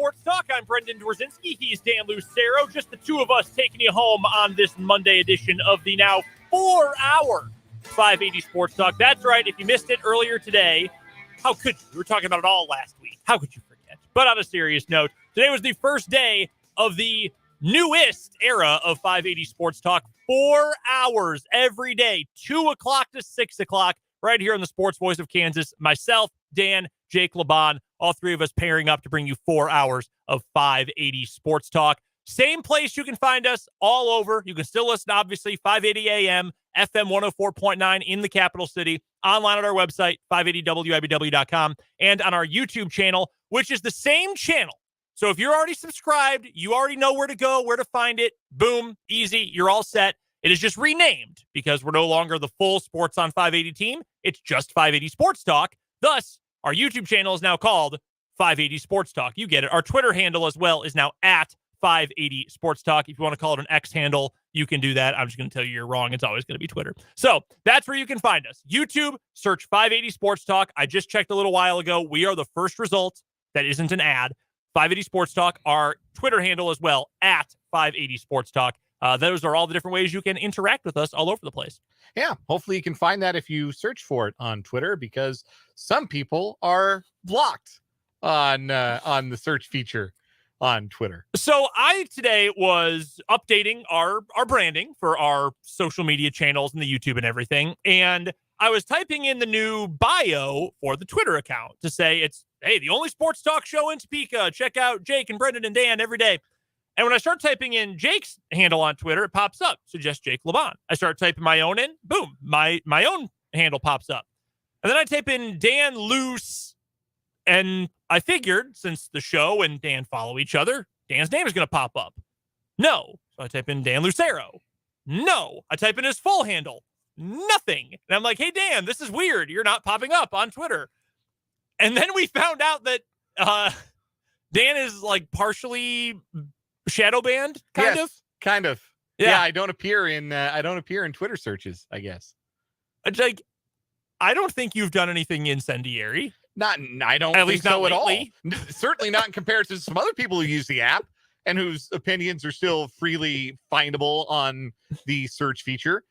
Sports Talk. I'm Brendan Dworzinski. He's Dan Lucero. Just the two of us taking you home on this Monday edition of the now 4-hour 580 Sports Talk. That's right. If you missed it earlier today, how could you? We were talking about it all last week. How could you forget? But on a serious note, today was the first day of the newest era of 580 Sports Talk. 4 hours every day, 2 o'clock to 6 o'clock, right here on the Sports Voice of Kansas. Myself, Dan, Jake LeBon, all three of us pairing up to bring you 4 hours of 580 Sports Talk. Same place you can find us all over. You can still listen, obviously, 580 AM, FM 104.9 in the capital city, online at our website, 580wibw.com, and on our YouTube channel, which is the same channel. So if you're already subscribed, you already know where to go, where to find it. Boom, easy, you're all set. It is just renamed because we're no longer the full Sports on 580 team. It's just 580 Sports Talk. Thus, our YouTube channel is now called 580 Sports Talk. You get it. Our Twitter handle as well is now at 580 Sports Talk. If you want to call it an X handle, you can do that. I'm just going to tell you you're wrong. It's always going to be Twitter. So that's where you can find us. YouTube, search 580 Sports Talk. I just checked a little while ago. We are the first result that isn't an ad. 580 Sports Talk, our Twitter handle as well, at 580 Sports Talk. Those are all the different ways you can interact with us all over the place. Yeah, hopefully you can find that if you search for it on Twitter, because some people are blocked on the search feature on Twitter. So I today was updating our branding for our social media channels and the YouTube and everything, and I was typing in the new bio for the Twitter account to say it's, hey, the only sports talk show in Topeka. Check out Jake and Brendan and Dan every day. And when I start typing in Jake's handle on Twitter, it pops up. Suggest Jake LeBon. I start typing my own in. Boom. My own handle pops up. And then I type in Dan Luce. And I figured since the show and Dan follow each other, Dan's name is going to pop up. No. So I type in Dan Lucero. No. I type in his full handle. Nothing. And I'm like, hey, Dan, this is weird. You're not popping up on Twitter. And then we found out that Dan is like partially shadow banned, kind of. Yeah, I don't appear in Twitter searches, I guess. It's like, I don't think you've done anything incendiary. I don't at think least so not at all. lately. Certainly not in comparison to some other people who use the app and whose opinions are still freely findable on the search feature.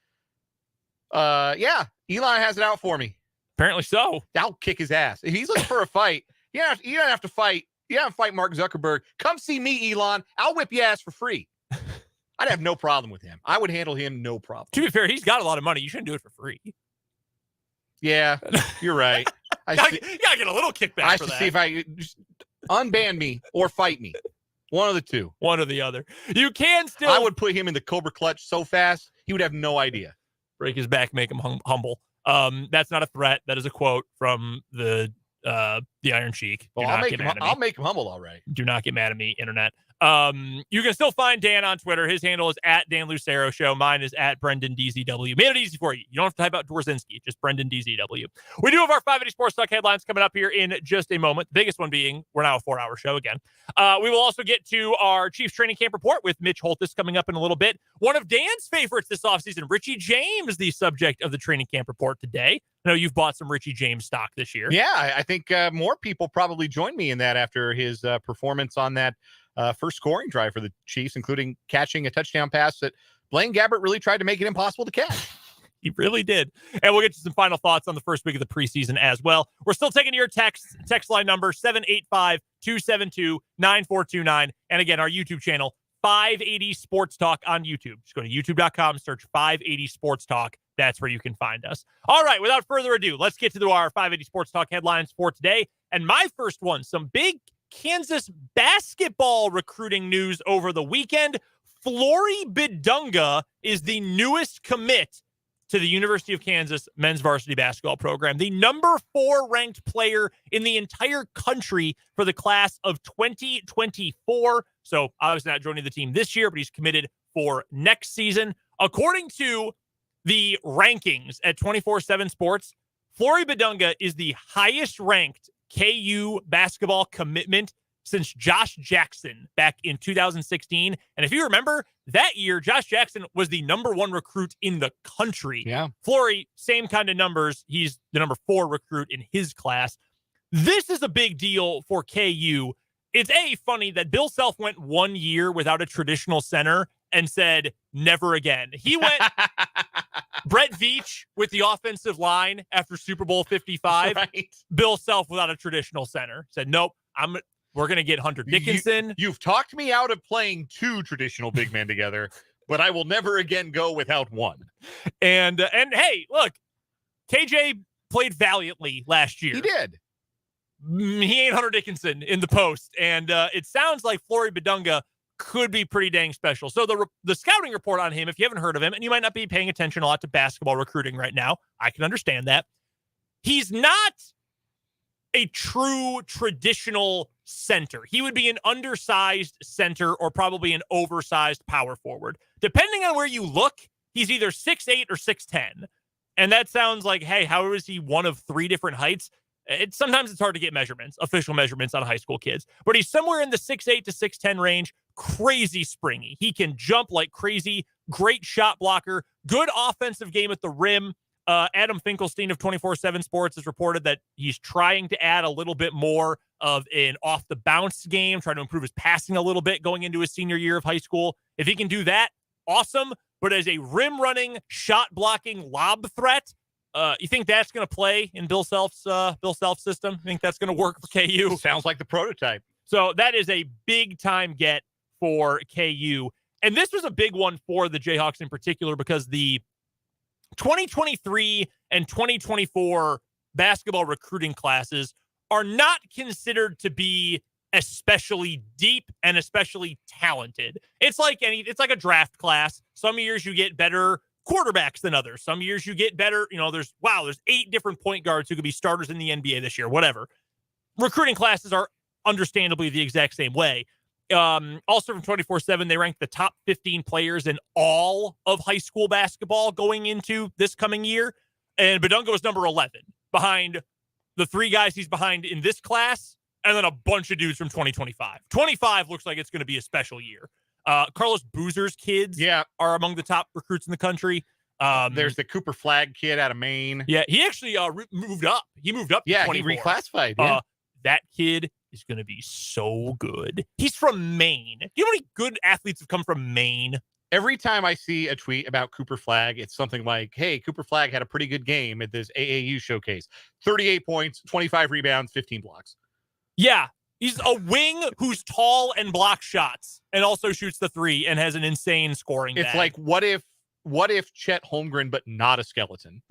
Yeah, Elon has it out for me. Apparently so. I'll kick his ass. If he's looking for a fight, you don't have to fight. You don't have to fight Mark Zuckerberg. Come see me, Elon. I'll whip your ass for free. I'd have no problem with him. I would handle him no problem. To be fair, he's got a lot of money. You shouldn't do it for free. Yeah, you're right. You gotta get a little kickback I for should that. see if I just unban me or fight me. One of the two. One or the other. You can still. I would put him in the Cobra Clutch so fast, he would have no idea. Break his back, make him humble. That's not a threat. That is a quote from the Iron Sheik. Well, I'll make him humble, all right. Do not get mad at me, internet. You can still find Dan on Twitter. His handle is at Dan Lucero Show. Mine is at Brendan DZW. Made it easy for you. You don't have to type out Dworzinski, just Brendan DZW. We do have our 580 Sports Talk headlines coming up here in just a moment. The biggest one being we're now a 4-hour show again. We will also get to our Chiefs training camp report with Mitch Holthus coming up in a little bit. One of Dan's favorites this offseason, Richie James, the subject of the training camp report today. I know you've bought some Richie James stock this year. Yeah, I think more people probably joined me in that after his performance on that first scoring drive for the Chiefs, including catching a touchdown pass that Blaine Gabbert really tried to make it impossible to catch. He really did. And we'll get to some final thoughts on the first week of the preseason as well. We're still taking your text line number 785-272-9429. And again, our YouTube channel, 580 Sports Talk on YouTube. Just go to youtube.com, search 580 Sports Talk. That's where you can find us. All right, without further ado, let's get to our 580 Sports Talk headlines for today. And my first one, some big Kansas basketball recruiting news over the weekend. Flory Bidunga is the newest commit to the University of Kansas men's varsity basketball program, the number 4 ranked player in the entire country for the class of 2024. So obviously not joining the team this year, but he's committed for next season. According to the rankings at 24/7 Sports, Flory Bidunga is the highest ranked KU basketball commitment since Josh Jackson back in 2016. And if you remember, that year, Josh Jackson was the number 1 recruit in the country. Yeah. Flory, same kind of numbers. He's the number 4 recruit in his class. This is a big deal for KU. it's funny that Bill Self went 1 year without a traditional center and said, never again. He went Brett Veach with the offensive line after Super Bowl 55. Right. Bill Self without a traditional center said, nope, we're going to get Hunter Dickinson. You've talked me out of playing 2 traditional big men together, but I will never again go without one. And hey, look, KJ played valiantly last year. He did. He ain't Hunter Dickinson in the post. And it sounds like Flory Bidunga could be pretty dang special. So the scouting report on him, if you haven't heard of him, and you might not be paying attention a lot to basketball recruiting right now, I can understand that. He's not a true traditional center. He would be an undersized center or probably an oversized power forward. Depending on where you look, he's either 6'8" or 6'10". And that sounds like, hey, how is he one of 3 different heights? Sometimes it's hard to get measurements, official measurements on high school kids. But he's somewhere in the 6'8" to 6'10" range, crazy springy. He can jump like crazy, great shot blocker, good offensive game at the rim. Adam Finkelstein of 24/7 Sports has reported that he's trying to add a little bit more of an off-the-bounce game, trying to improve his passing a little bit going into his senior year of high school. If he can do that, awesome. But as a rim-running, shot-blocking lob threat, you think that's going to play in Bill Self's system? You think that's going to work for KU? Sounds like the prototype. So that is a big-time get for KU. And this was a big one for the Jayhawks in particular because the 2023 and 2024 basketball recruiting classes are not considered to be especially deep and especially talented. It's like a draft class. Some years you get better quarterbacks than others. Some years you get better, there's 8 different point guards who could be starters in the NBA this year, whatever. Recruiting classes are understandably the exact same way. Also from 24/7, they ranked the top 15 players in all of high school basketball going into this coming year. And Bidunga was number 11 behind the 3 guys he's behind in this class. And then a bunch of dudes from 2025. 25 looks like it's going to be a special year. Carlos Boozer's kids are among the top recruits in the country. There's the Cooper Flagg kid out of Maine. Yeah, he actually moved up. He moved up to 24. He reclassified. Yeah. That kid is going to be so good. He's from Maine. Do you know how many good athletes have come from Maine? Every time I see a tweet about Cooper Flagg, it's something like, hey, Cooper Flagg had a pretty good game at this AAU showcase. 38 points, 25 rebounds, 15 blocks. Yeah, he's a wing who's tall and blocks shots and also shoots the 3 and has an insane scoring It's bag. like, what if Chet Holmgren, but not a skeleton?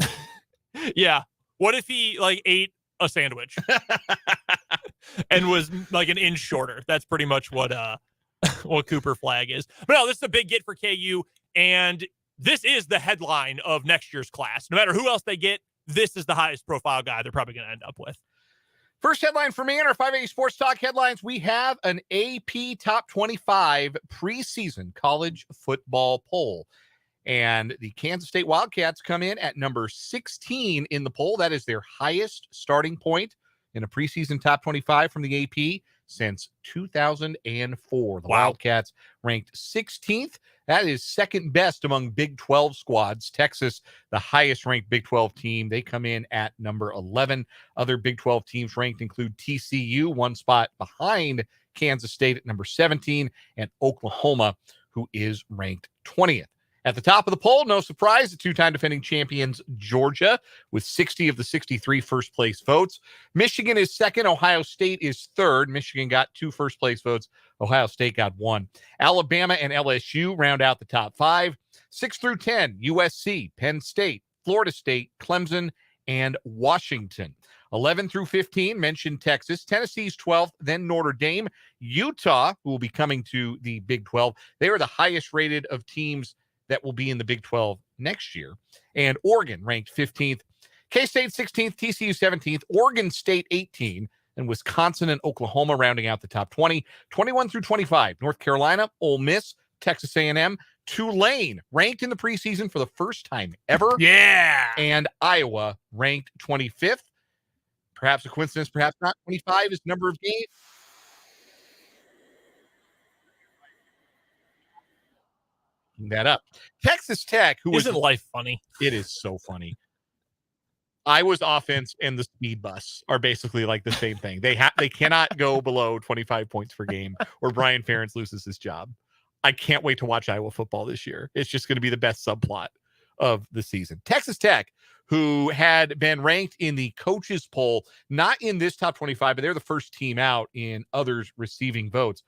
Yeah. What if he ate a sandwich and was like an inch shorter? That's pretty much what Cooper Flagg is. But no, this is a big get for KU, and this is the headline of next year's class. No matter who else they get, this is the highest profile guy they're probably going to end up with. First headline for me in our 580 Sports Talk headlines, we have an AP Top 25 preseason college football poll. And the Kansas State Wildcats come in at number 16 in the poll. That is their highest starting point in a preseason top 25 from the AP since 2004. The Wildcats ranked 16th. That is second best among Big 12 squads. Texas, the highest ranked Big 12 team, they come in at number 11. Other Big 12 teams ranked include TCU, one spot behind Kansas State at number 17, and Oklahoma, who is ranked 20th. At the top of the poll, no surprise, the 2-time defending champions Georgia with 60 of the 63 first-place votes. Michigan is second. Ohio State is third. Michigan got 2 first-place votes. Ohio State got 1. Alabama and LSU round out the top 5. 6 through 10, USC, Penn State, Florida State, Clemson, and Washington. 11 through 15, mentioned Texas. Tennessee's 12th, then Notre Dame. Utah, who will be coming to the Big 12, they are the highest rated of teams that will be in the Big 12 next year. And Oregon ranked 15th, K-State 16th, TCU 17th, Oregon State 18, and Wisconsin and Oklahoma rounding out the top 20. 21 through 25, North Carolina, Ole Miss, Texas A&M, Tulane ranked in the preseason for the first time ever. Yeah. And Iowa ranked 25th. Perhaps a coincidence, perhaps not. 25 is number of games. That up. Texas Tech, who isn't life funny? It is so funny. Iowa's offense and the speed bus are basically like the same thing. They cannot go below 25 points per game or Brian Ferentz loses his job. I can't wait to watch Iowa football this year. It's just going to be the best subplot of the season. Texas Tech, who had been ranked in the coaches poll, not in this top 25, but they're the first team out in others receiving votes.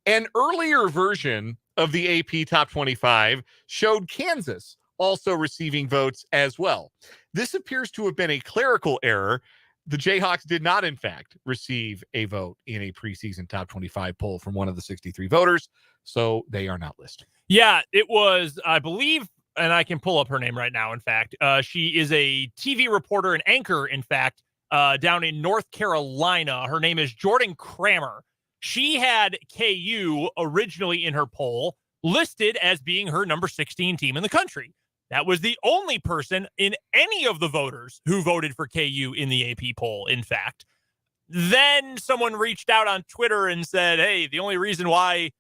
An earlier version of the AP top 25 showed Kansas also receiving votes as well. This appears to have been a clerical error. The Jayhawks did not, in fact, receive a vote in a preseason top 25 poll from one of the 63 voters, so they are not listed. Yeah, it was, I believe, and I can pull up her name right now, in fact. She is a TV reporter and anchor, in fact, down in North Carolina. Her name is Jordan Kramer. She had KU originally in her poll listed as being her number 16 team in the country. That was the only person in any of the voters who voted for KU in the AP poll, in fact. Then someone reached out on Twitter and said, hey, the only reason why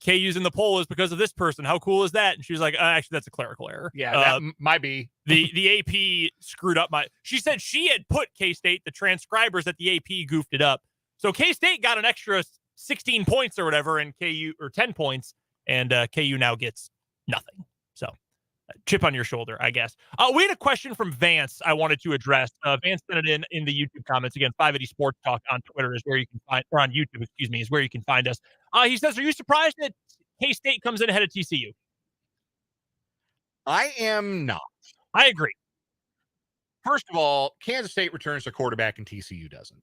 KU's in the poll is because of this person. How cool is that? And she was like, actually, that's a clerical error. Yeah, that might be. The AP screwed up she said she had put K-State, the transcribers at the AP goofed it up. So K-State got an extra 16 points or whatever, and KU, or 10 points, and KU now gets nothing. So chip on your shoulder, I guess. We had a question from Vance I wanted to address. Vance sent it in the YouTube comments. Again, 580 Sports Talk on Twitter is where you can find, or on YouTube, excuse me, is where you can find us. He says, are you surprised that K-State comes in ahead of TCU? I am not. I agree. First of all, Kansas State returns their quarterback and TCU doesn't.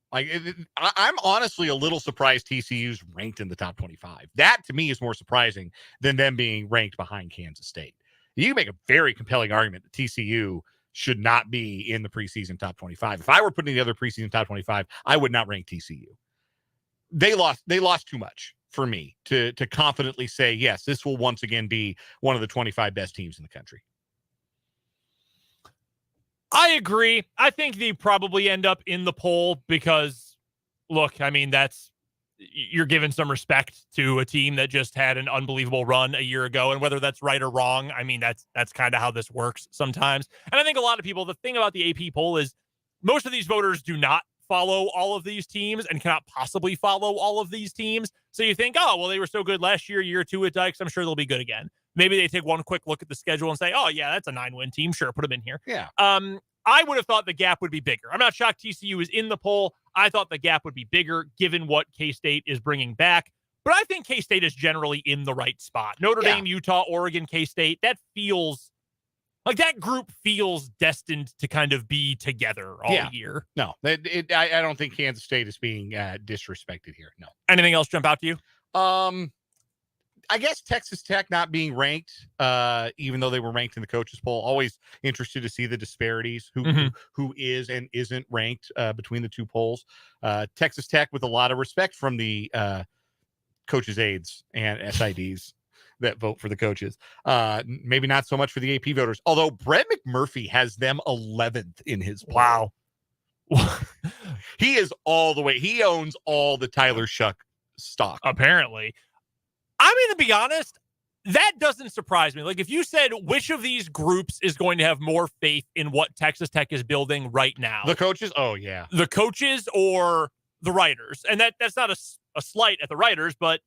I'm honestly a little surprised TCU's ranked in the top 25. That, to me, is more surprising than them being ranked behind Kansas State. You can make a very compelling argument that TCU should not be in the preseason top 25. If I were putting together preseason top 25, I would not rank TCU. They lost too much for me to confidently say, yes, this will once again be one of the 25 best teams in the country. I agree. I think they probably end up in the poll because, look, I mean, you're giving some respect to a team that just had an unbelievable run a year ago. And whether that's right or wrong, I mean, that's kind of how this works sometimes. And I think a lot of people, the thing about the AP poll is most of these voters do not follow all of these teams and cannot possibly follow all of these teams. So you think, oh, well, they were so good last year, year two at Dykes. I'm sure they'll be good again. Maybe they take one quick look at the schedule and say, oh, yeah, that's a 9-win team. Sure, put them in here. Yeah. I would have thought the gap would be bigger. I'm not shocked TCU is in the poll. I thought the gap would be bigger given what K-State is bringing back. But I think K-State is generally in the right spot. Notre Dame, Utah, Oregon, K-State, that feels like that group feels destined to kind of be together all year. No, I don't think Kansas State is being disrespected here. No. Anything else jump out to you? I guess Texas Tech not being ranked, even though they were ranked in the coaches poll. Always interested to see the disparities, who is and isn't ranked between the two polls. Texas Tech with a lot of respect from the coaches' aides and SIDs that vote for the coaches. Maybe not so much for the AP voters, although Brett McMurphy has them 11th in his poll. Wow. He is all the way. He owns all the Tyler Shuck stock. Apparently. I'm going to be honest, that doesn't surprise me. Like, if you said which of these groups is going to have more faith in what Texas Tech is building right now? The coaches? Oh, yeah. The coaches or the writers? And that's not a slight at the writers, but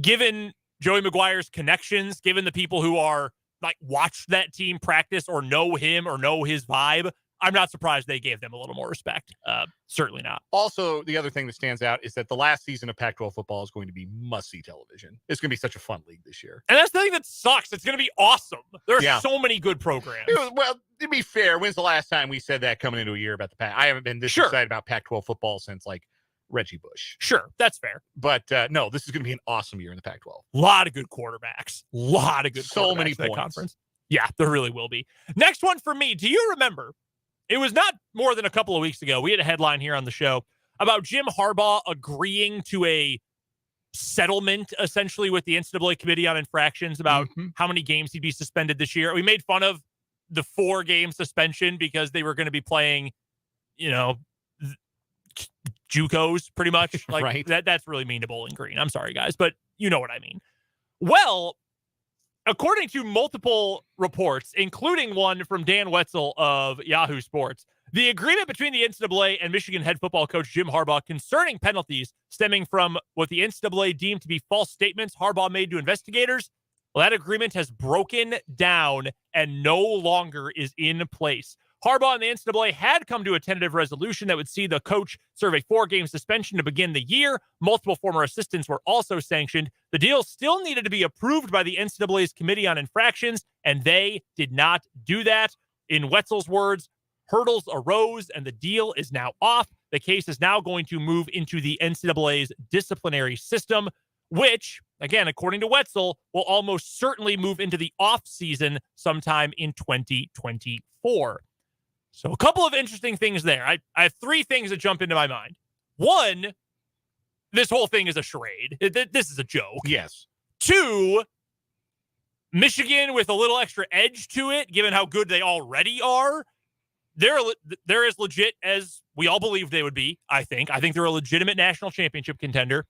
given Joey McGuire's connections, given the people who are, like, watch that team practice or know him or know his vibe, I'm not surprised they gave them a little more respect. Certainly not. Also, the other thing that stands out is that the last season of Pac-12 football is going to be must-see television. It's going to be such a fun league this year. And that's the thing that sucks. It's going to be awesome. There are so many good programs. Well, to be fair, when's the last time we said that coming into a year about the Pac? I haven't been this excited about Pac-12 football since, like, Reggie Bush. Sure, that's fair. But, no, this is going to be an awesome year in the Pac-12. A lot of good quarterbacks. A lot of good so many points. conference. Yeah, there really will be. Next one for me. Do you remember? It was not more than a couple of weeks ago. We had a headline here on the show about Jim Harbaugh agreeing to a settlement, essentially, with the NCAA Committee on Infractions about how many games he'd be suspended this year. We made fun of the 4-game suspension because they were going to be playing, JUCOs pretty much. Like that's really mean to Bowling Green. I'm sorry, guys, but you know what I mean. Well, according to multiple reports, including one from Dan Wetzel of Yahoo Sports, the agreement between the NCAA and Michigan head football coach Jim Harbaugh concerning penalties stemming from what the NCAA deemed to be false statements Harbaugh made to investigators, well, that agreement has broken down and no longer is in place. Harbaugh and the NCAA had come to a tentative resolution that would see the coach serve a 4-game suspension to begin the year. Multiple former assistants were also sanctioned. The deal still needed to be approved by the NCAA's Committee on Infractions, and they did not do that. In Wetzel's words, hurdles arose, and the deal is now off. The case is now going to move into the NCAA's disciplinary system, which, again, according to Wetzel, will almost certainly move into the off-season sometime in 2024. So a couple of interesting things there. I have 3 things that jump into my mind. One, this whole thing is a charade. This is a joke. Yes. 2, Michigan with a little extra edge to it, given how good they already are. They're as legit as we all believed they would be, I think. I think they're a legitimate national championship contender.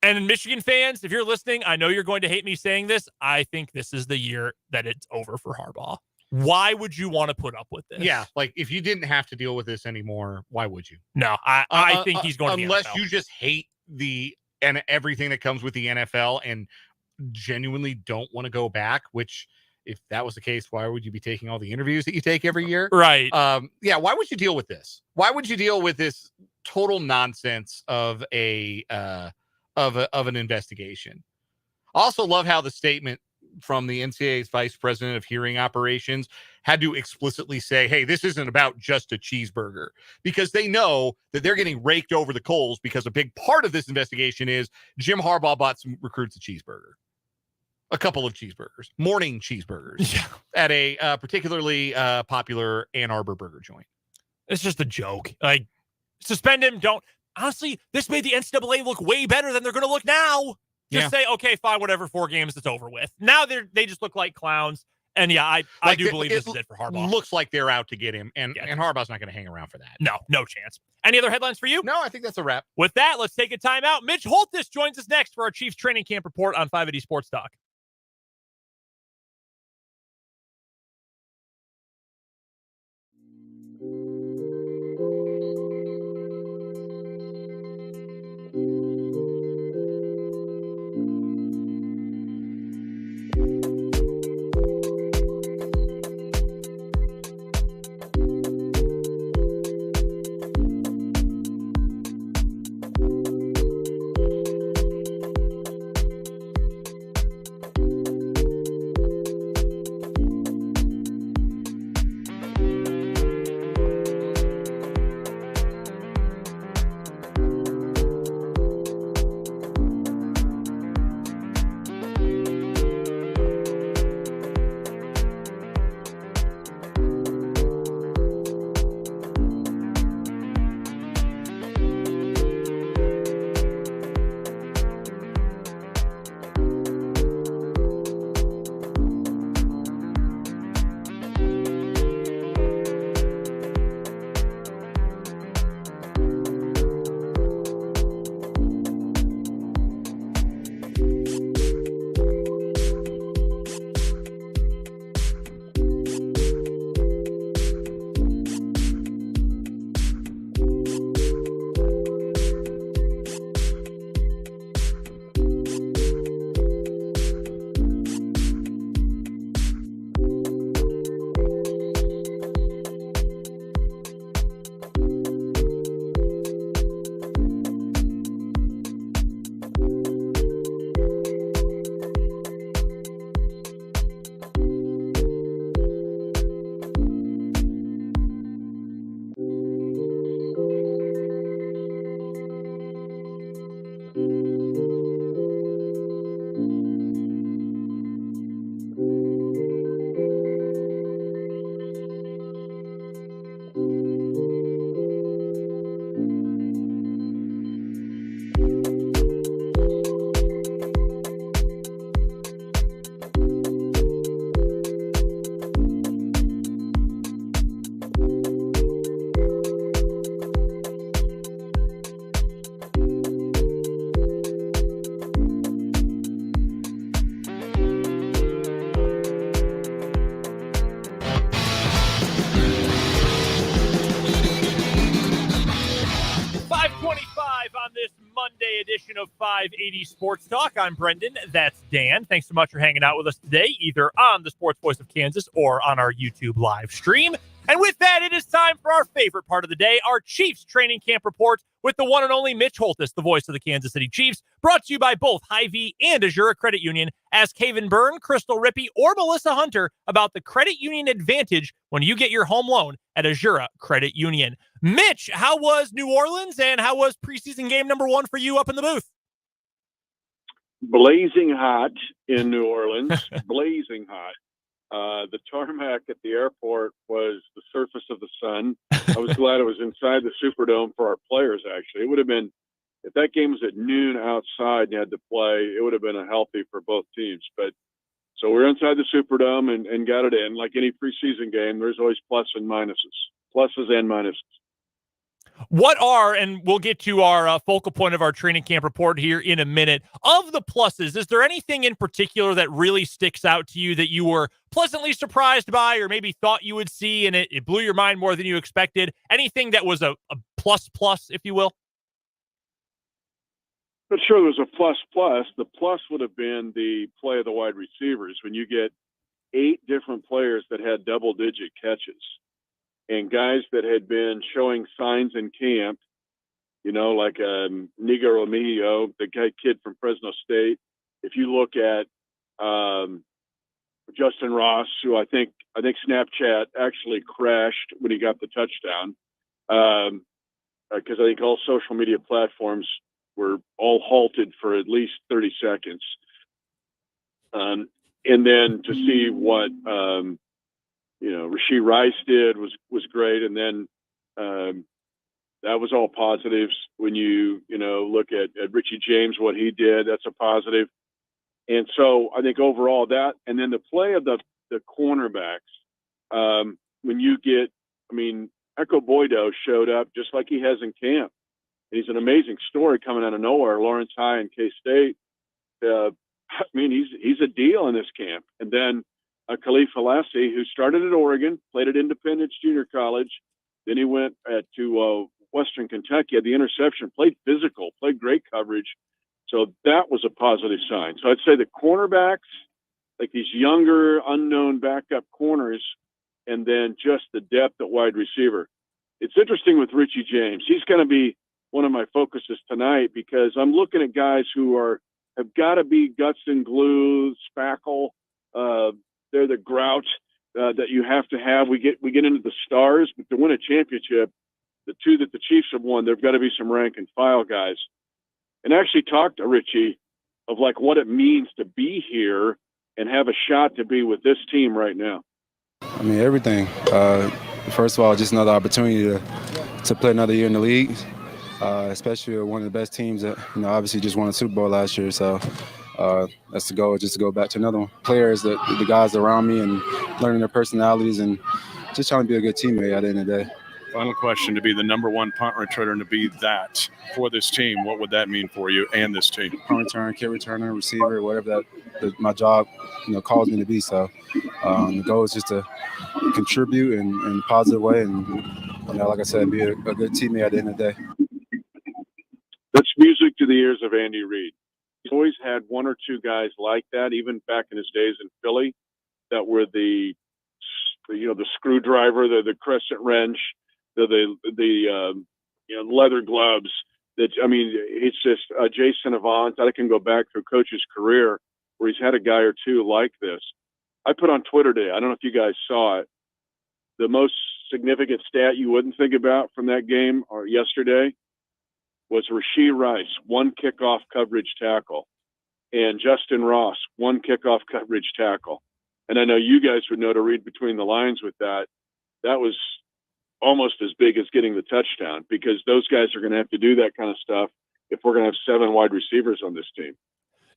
And Michigan fans, if you're listening, I know you're going to hate me saying this. I think this is the year that it's over for Harbaugh. Why would you want to put up with this? Yeah, like if you didn't have to deal with this anymore, why would you? No, I think he's going to unless the NFL. you just hate and everything that comes with the NFL and genuinely don't want to go back, which if that was the case, why would you be taking all the interviews that you take every year? Right. Yeah, why would you deal with this? Why would you deal with this total nonsense of an investigation? I also love how the statement from the NCAA's vice president of hearing operations had to explicitly say, hey, this isn't about just a cheeseburger, because they know that they're getting raked over the coals because a big part of this investigation is Jim Harbaugh bought some recruits a cheeseburger, a couple of cheeseburgers, morning cheeseburgers at a particularly popular Ann Arbor burger joint. It's just a joke. Like, suspend him. Honestly, this made the NCAA look way better than they're going to look now. Just say, okay, fine, whatever, 4 games, it's over with. Now they just look like clowns. And yeah, I do believe this is it for Harbaugh. Looks like they're out to get him, and Harbaugh's not going to hang around for that. No chance. Any other headlines for you? No, I think that's a wrap. With that, let's take a timeout. Mitch Holthus joins us next for our Chiefs training camp report on 580 Sports Talk. edition of 580 Sports Talk. I'm Brendan. That's Dan. Thanks so much for hanging out with us today, either on the Sports Voice of Kansas or on our YouTube live stream. And with that, it is time for our favorite part of the day, our Chiefs training camp report with the one and only Mitch Holthus, the voice of the Kansas City Chiefs, brought to you by both Hy-Vee and Azura Credit Union. Ask Haven Byrne, Crystal Rippey, or Melissa Hunter about the credit union advantage when you get your home loan at Azura Credit Union. Mitch, how was New Orleans and how was preseason game number 1 for you up in the booth? Blazing hot in New Orleans, blazing hot. The tarmac at the airport was the surface of the sun. I was glad it was inside the Superdome for our players, actually. It would have been, if that game was at noon outside and you had to play, it would have been a healthy for both teams. But so we're inside the Superdome and got it in. Like any preseason game, there's always pluses and minuses. What are, and we'll get to our focal point of our training camp report here in a minute, of the pluses, is there anything in particular that really sticks out to you that you were pleasantly surprised by or maybe thought you would see and it blew your mind more than you expected? Anything that was a plus, if you will? But sure, there was a plus. The plus would have been the play of the wide receivers when you get 8 different players that had double-digit catches. And guys that had been showing signs in camp, like Nigo Romeo, the kid from Fresno State. If you look at Justin Ross, who I think Snapchat actually crashed when he got the touchdown, because I think all social media platforms were all halted for at least 30 seconds. And then to see what Rashee Rice did was great. And then that was all positives. When you look at Richie James, what he did, that's a positive. And so I think overall that, and then the play of the cornerbacks, when you get, Echo Boydo showed up just like he has in camp. And he's an amazing story coming out of nowhere, Lawrence High and K-State. He's a deal in this camp. And then Khalif Halassi, who started at Oregon, played at Independence Junior College. Then he went to Western Kentucky, had the interception, played physical, played great coverage. So that was a positive sign. So I'd say the cornerbacks, like these younger, unknown backup corners, and then just the depth at wide receiver. It's interesting with Richie James. He's going to be one of my focuses tonight because I'm looking at guys who have got to be guts and glue, spackle. They're the grout that you have to have. We get into the stars, but to win a championship, the 2 that the Chiefs have won, there've got to be some rank and file guys. And actually talk to Richie of like what it means to be here and have a shot to be with this team right now. Everything. First of all, just another opportunity to play another year in the league, especially with one of the best teams that obviously just won a Super Bowl last year. So that's the goal, just to go back to another one. Players, the guys around me, and learning their personalities, and just trying to be a good teammate at the end of the day. Final question: to be the number 1 punt returner and to be that for this team, what would that mean for you and this team? Punt return, kick returner, receiver, whatever my job calls me to be. So the goal is just to contribute in a positive way, and like I said, be a good teammate at the end of the day. That's music to the ears of Andy Reid. He's always had 1 or 2 guys like that, even back in his days in Philly, that were the screwdriver, the crescent wrench, the leather gloves. It's just Jason Avant. I can go back through coach's career where he's had a guy or 2 like this. I put on Twitter today, I don't know if you guys saw it, the most significant stat you wouldn't think about from that game or yesterday was Rashee Rice, 1 kickoff coverage tackle, and Justin Ross, 1 kickoff coverage tackle. And I know you guys would know to read between the lines with that. That was almost as big as getting the touchdown, because those guys are going to have to do that kind of stuff if we're going to have 7 wide receivers on this team.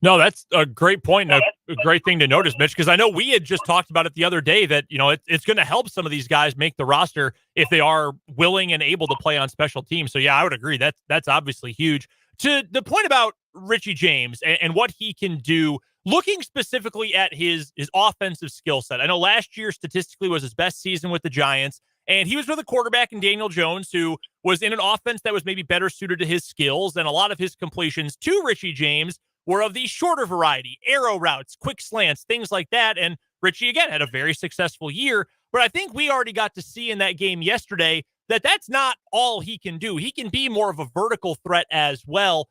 No, that's a great point and a great thing to notice, Mitch, because I know we had just talked about it the other day that, it's going to help some of these guys make the roster if they are willing and able to play on special teams. So, yeah, I would agree. That's obviously huge. To the point about Richie James and what he can do, looking specifically at his offensive skill set. I know last year statistically was his best season with the Giants, and he was with a quarterback in Daniel Jones who was in an offense that was maybe better suited to his skills, and a lot of his completions to Richie James were of the shorter variety, arrow routes, quick slants, things like that. And Richie, again, had a very successful year. But I think we already got to see in that game yesterday that that's not all he can do. He can be more of a vertical threat as well.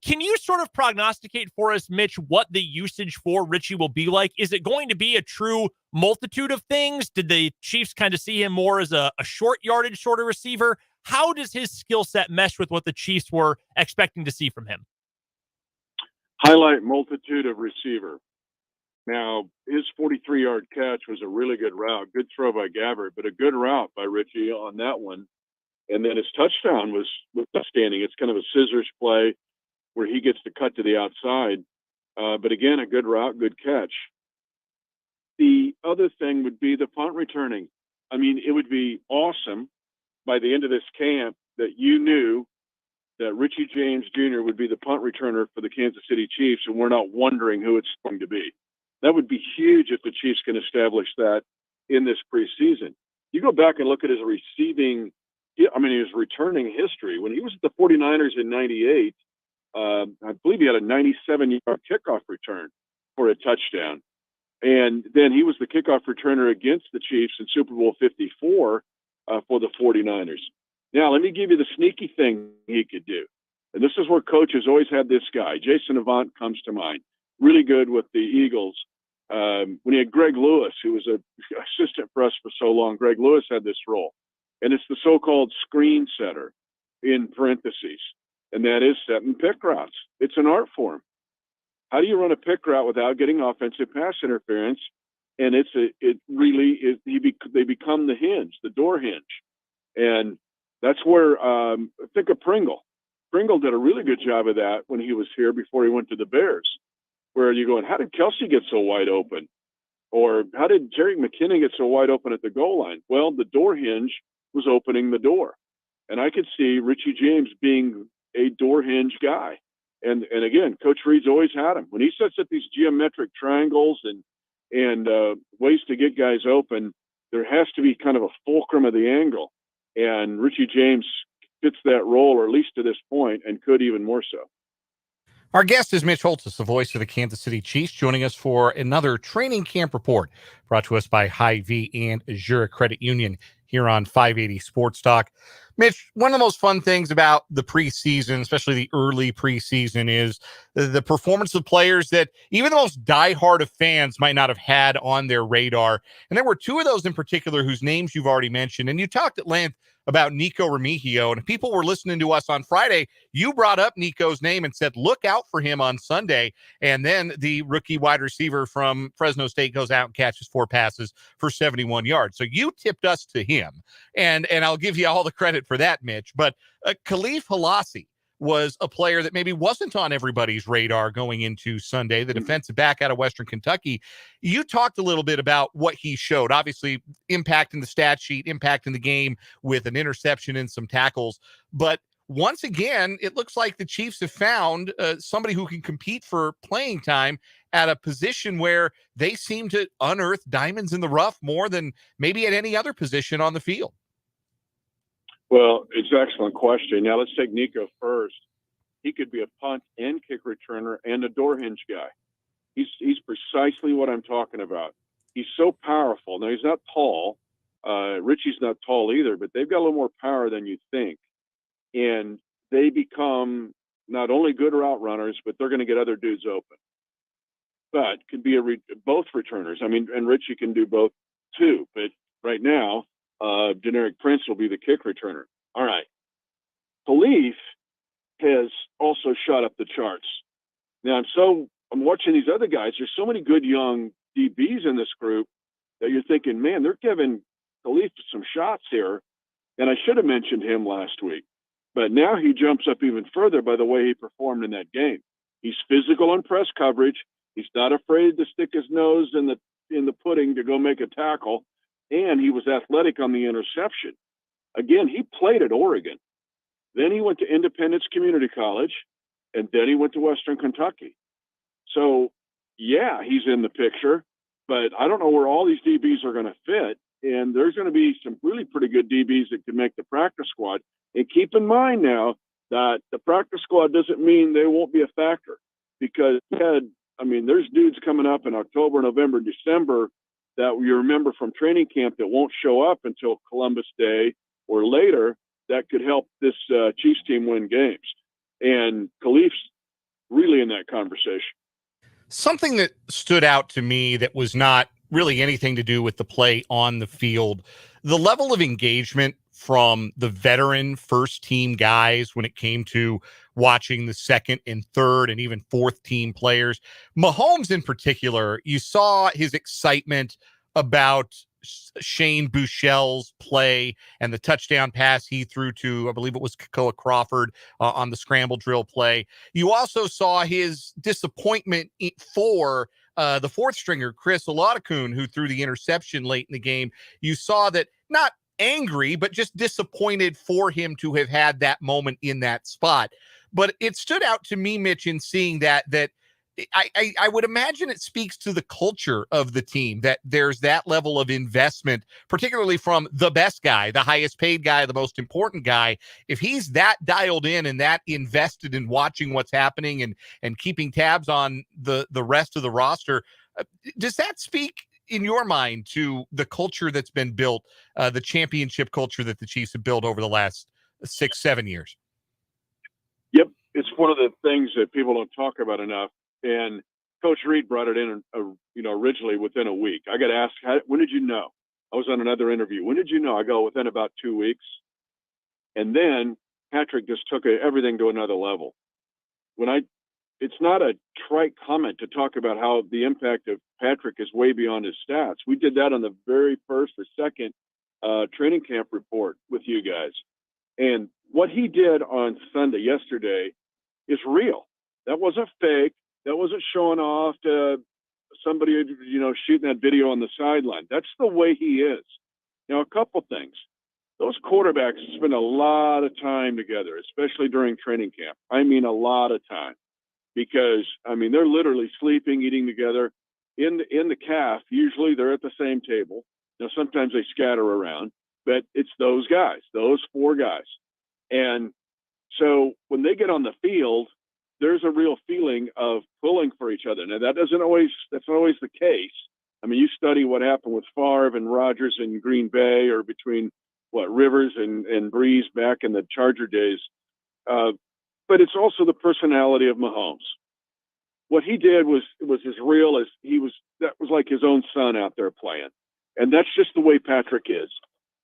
Can you sort of prognosticate for us, Mitch, what the usage for Richie will be like? Is it going to be a true multitude of things? Did the Chiefs kind of see him more as a short yardage sort of receiver? How does his skill set mesh with what the Chiefs were expecting to see from him? Highlight multitude of receiver. Now, his 43-yard catch was a really good route. Good throw by Gabbert, but a good route by Richie on that one. And then his touchdown was outstanding. It's kind of a scissors play where he gets to cut to the outside. But again, a good route, good catch. The other thing would be the punt returning. I mean, it would be awesome by the end of this camp that you knew that Richie James Jr. would be the punt returner for the Kansas City Chiefs, and we're not wondering who it's going to be. That would be huge if the Chiefs can establish that in this preseason. You go back and look at his his returning history. When he was at the 49ers in 98, I believe he had a 97-yard kickoff return for a touchdown. And then he was the kickoff returner against the Chiefs in Super Bowl 54 for the 49ers. Now, let me give you the sneaky thing he could do. And this is where coaches always had this guy. Jason Avant comes to mind. Really good with the Eagles. When he had Greg Lewis, who was an assistant for us for so long, Greg Lewis had this role. And it's the so-called screen setter in parentheses. And that is setting pick routes. It's an art form. How do you run a pick route without getting offensive pass interference? And they become the hinge, the door hinge. And that's where, think of Pringle. Pringle did a really good job of that when he was here before he went to the Bears, where you're going, how did Kelsey get so wide open? Or how did Jerry McKinnon get so wide open at the goal line? Well, the door hinge was opening the door. And I could see Richie James being a door hinge guy. And again, Coach Reed's always had him. When he sets up these geometric triangles and ways to get guys open, there has to be kind of a fulcrum of the angle. And Richie James fits that role, or at least to this point, and could even more so. Our guest is Mitch Holthus, the voice of the Kansas City Chiefs, joining us for another training camp report brought to us by Hy-Vee and Azura Credit Union here on 580 Sports Talk. Mitch, one of the most fun things about the preseason, especially the early preseason, is the performance of players that even the most diehard of fans might not have had on their radar. And there were two of those in particular whose names you've already mentioned. And you talked at length about Nico Remigio. And if people were listening to us on Friday, you brought up Nico's name and said, look out for him on Sunday. And then the rookie wide receiver from Fresno State goes out and catches 4 passes for 71 yards. So you tipped us to him. And I'll give you all the credit for that, Mitch. But Khalif Halasi was a player that maybe wasn't on everybody's radar going into Sunday, the defensive back out of Western Kentucky. You talked a little bit about what he showed, obviously impacting the stat sheet, impacting the game with an interception and some tackles. But once again, it looks like the Chiefs have found somebody who can compete for playing time at a position where they seem to unearth diamonds in the rough more than maybe at any other position on the field. Well, it's an excellent question. Now, let's take Nico first. He could be a punt and kick returner and a door hinge guy. He's precisely what I'm talking about. He's so powerful. Now, he's not tall. Richie's not tall either, but they've got a little more power than you think. And they become not only good route runners, but they're going to get other dudes open. But could be both returners. I mean, and Richie can do both too. But right now, Generic Prince will be the kick returner. All right. Khalif has also shot up the charts. Now, I'm watching these other guys. There's so many good young DBs in this group that you're thinking, man, they're giving Khalif some shots here. And I should have mentioned him last week. But now he jumps up even further by the way he performed in that game. He's physical on press coverage. He's not afraid to stick his nose in the pudding to go make a tackle. And he was athletic on the interception. Again, he played at Oregon. Then he went to Independence Community College, and then he went to Western Kentucky. So, yeah, he's in the picture, but I don't know where all these DBs are going to fit. and there's going to be some really pretty good DBs that can make the practice squad. And keep in mind now that the practice squad doesn't mean they won't be a factor, because there's dudes coming up in October, November, December that you remember from training camp that won't show up until Columbus Day or later that could help this Chiefs team win games. And Khalif's really in that conversation. Something that stood out to me that was not really anything to do with the play on the field, the level of engagement from the veteran first team guys when it came to watching the second and third and even fourth team players. Mahomes in particular, you saw his excitement about Shane Buechele's play and the touchdown pass he threw to, I believe it was Kakoa Crawford on the scramble drill play. You also saw his disappointment for the fourth stringer, Chris Oladokun, who threw the interception late in the game. You saw that, not angry, but just disappointed for him to have had that moment in that spot. But it stood out to me, Mitch, in seeing that I would imagine it speaks to the culture of the team, that there's that level of investment, particularly from the best guy, the highest paid guy, the most important guy. If he's that dialed in and that invested in watching what's happening and keeping tabs on the rest of the roster, does that speak in your mind to the culture that's been built, the championship culture that the Chiefs have built over the last 6-7 years? Yep. It's one of the things that people don't talk about enough. And Coach Reed brought it in, originally within a week. I got asked, when did you know? I was on another interview. When did you know? I go, within about 2 weeks. And then Patrick just took everything to another level. It's not a trite comment to talk about how the impact of Patrick is way beyond his stats. We did that on the very first or second training camp report with you guys. And what he did on Sunday, yesterday, is real. That wasn't fake. That wasn't showing off to somebody, shooting that video on the sideline. That's the way he is. A couple things. Those quarterbacks spend a lot of time together, especially during training camp. I mean, a lot of time. Because, they're literally sleeping, eating together. In the calf, usually they're at the same table. Sometimes they scatter around, but it's those guys, those four guys. And so when they get on the field, there's a real feeling of pulling for each other. Now, that's not always the case. You study what happened with Favre and Rodgers in Green Bay, or between Rivers and Breeze back in the Charger days. But it's also the personality of Mahomes. What he did was as real as that was like his own son out there playing. And that's just the way Patrick is.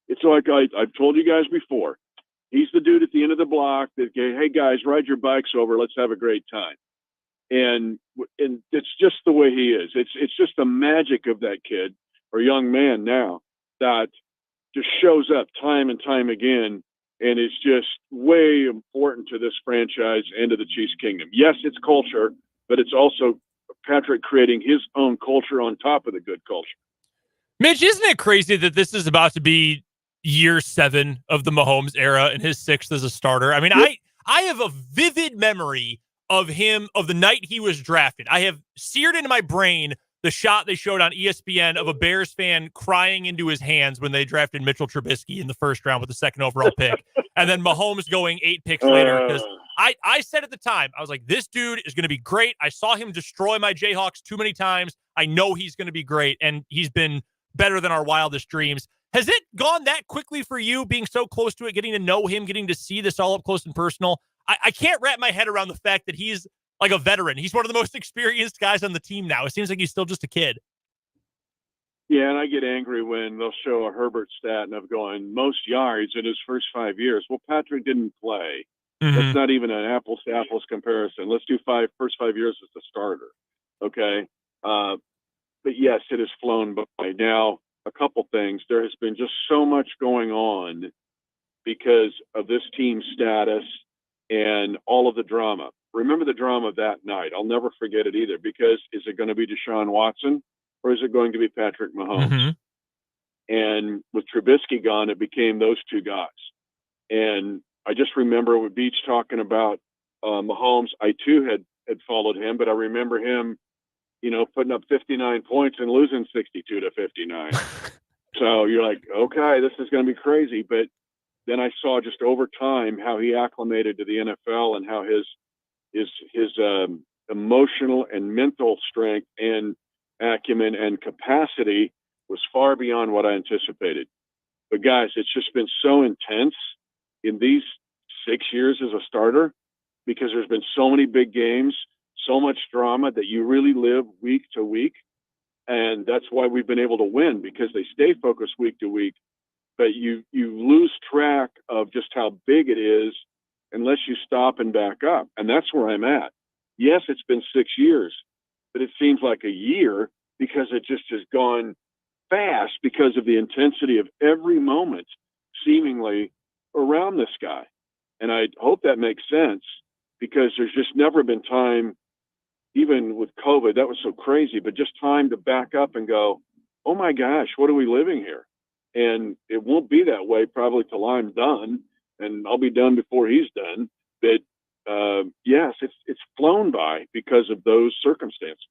It's like I've told you guys before. He's the dude at the end of the block that, hey guys, ride your bikes over. Let's have a great time. And it's just the way he is. It's just the magic of that kid or young man now that just shows up time and time again. And it's just way important to this franchise and to the Chiefs Kingdom. Yes, it's culture, but it's also Patrick creating his own culture on top of the good culture. Mitch, isn't it crazy that this is about to be year 7 of the Mahomes era and his 6th as a starter? I have a vivid memory of him, of the night he was drafted. I have seared into my brain the shot they showed on ESPN of a Bears fan crying into his hands when they drafted Mitchell Trubisky in the first round with the 2nd overall pick. And then Mahomes going 8 picks later. Because I said at the time, I was like, this dude is going to be great. I saw him destroy my Jayhawks too many times. I know he's going to be great. And he's been better than our wildest dreams. Has it gone that quickly for you, being so close to it, getting to know him, getting to see this all up close and personal? I can't wrap my head around the fact that he's like a veteran. He's one of the most experienced guys on the team now. It seems like he's still just a kid. Yeah, and I get angry when they'll show a Herbert stat and I'm going, most yards in his first 5 years. Well, Patrick didn't play. Mm-hmm. That's not even an apples-to-apples comparison. Let's do first 5 years as a starter, okay? But yes, it has flown by. Now, a couple things. There has been just so much going on because of this team's status and all of the drama. Remember the drama of that night. I'll never forget it either, because is it going to be Deshaun Watson or is it going to be Patrick Mahomes? Mm-hmm. And with Trubisky gone, it became those two guys. And I just remember with Beach talking about Mahomes. I too had followed him, but I remember him, putting up 59 points and losing 62-59. So you're like, okay, this is going to be crazy. But then I saw just over time how he acclimated to the NFL and how his emotional and mental strength and acumen and capacity was far beyond what I anticipated. But guys, it's just been so intense in these 6 years as a starter because there's been so many big games, so much drama that you really live week to week. And that's why we've been able to win, because they stay focused week to week. But you lose track of just how big it is unless you stop and back up. And that's where I'm at. Yes, it's been 6 years, but it seems like a year because it just has gone fast because of the intensity of every moment seemingly around this guy. And I hope that makes sense, because there's just never been time, even with COVID, that was so crazy, but just time to back up and go, oh my gosh, what are we living here? And it won't be that way probably till I'm done, and I'll be done before he's done. But yes, it's flown by because of those circumstances.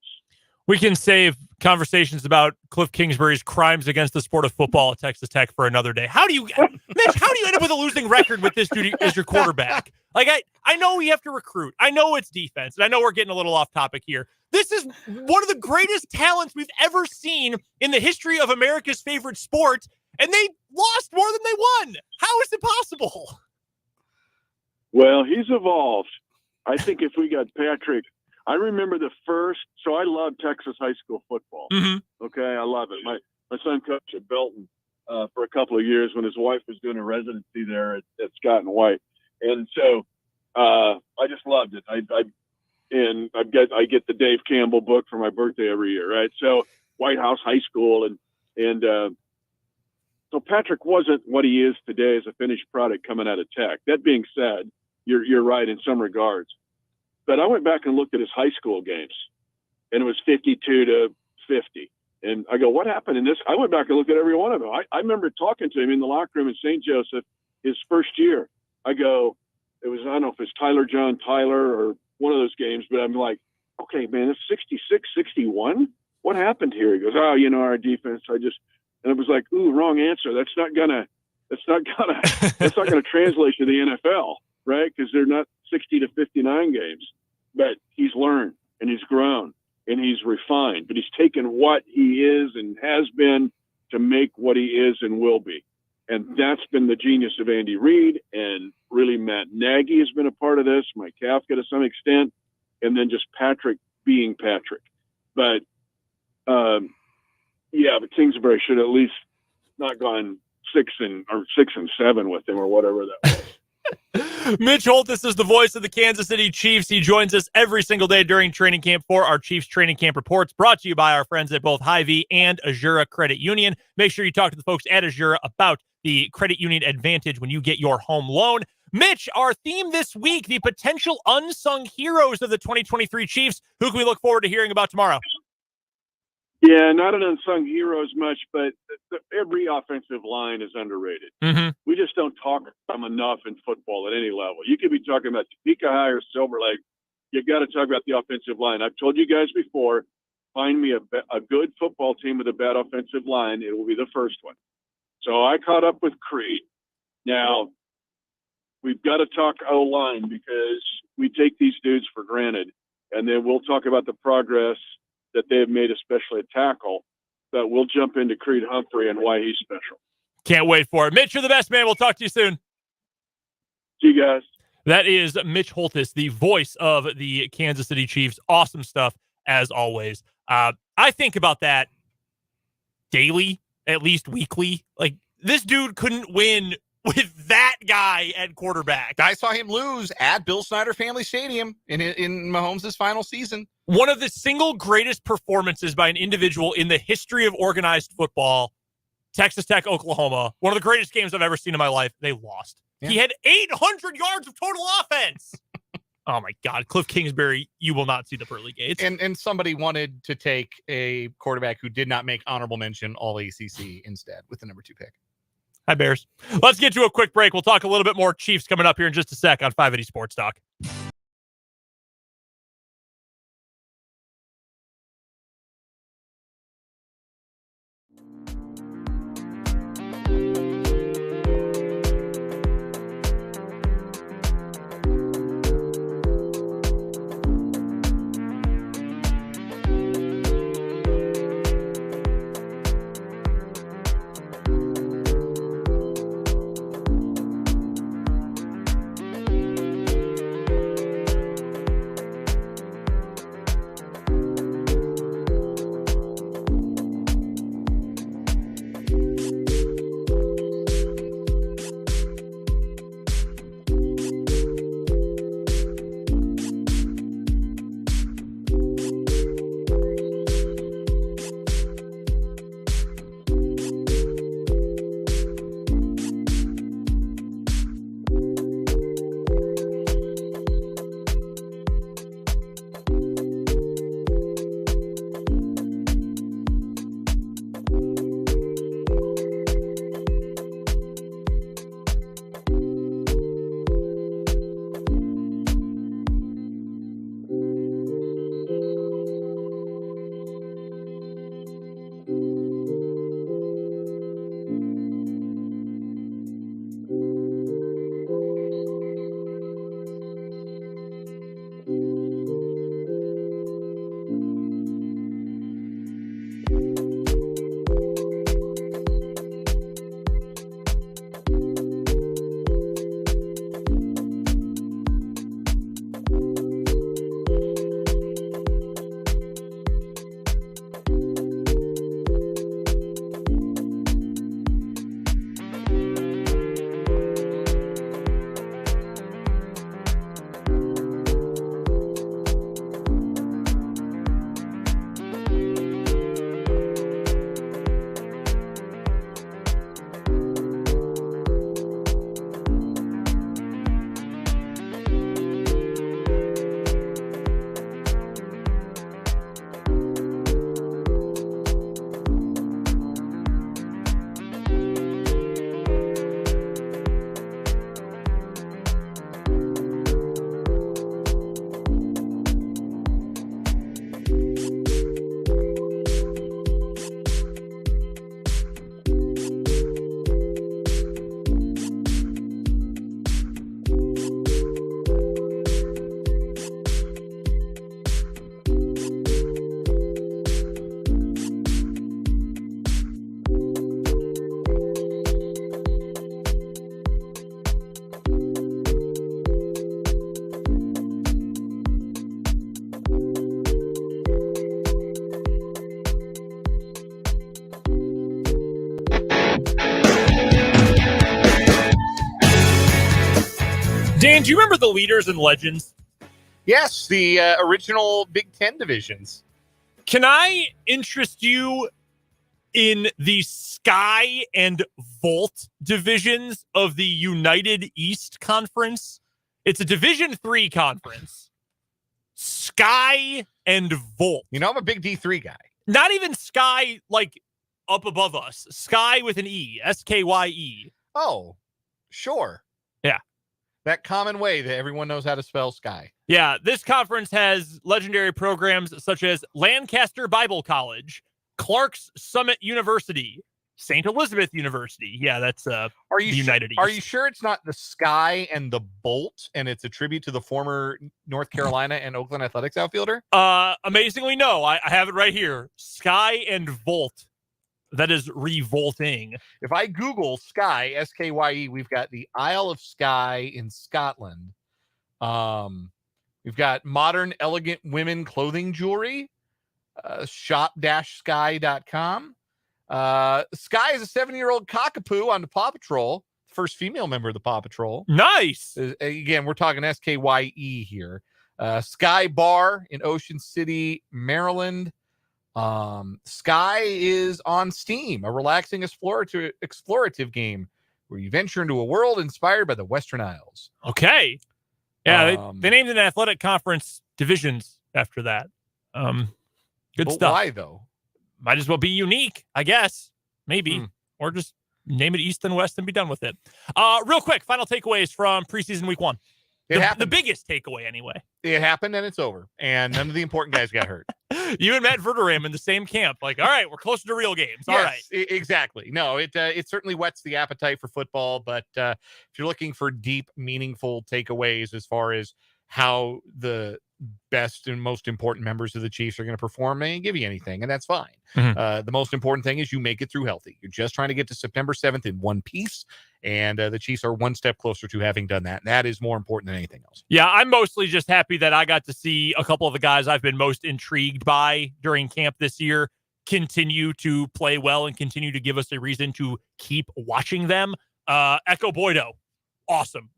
We can save conversations about Cliff Kingsbury's crimes against the sport of football at Texas Tech for another day. Mitch, how do you end up with a losing record with this dude as your quarterback? Like, I know we have to recruit. I know it's defense, and I know we're getting a little off topic here. This is one of the greatest talents we've ever seen in the history of America's favorite sport, and they lost more than they won. How is it possible? Well, he's evolved. I think if we got Patrick, I remember so I love Texas high school football. Mm-hmm. Okay, I love it. My son coached at Belton for a couple of years when his wife was doing a residency there at Scott and White, and so I just loved it. I get the Dave Campbell book for my birthday every year, right? So White House High School, and so Patrick wasn't what he is today as a finished product coming out of Tech. That being said, you're right in some regards. But I went back and looked at his high school games, and it was 52-50. And I go, what happened in this? I went back and looked at every one of them. I remember talking to him in the locker room in St. Joseph his first year. I go, I don't know if it's John Tyler or one of those games, but I'm like, okay, man, it's 66-61. What happened here? He goes, our defense. And it was like, ooh, wrong answer. That's not gonna translate to the NFL, right? Because they're not 60-59 games. But he's learned and he's grown and he's refined. But he's taken what he is and has been to make what he is and will be. And that's been the genius of Andy Reid, and really Matt Nagy has been a part of this, Mike Kafka to some extent, and then just Patrick being Patrick. But but Kingsbury should at least not gone 6 and 7 with him or whatever that was. Mitch Holthus is the voice of the Kansas City Chiefs. He joins us every single day during training camp for our Chiefs training camp reports, brought to you by our friends at both Hy-Vee and Azura Credit Union. Make sure you talk to the folks at Azura about the credit union advantage when you get your home loan. Mitch, our theme this week, the potential unsung heroes of the 2023 Chiefs. Who can we look forward to hearing about tomorrow? Yeah, not an unsung hero as much, but every offensive line is underrated. Mm-hmm. We just don't talk about them enough in football at any level. You could be talking about Topeka High or Silver Lake. You got to talk about the offensive line. I've told you guys before, find me a good football team with a bad offensive line. It will be the first one. So I caught up with Creed. Now, we've got to talk O-line because we take these dudes for granted. And then we'll talk about the progress that they have made, especially at tackle. But we'll jump into Creed Humphrey and why he's special. Can't wait for it. Mitch, you're the best, man. We'll talk to you soon. See you guys. That is Mitch Holthus, the voice of the Kansas City Chiefs. Awesome stuff, as always. I think about that daily, at least weekly. Like, this dude couldn't win with that guy at quarterback. I saw him lose at Bill Snyder Family Stadium in Mahomes' final season. One of the single greatest performances by an individual in the history of organized football. Texas Tech, Oklahoma. One of the greatest games I've ever seen in my life. They lost. Yeah. He had 800 yards of total offense. Oh, my God. Cliff Kingsbury, you will not see the pearly gates. And somebody wanted to take a quarterback who did not make honorable mention all ACC instead with the number 2 pick. Hi, Bears. Let's get to a quick break. We'll talk a little bit more Chiefs coming up here in just a sec on 580 Sports Talk. Dan, do you remember the leaders and legends? Yes, the original Big Ten divisions. Can I interest you in the Sky and Volt divisions of the United East Conference? It's a Division III conference. Sky and Volt. You know, I'm a big D3 guy. Not even Sky, like, up above us. Sky with an E. S-K-Y-E. Oh, sure. Yeah. That common way that everyone knows how to spell sky. Yeah, this conference has legendary programs such as Lancaster Bible College, Clark's Summit University, St. Elizabeth University. Yeah, that's United East. Are you sure it's not the Sky and the Bolt, and it's a tribute to the former North Carolina and Oakland Athletics outfielder? Amazingly, no. I have it right here. Sky and Volt. That is revolting. If I Google Skye, S-K-Y-E, we've got the Isle of Skye in Scotland. We've got modern, elegant women clothing jewelry, shop-sky.com. Skye is a 7-year-old cockapoo on the Paw Patrol, first female member of the Paw Patrol. Nice. Again, we're talking S-K-Y-E here. Sky Bar in Ocean City, Maryland. Sky is on Steam, a relaxing explorative game where you venture into a world inspired by the Western Isles. Okay. Yeah, they named an athletic conference divisions after that. Good stuff. Why, though? Might as well be unique, I guess. Maybe. Or just name it East and West and be done with it. Real quick, final takeaways from preseason week 1. The biggest takeaway, anyway. It happened and it's over. And none of the important guys got hurt. You and Matt Verderame in the same camp. Like, all right, we're closer to real games. All right. Exactly. No, it certainly whets the appetite for football. But if you're looking for deep, meaningful takeaways as far as how the best and most important members of the Chiefs are going to perform, they ain't give you anything, and that's fine. The most important thing is you make it through healthy. You're just trying to get to September 7th in one piece, and the Chiefs are one step closer to having done that, and that is more important than anything else. Yeah, I'm mostly just happy that I got to see a couple of the guys I've been most intrigued by during camp this year continue to play well and continue to give us a reason to keep watching them. Echo Boydo, awesome.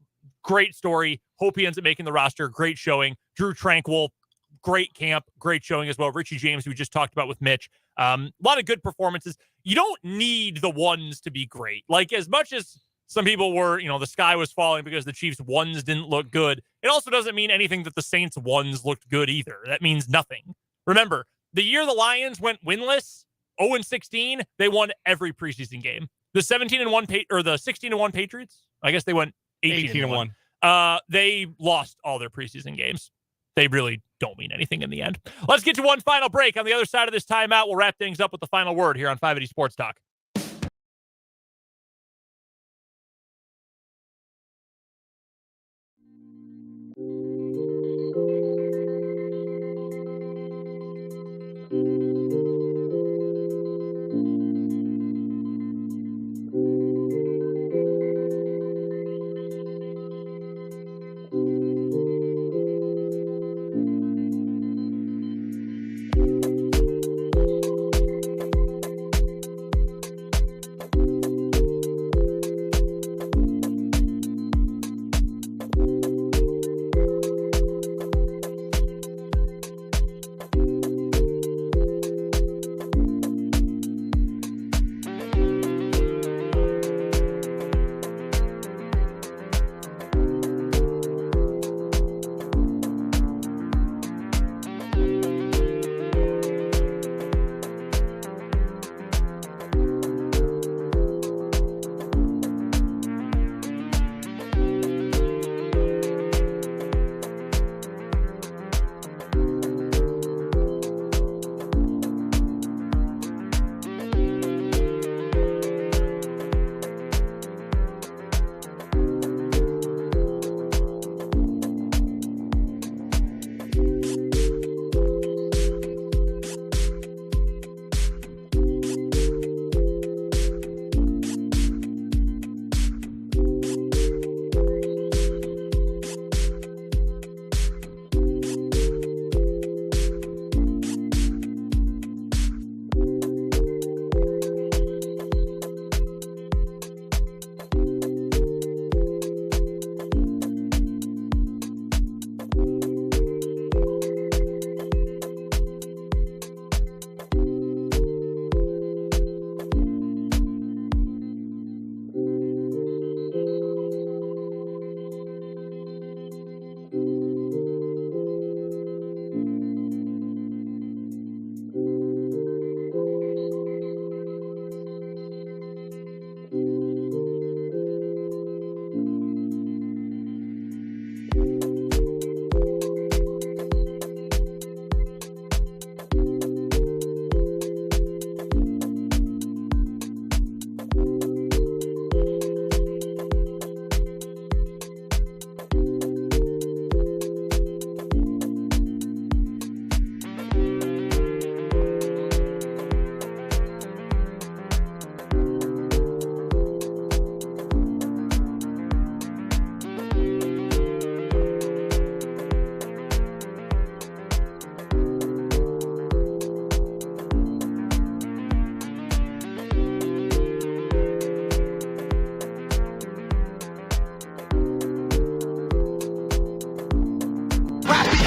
Great story. Hope he ends up making the roster. Great showing. Drew Tranquil, great camp. Great showing as well. Richie James, we just talked about with Mitch. A lot of good performances. You don't need the ones to be great. Like, as much as some people were, the sky was falling because the Chiefs' ones didn't look good, it also doesn't mean anything that the Saints' ones looked good either. That means nothing. Remember, the year the Lions went winless, 0-16, they won every preseason game. The 17-1 or the 16-1 Patriots, I guess they went 18-1. They lost all their preseason games. They really don't mean anything in the end. Let's get to one final break. On the other side of this timeout, we'll wrap things up with the final word here on 580 Sports Talk.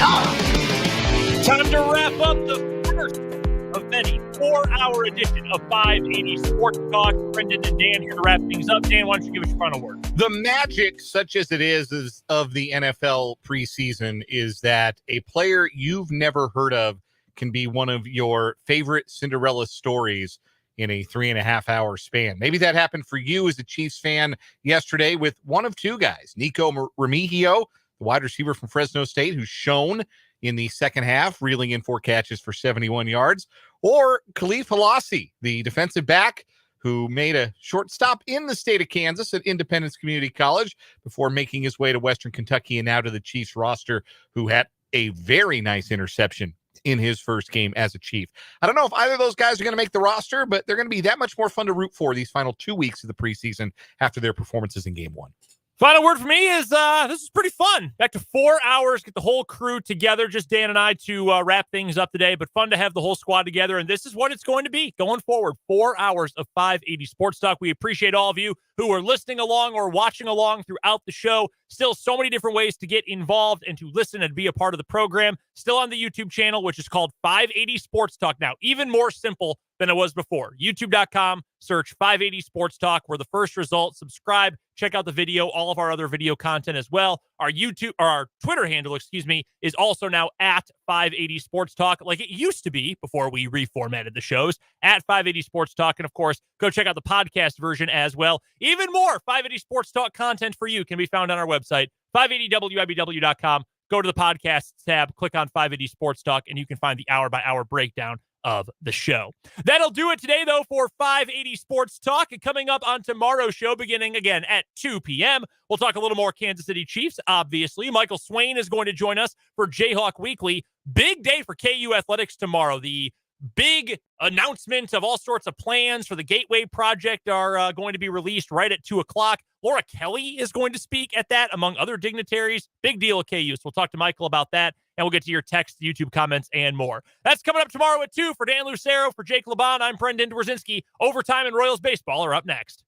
Time to wrap up the first of many 4-hour edition of 580 Sports Talk. Brendan and Dan here to wrap things up. Dan, why don't you give us your final word? The magic, such as it is of the NFL preseason, is that a player you've never heard of can be one of your favorite Cinderella stories in a 3.5-hour span. Maybe that happened for you as a Chiefs fan yesterday with one of two guys, Nico Remigio, the wide receiver from Fresno State, who's shown in the second half, reeling in 4 catches for 71 yards, or Khalif Halassi, the defensive back who made a short stop in the state of Kansas at Independence Community College before making his way to Western Kentucky and now to the Chiefs roster, who had a very nice interception in his first game as a Chief. I don't know if either of those guys are going to make the roster, but they're going to be that much more fun to root for these final 2 weeks of the preseason after their performances in game 1. Final word for me is this is pretty fun. Back to 4 hours, get the whole crew together, just Dan and I to wrap things up today, but fun to have the whole squad together, and this is what it's going to be going forward. 4 hours of 580 Sports Talk. We appreciate all of you who are listening along or watching along throughout the show. Still so many different ways to get involved and to listen and be a part of the program. Still on the YouTube channel, which is called 580 Sports Talk now. Even more simple than it was before. YouTube.com, search 580 Sports Talk. We're the first result. Subscribe, check out the video, all of our other video content as well. Our Twitter handle, is also now at 580 Sports Talk, like it used to be before we reformatted the shows, at 580 Sports Talk. And of course, go check out the podcast version as well. Even more 580 Sports Talk content for you can be found on our website, 580wibw.com. Go to the podcast tab, click on 580 Sports Talk, and you can find the hour-by-hour breakdown of the show. That'll do it today, though, for 580 Sports Talk. And coming up on tomorrow's show, beginning again at 2 p.m., we'll talk a little more Kansas City Chiefs, obviously. Michael Swain is going to join us for Jayhawk Weekly. Big day for KU Athletics tomorrow. The big announcement of all sorts of plans for the Gateway Project are going to be released right at 2 o'clock. Laura Kelly is going to speak at that, among other dignitaries. Big deal at KU. So we'll talk to Michael about that, and we'll get to your text, YouTube comments, and more. That's coming up tomorrow at 2. For Dan Lucero, for Jake Laban, I'm Brendan Dworzinski. Overtime and Royals baseball are up next.